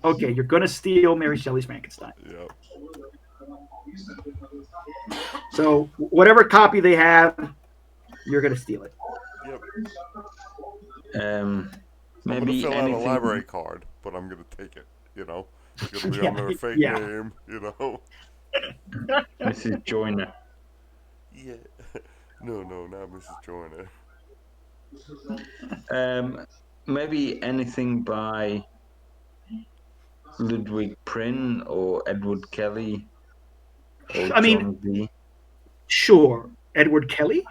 Okay, you're gonna steal Mary Shelley's Frankenstein. Yep. So whatever copy they have, you're gonna steal it. Yep. Um, I'm gonna maybe fill out a anything. library card, but I'm gonna take it. It's gonna be Yeah, under a fake yeah. name. Mrs. Joyner. Yeah. No, not Mrs. Joyner. Maybe anything by Ludwig Prynne or Edward Kelly or I mean, John Dee. sure, Edward Kelly.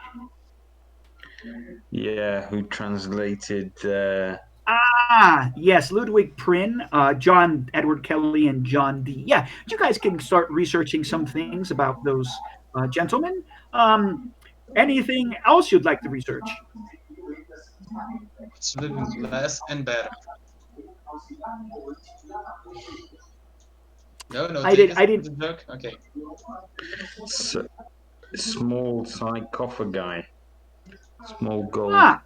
Yeah, who translated. Yes, Ludwig Prynne, John Edward Kelly, and John Dee. Yeah, you guys can start researching some things about those gentlemen. Anything else you'd like to research? It's living less and better. No, I didn't. Joke. Okay. Small sarcophagi. Small gold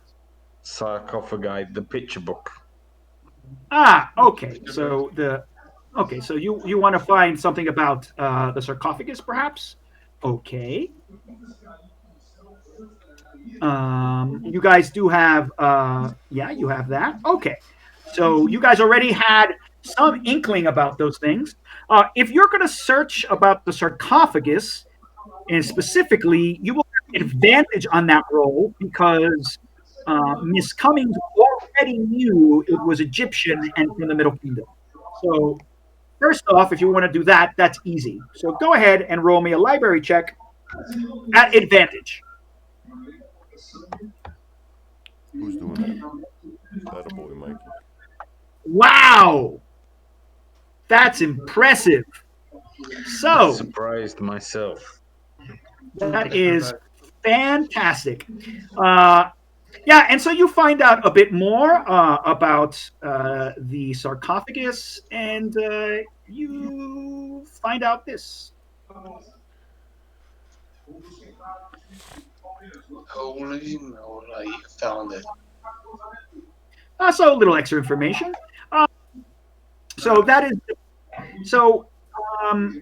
sarcophagi, the picture book. Okay. So you want to find something about the sarcophagus, perhaps? Okay. You guys do have, you have that. Okay. So you guys already had some inkling about those things. If you're going to search about the sarcophagus, and specifically, you will have advantage on that roll because Miss Cummings already knew it was Egyptian and from the Middle Kingdom. So first off, if you want to do that, that's easy. So go ahead and roll me a library check at advantage. Who's doing that? That a boy, Mikey. Wow, that's impressive. So Surprised myself. that Let's is prepare. fantastic. Uh, yeah, and so you find out a bit more about the sarcophagus, and you find out this. Holy moly, found it. So a little extra information. Uh, so that is so. Um,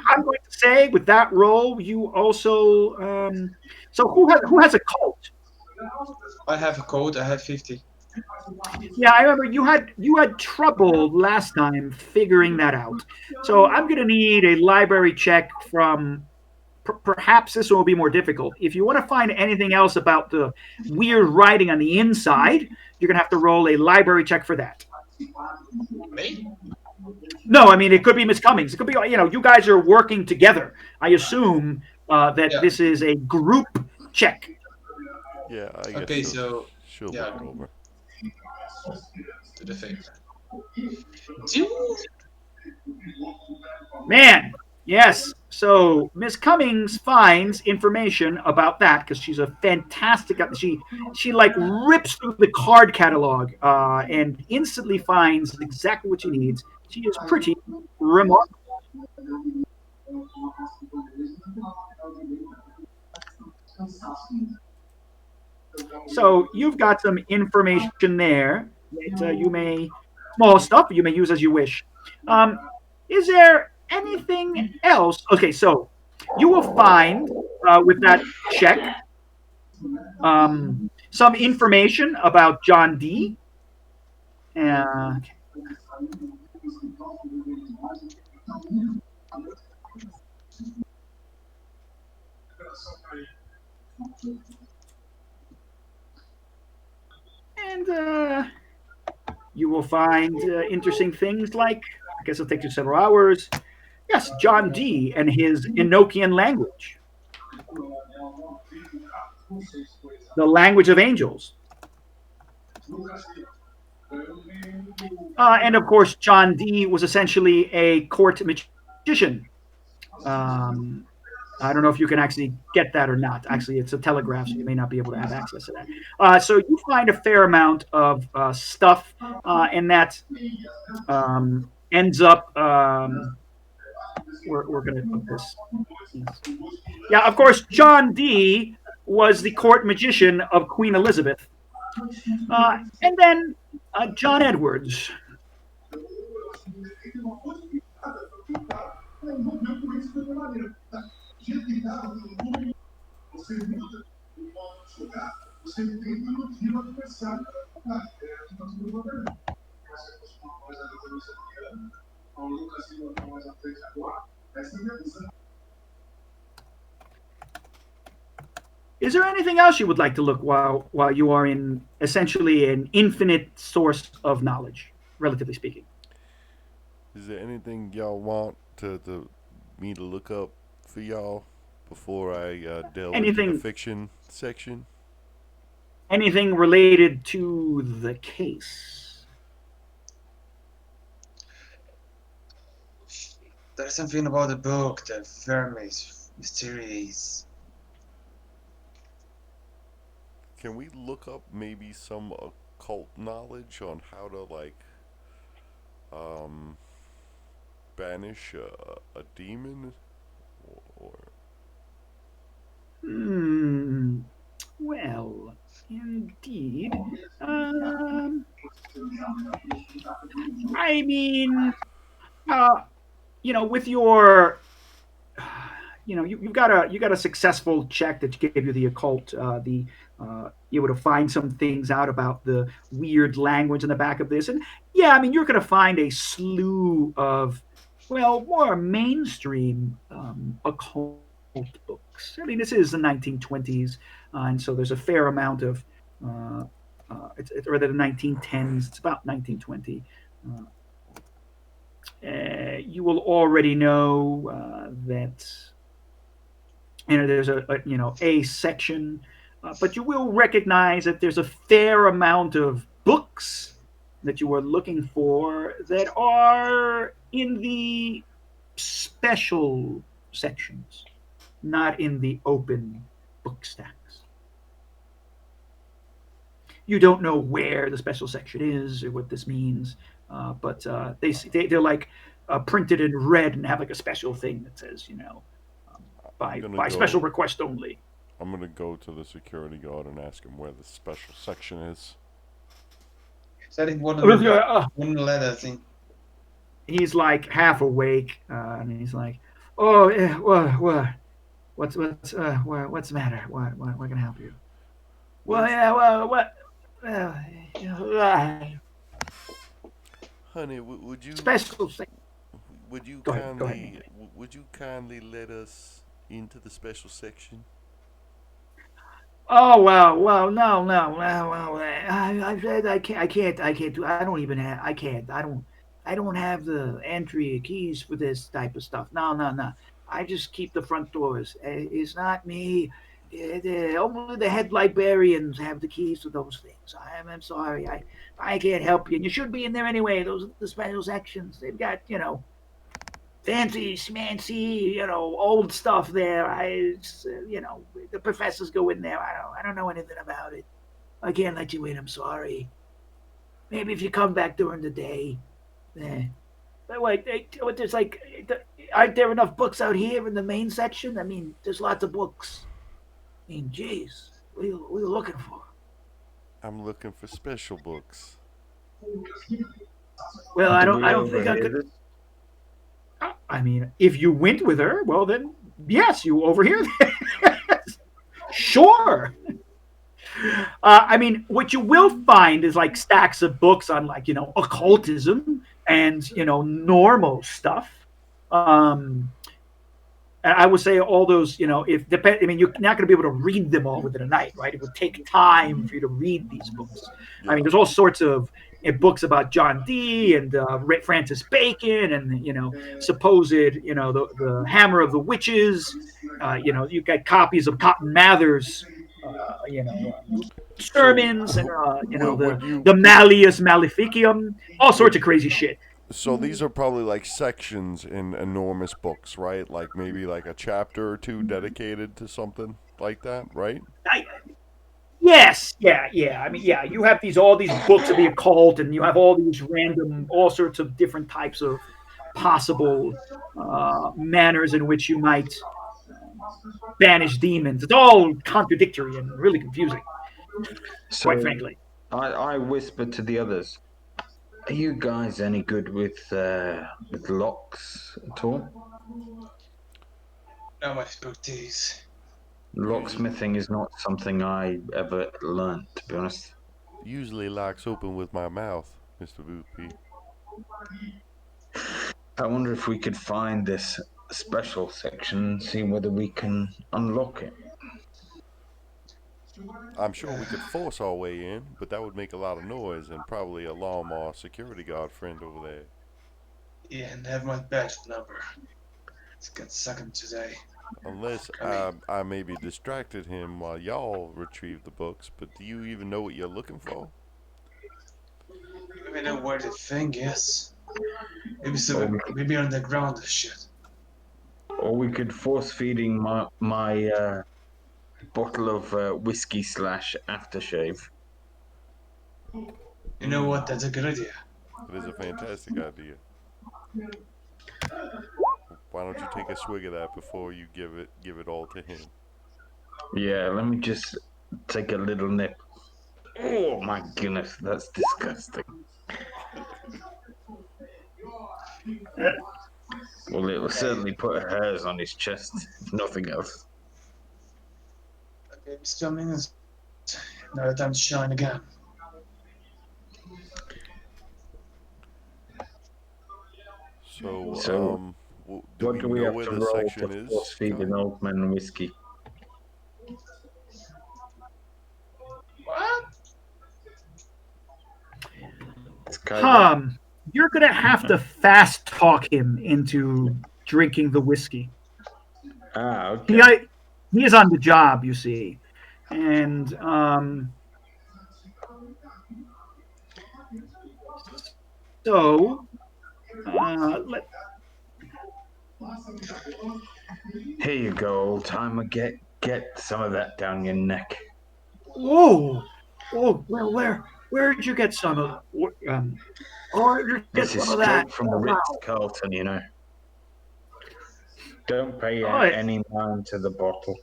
I'm going to say with that role, you also. So who has a cult? I have a code, I have 50. Yeah, I remember you had trouble last time figuring that out. So I'm going to need a library check from. Perhaps this one will be more difficult. If you want to find anything else about the weird writing on the inside, you're going to have to roll a library check for that. Me? No, I mean it could be Miss Cummings. It could be you guys are working together. I assume that Yeah. this is a group check. Yeah, I guess Okay, so she'll look yeah, it over. to the favor. Do Man, yes. So Miss Cummings finds information about that because she's a fantastic. She like rips through the card catalog and instantly finds exactly what she needs. She is pretty remarkable. So you've got some information there that you may small stuff you may use as you wish. Um, is there anything else? Okay, so you will find with that check some information about John D. Uh, and you will find interesting things like, I guess it'll take you several hours. Yes, John D. and his Enochian language, the language of angels. And of course, John D was essentially a court magician. Um, I don't know if you can actually get that or not. Actually, it's a telegraph, so you may not be able to have access to that. So you find a fair amount of stuff, and that ends up. We're going to put this. Yes. Yeah, of course, John D was the court magician of Queen Elizabeth, and then John Edwards. Is there anything else you would like to look while you are in essentially an infinite source of knowledge, relatively speaking? Is there anything y'all want to me to look up for y'all before I delve into the Anything fiction section? anything related to the case? there's something about the book, the Vermes mysteries. Can we look up maybe some occult knowledge on how to um banish a demon or Hmm. Well, indeed. Um, I mean, uh, with your you've got a successful check that gave you the occult the you able to find some things out about the weird language in the back of this, and yeah, I mean you're going to find a slew of more mainstream occult books. I mean this is the 1920s, and so there's a fair amount of uh, it's rather the 1910s. It's about 1920. Uh, you will already know that and there's a section, but you will recognize that there's a fair amount of books that you are looking for that are in the special sections, not in the open book stacks. You don't know where the special section is or what this means, but they're like printed in red and have like a special thing that says, I'm by gonna by special go. request only. I'm gonna go to the security guard and ask him where the special section is. Is that Uh, one letter thing? he's like half awake, and he's like, "Oh, yeah, what's the matter? What can I help you?" Well, Where's, yeah, well, what? Well, honey? special thing. Would you Go ahead, kindly Nathan. would you kindly let us into the special section? Oh well, no, well, I said I can't do. I don't even have, I don't have the entry keys for this type of stuff. No. I just keep the front doors. It's not me. Only the head librarians have the keys to those things. I'm sorry. I can't help you. And you should be in there anyway. Those are the special sections. They've got fancy schmancy, old stuff there. The professors go in there. I don't know anything about it. I can't let you in. I'm sorry. Maybe if you come back during the day. Eh. But wait, there's like, aren't there enough books out here in the main section? I mean, there's lots of books. I mean, jeez, what are you looking for? I'm looking for special books. Well, Did I we don't think I overhear could. this? I mean, if you went with her, well then, yes, you overhear sure. I mean, what you will find is like stacks of books on like occultism and normal stuff. Um, and I would say all those, if depend. I mean, you're not going to be able to read them all within a night, right? It would take time for you to read these books. I mean, Yeah. there's all sorts of books about John Dee and Francis Bacon and supposed the Hammer of the Witches. You've got copies of Cotton Mather's, So, sermons and would you? the Malleus Maleficium, all sorts Would of crazy shit. so these are probably like sections in enormous books, right? Like maybe like a chapter or two dedicated to something like that, right? I, Yes, yeah. I mean, yeah, you have all these books of the occult, and you have all these random, all sorts of different types of possible manners in which you might banish demons. It's all contradictory and really confusing, quite So frankly. I whispered to the others, "Are you guys any good with locks at all? Not my expertise. Usually, Locksmithing is not something I ever learned, to be honest." usually locks open with my mouth, Mr. Boothby. I wonder if we could find this special section and see whether we can unlock it. I'm sure we could force our way in, but that would make a lot of noise and probably alarm our security guard friend over there. Yeah, and have my badge number. It's got second today. Unless I mean, I maybe distracted him while y'all retrieve the books, but do you even know what you're looking for? I know where the thing is. Maybe Or so. we, Maybe underground shit. or we could force feeding my bottle of whiskey slash aftershave. You know Hmm, what? That's a good idea. it is a fantastic idea. Why don't you take a swig of that before you give it all to him? Yeah, let me just take a little nip. Oh my goodness, that's disgusting. Well, it will Hey, certainly put hairs on his chest, if nothing else. the baby's coming. It's now time to shine again. So, So, do what we do we know have where to the roll section to force is, feed Kai? an old man whiskey? What? It's Kai there? You're gonna have to fast talk him into drinking the whiskey. Ah, He okay. He is on the job, you see, and so let. Here you go, old timer. Get some of that down your neck. Whoa, oh well, where did you get some of? Oh, where did you get This some is of that? straight from the Oh, Ritz wow. Carlton, you know. Don't pay Oh, any mind to the bottle.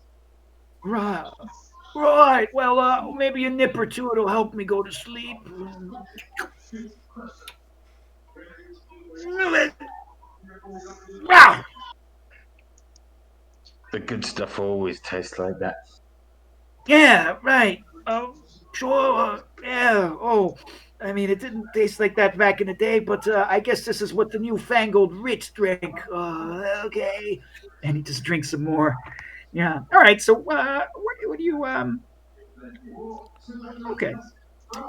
right, right. Well, maybe a nip or two will help me go to sleep. Wow. The good stuff always tastes like that. Yeah, right. Sure. Yeah. Oh, I mean, it didn't taste like that back in the day, but I guess this is what the newfangled rich drink. Okay. And he just drinks some more. Yeah. All right. So, what do you Okay.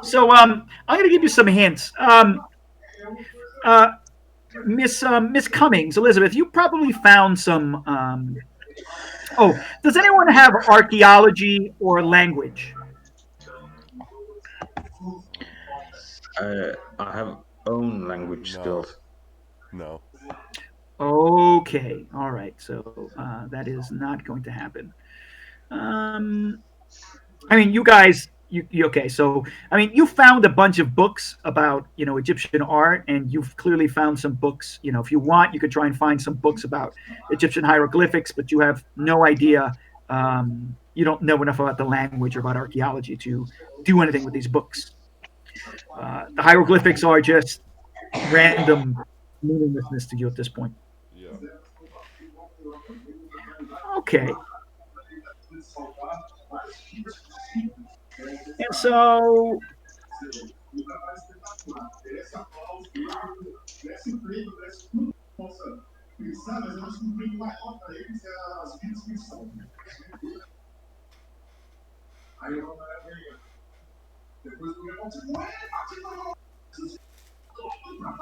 So, I'm gonna give you some hints. Uh, Miss Cummings, Elizabeth, you probably found some. Oh, does anyone have archaeology or language? I have own language No, skills. no. Okay, all right. So that is not going to happen. Um, I mean, you guys, okay? So I mean, you found a bunch of books about Egyptian art, and you've clearly found some books. If you want, you could try and find some books about Egyptian hieroglyphics, but you have no idea. You don't know enough about the language or about archaeology to do anything with these books. The hieroglyphics are just random meaninglessness to you at this point. Yeah. Okay, and so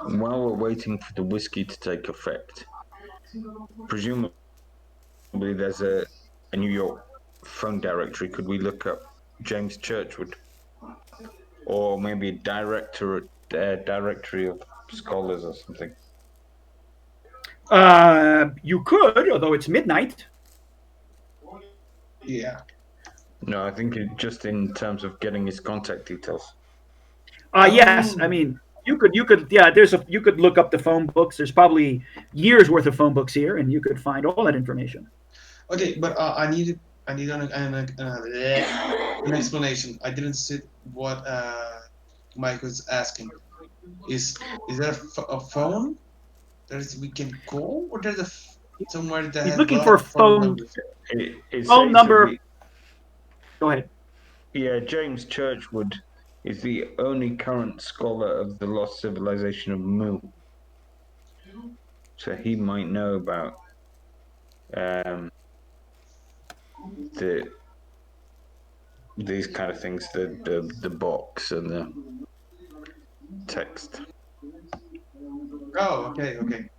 While we're waiting for the whiskey to take effect, presumably there's a New York phone directory. Could we look up James Churchwood, or maybe a directory of scholars or something? you could, although it's midnight. Yeah. No, I think just in terms of getting his contact details. Yes, I Oh. mean yeah. You could look up the phone books. There's probably years worth of phone books here, and you could find all that information. Okay, but I need an explanation. I didn't see what Mike was asking. Is there a phone we can call, or there's somewhere that He's has a looking lot for a of phone phone numbers? It phone says that number. Go ahead. yeah, James Churchwood is the only current scholar of the lost civilization of Mu. So he might know about um, the these kind of things, the box and the text. Oh, okay, okay.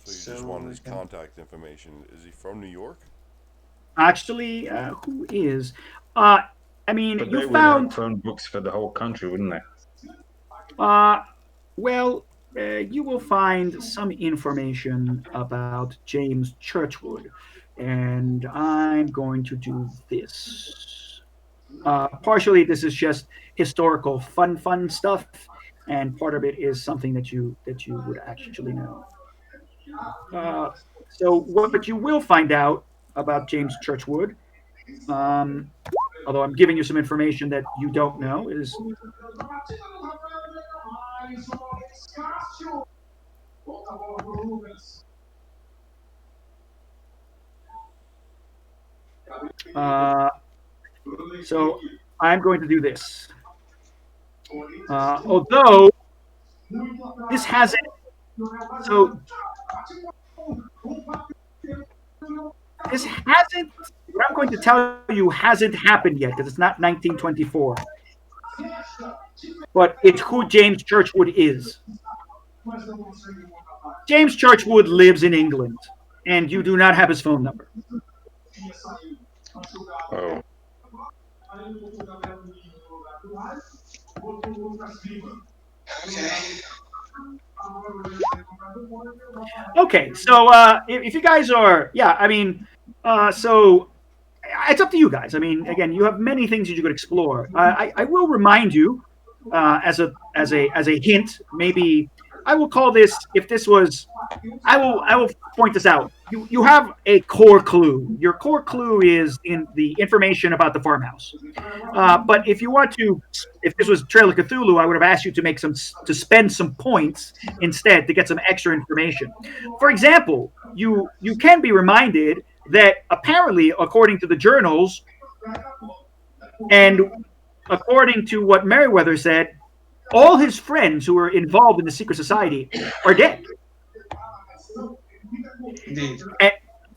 So you just want So we his can. contact information. Is he from New York? Actually, who is? Uh, I mean, But you they would have found. phone books for the whole country, wouldn't they? Uh, well, you will find some information about James Churchwood, and I'm going to do this. Partially, this is just historical fun stuff, and part of it is something that you would actually know. Uh, so, what you will find out about James Churchwood, um, although I'm giving you some information that you don't know, is uh, so I'm going to do this. Although this hasn't, so this hasn't, what I'm going to tell you hasn't happened yet because it's not 1924, but it's who James Churchwood is. James Churchwood lives in England, and you do not have his phone number. Oh, Okay. Okay, so if you guys are, yeah, I mean, so it's up to you guys. I mean, again, you have many things that you could explore. I will remind you, as a hint, maybe I will call this, if this was, I will point this out. You have a core clue. Your core clue is in the information about the farmhouse. But if you want to, if this was Trail of Cthulhu, I would have asked you to spend some points instead to get some extra information. For example, you can be reminded that apparently, according to the journals, and according to what Meriwether said, all his friends who were involved in the secret society are dead. Indeed.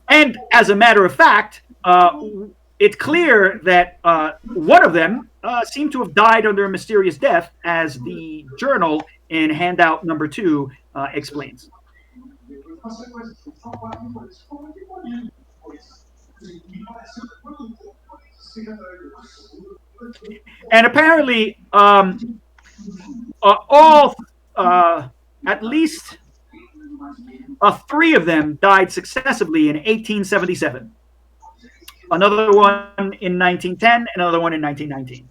And as a matter of fact, it's clear that one of them seemed to have died under a mysterious death, as the journal in handout number 2 explains. And apparently, all at least 3 of them died successively in 1877. Another one in 1910, another one in 1919.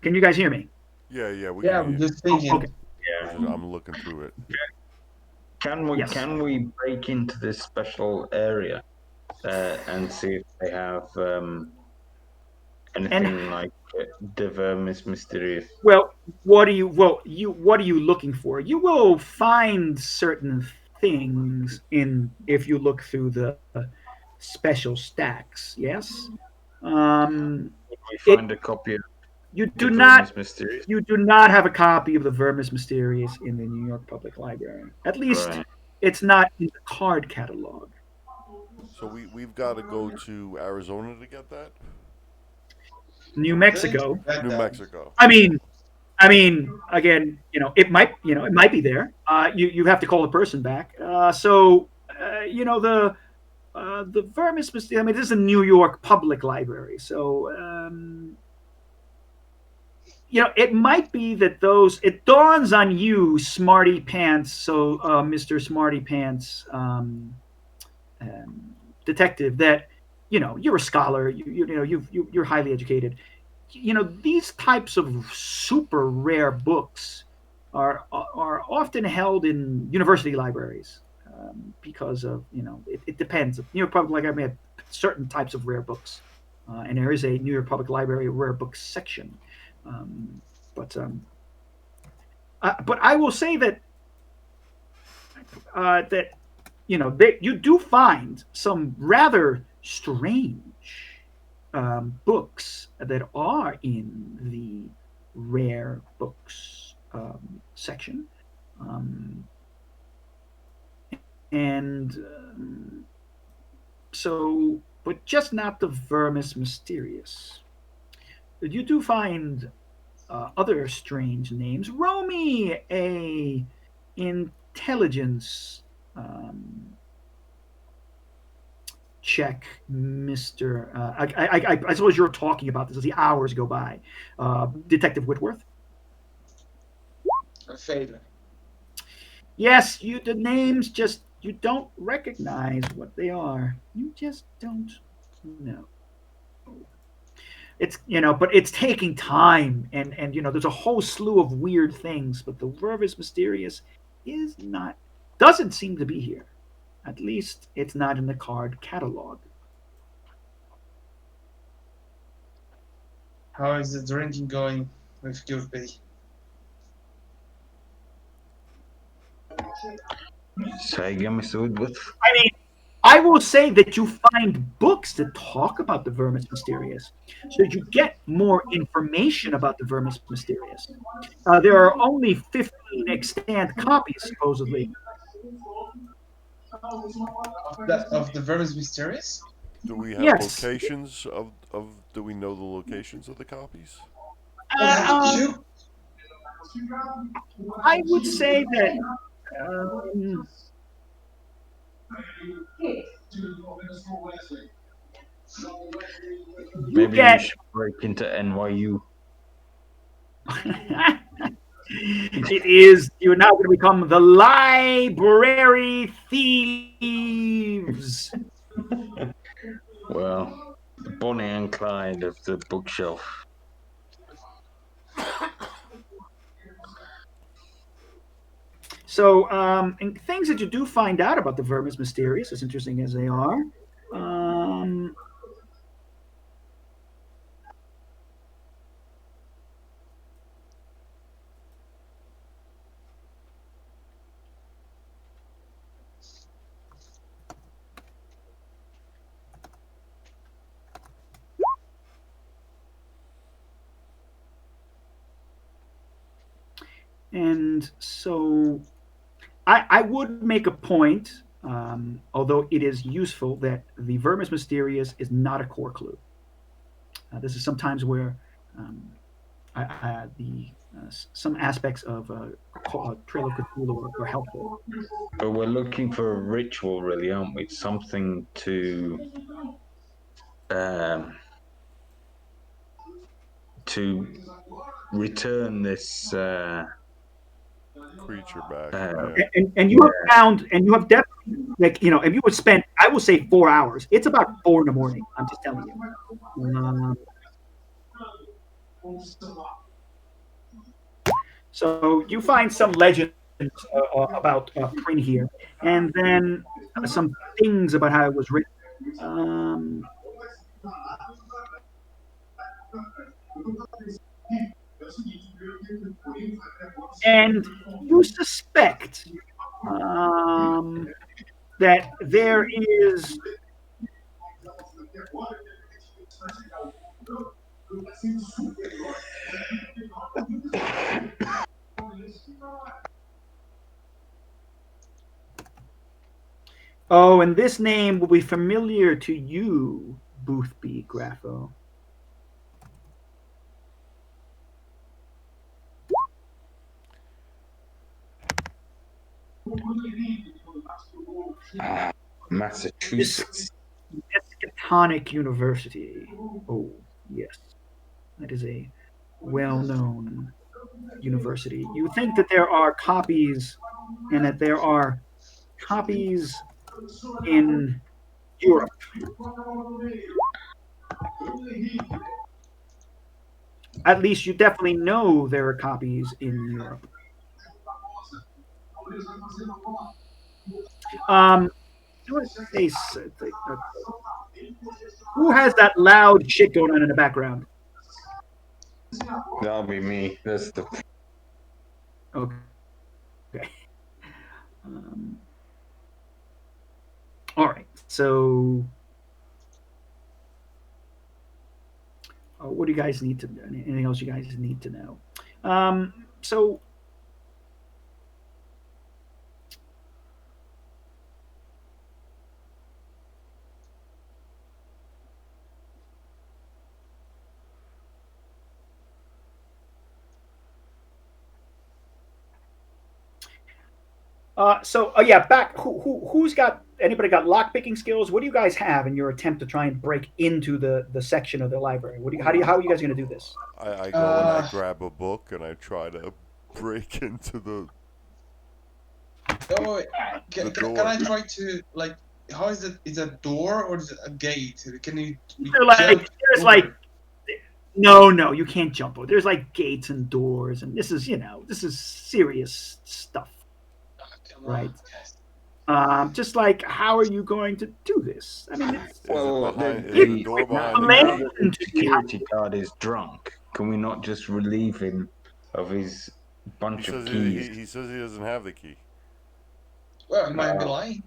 Can you guys hear me? Yeah, we Yeah, can I'm hear just Oh, thinking. okay. yeah. I'm looking through it. Yes. Can we break into this special area and see if they have anything And like the Vermis Mysterious? well, what are you looking for? You will find certain things in if you look through the special stacks. Yes. Um, We it find a copy of you the do not Vermis Mysterious. you do not have a copy of the Vermis Mysterious in the New York Public Library. At least Right. it's not in the card catalog. So we've got to go to Arizona to get that. New Think Mexico. about New that. Mexico. I mean, again, it might be there. You have to call the person back. The Vermis Mysterious. I mean, this is a New York Public Library, so it might be that those. It dawns on you, Smarty Pants. So, Mister Smarty Pants, detective, that you're a scholar. You're highly educated. These types of super rare books are often held in university libraries, because of it depends. New York Public Library have certain types of rare books, and there is a New York Public Library rare books section. Um, but I will say that you do find some rather strange books that are in the rare books section, um, and but just not the Vermis Mysterious. You do find other strange names. Roll me a intelligence um, check, Mister. I suppose you're talking about this as the hours go by, Detective Whitworth. A failure. Yes, the names just you don't recognize what they are. You just don't know. But it's taking time, and there's a whole slew of weird things. But the Vervis Mysterious is not doesn't seem to be here. At least it's not in the card catalog. How is the drinking going with Gilby? Say again, Mr. Woodworth. I mean, I will say that you find books that talk about the Vermis Mysterious, so you get more information about the Vermis Mysterious. There are only 15 extant copies, supposedly. Of the Vermis Mysterious? Do we have Yes, locations of? Do we know the locations of the copies? Um, You? I would say that um, you Maybe we get. should break into NYU. It is. You're now going to become the library thieves. Well, the Bonnie and Clyde of the bookshelf. So, and things that you do find out about the Vermis Mysterious, as interesting as they are, um, and so I would make a point, although it is useful, that the Vermis Mysterious is not a core clue. This is sometimes where some aspects of Trail of Cthulhu are helpful. But we're looking for a ritual, really, aren't we? Something um, to return this. Creature back. Uh, Yeah. And you yeah, have found, and you have definitely, like, if you would spend, I will say 4 hours. It's about 4 in the morning. I'm just telling you. So you find some legends about Prin here, and then some things about how it was written. Um, and you suspect that there is. Oh, and this name will be familiar to you, Boothby Grapho. This Massachusetts. Miskatonic University. Oh, yes, that is a well-known university. You think that there are copies, and that there are copies in Europe. At least you definitely know there are copies in Europe. Um, I want to say, who has that loud shit going on in the background? That'll be me. That's the. Okay. Um, all right. So, what do you guys need to? Anything else you guys need to know? So yeah, back. Who's got anybody got lock picking skills? What do you guys have in your attempt to try and break into the section of the library? What do you how are you guys going to do this? I go and I Uh, grab a book and I try to break into oh, wait, the can door. I try to like? How is it? Is it a door or is it a gate? Can you we They're like jump there's like over? no, you can't jump over. There's like gates and doors, and this is serious stuff, Oh, come on, right? guys. Just like how are you going to do this? I mean, it's Is it Well, behind? Is it's the door behind the now explained gate? that the to me how. security guard is drunk, can we not just relieve him of his He bunch of says keys? he says he doesn't have the key. Well, he might be Uh, lying.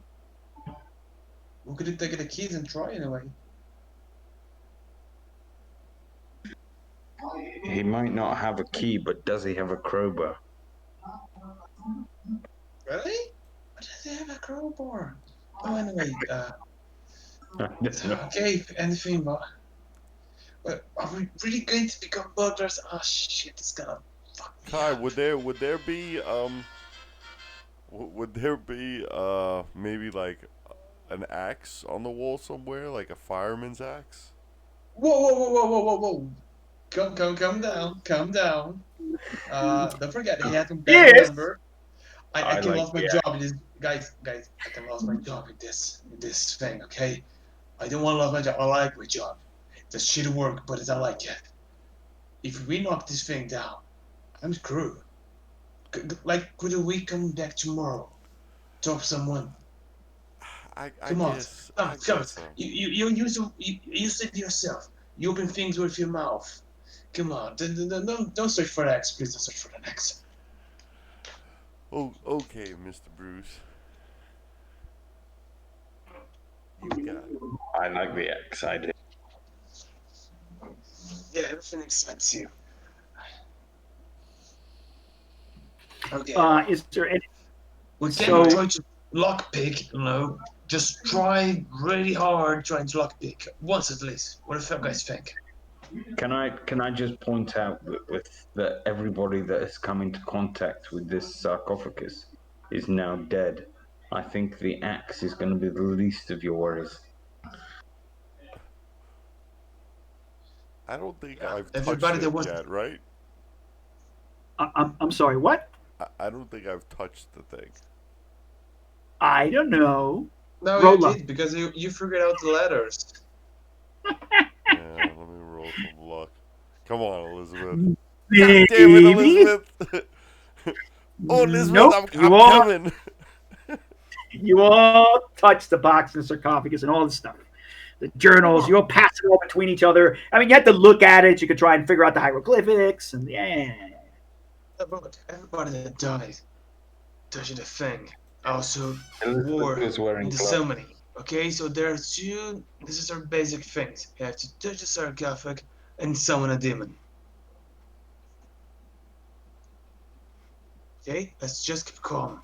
We could take the keys and try anyway. he might not have a key, but does he have a crowbar? Really? But does he have a crowbar? Oh, anyway. I don't know. Okay, anything but. Are we really going to become burglars? Oh shit, it's gonna fuck me Kai, up. would there be would there be maybe like an axe on the wall somewhere, like a fireman's axe? Whoa, whoa, whoa, whoa, whoa, whoa, whoa. Calm down, calm down. Don't forget, he had a bad Yes. remember. I I can like lose my the job in this, guys. I can lose my job in this thing. Okay, I don't want to lose my job. I like my job. It's a shit work, but it's I like it. If we knock this thing down, I'm screwed. Like, could we come back tomorrow? Talk to someone. I Come on, guess come on, I come on. guess so. You said yourself. You open things with your mouth. Come on, don't search for X. Please don't search for the X. Oh, okay, Mr. Bruce, you got it. I like the X idea. Yeah, everything excites you. Okay, Is there any? we can So try to lockpick. Just try really hard trying to lockpick once at least. What do you guys think? Can I just point out that everybody that has come into contact with this sarcophagus is now dead. I think the axe is going to be the least of your worries. I don't think Yeah, I've touched everybody that it was. yet, right? I'm sorry. What? I don't think I've touched the thing. I don't know. No, you Roll up. did because you figured out the letters. Yeah, let me roll some luck. Come on, Elizabeth. God damn it, Maybe. Elizabeth! Oh, Elizabeth, Nope. I'm coming. You all touch the box and the sarcophagus and all this stuff. The journals, you Oh, all pass it all between each other. I mean, you have to look at it. You could try and figure out the hieroglyphics and yeah. but everybody that died touching the thing also Elizabeth wore was wearing in the gloves. ceremony. Okay, so there are two necessary basic things. You have to touch the sarcophagus and summon a demon. Okay, let's just keep calm.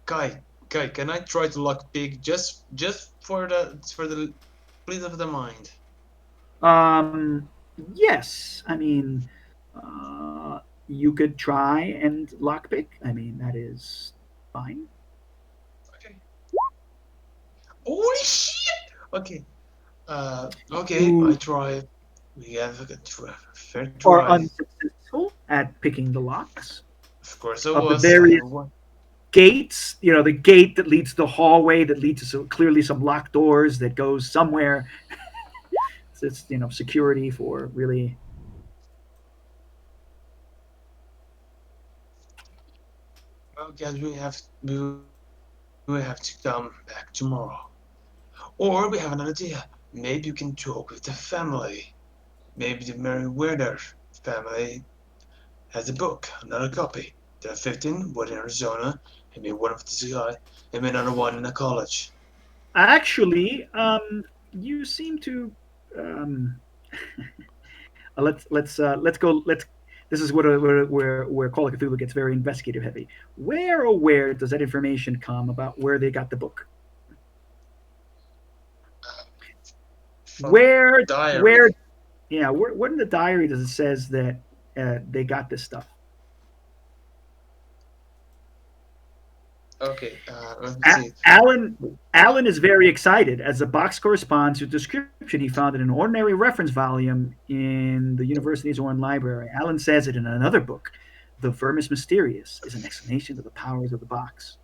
Guy, can I try to lock pig just for the please of the mind? Um, yes. I mean, you could try and lockpick. I mean, that is fine. Okay. Holy shit! Okay. Okay, I You try. We have a fair are try. unsuccessful at picking the locks Of course I of the was. I various won. gates. You know, the gate that leads to the hallway that leads to clearly some locked doors that goes somewhere. It's security for really. Well, guys, we have to come back tomorrow. Or we have another idea. Maybe you can talk with the family. Maybe the Meriwether family has a book, another copy. There are 15, one in Arizona, and maybe one of this guy, and maybe another one in a college. Actually, you seem to. Um, let's go. Let's. This is where Call of Cthulhu gets very investigative heavy. Where or where does that information come about where they got the book? From the Where diary. where yeah where in the diary does it says that they got this stuff? Okay, let me see. Alan is very excited as the box corresponds to a description he found in an ordinary reference volume in the university's Orne Library. Alan says it in another book. The Vermis Mysterious is an explanation of the powers of the box.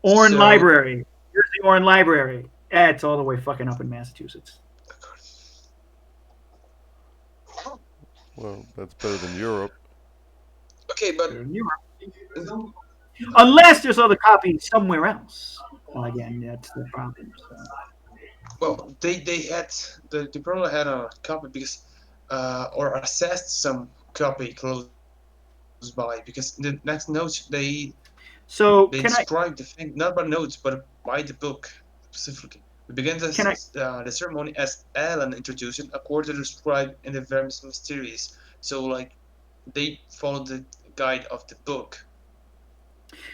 Orne So, Library. Here's the Orne Library. It's all the way fucking up in Massachusetts. Well, that's better than Europe. okay, but Unless there's other copies somewhere else. Well, again, that's the problem. So. well, they probably had a copy because or assessed some copy close by because in the next notes they So described the thing not by notes but by the book specifically. We began can I the ceremony as Alan introduced it according to the scribe in the Vermis Mysterious. So like they followed the guide of the book.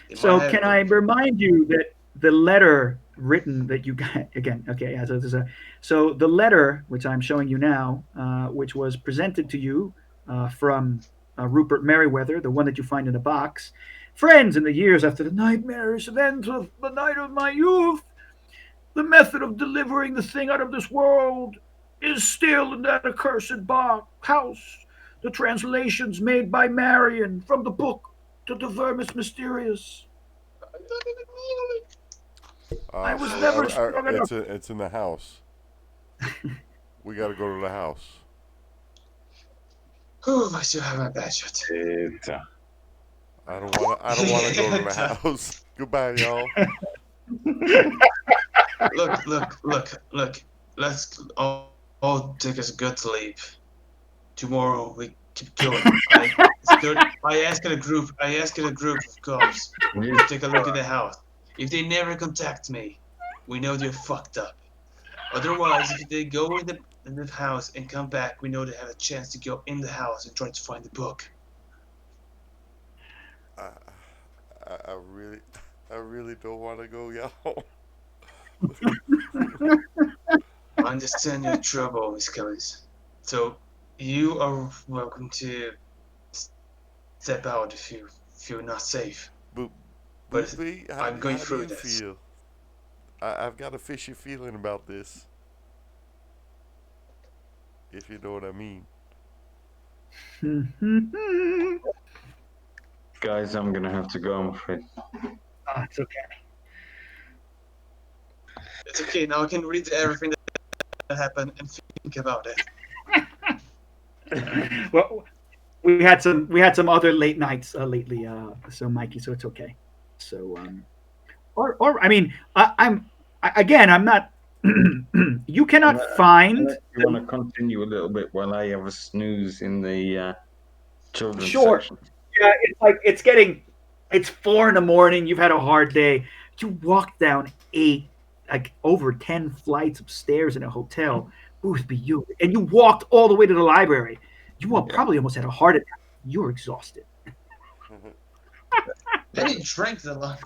They might So have a can I book. remind you that the letter written that you got again. Okay, yeah, so, so the letter which I'm showing you now, which was presented to you from Rupert Merriweather, the one that you find in a box. Friends, in the years after the nightmarish events of the night of my youth, the method of delivering the thing out of this world is still in that accursed house. The translations made by Marion from the book to the Vermis Mysterious. I don't even know it. I was So never strong enough. it's in the house. We gotta go to the house. Oh, I still have my badge yet. I don't wanna go to the house. Goodbye, y'all. Look. Let's all take us a good sleep. Tomorrow we keep going. I asked a group of cops to take a look at the house. If they never contact me, we know they're fucked up. Otherwise, if they go in the house and come back, we know they have a chance to go in the house and try to find the book. I, I really, I really don't want to go, y'all. I understand your trouble, Miss Kellys. So you are welcome to step out if you feel not safe. But But Boopy, I'm going how do through you this. feel? I've got a fishy feeling about this, if you know what I mean. Guys, I'm gonna have to go. I'm afraid. It's okay. It's okay. Now I can read everything that happened and think about it. Well, we had some other late nights lately, so Mikey, so it's okay. So or I mean, again, I'm not. You cannot find Unless you want to continue a little bit while I have a snooze in the children's sure. section. Yeah, it's like it's 4 in the morning. You've had a hard day. You walk down eight, like over 10 flights of stairs in a hotel. Boothby, and you walked all the way to the library. You all Yeah. probably almost had a heart attack. You're exhausted. Then you drank a lot.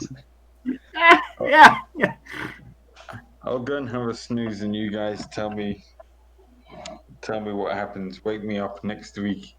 Yeah, yeah. I'll go and have a snooze, and you guys tell me what happens. Wake me up next week.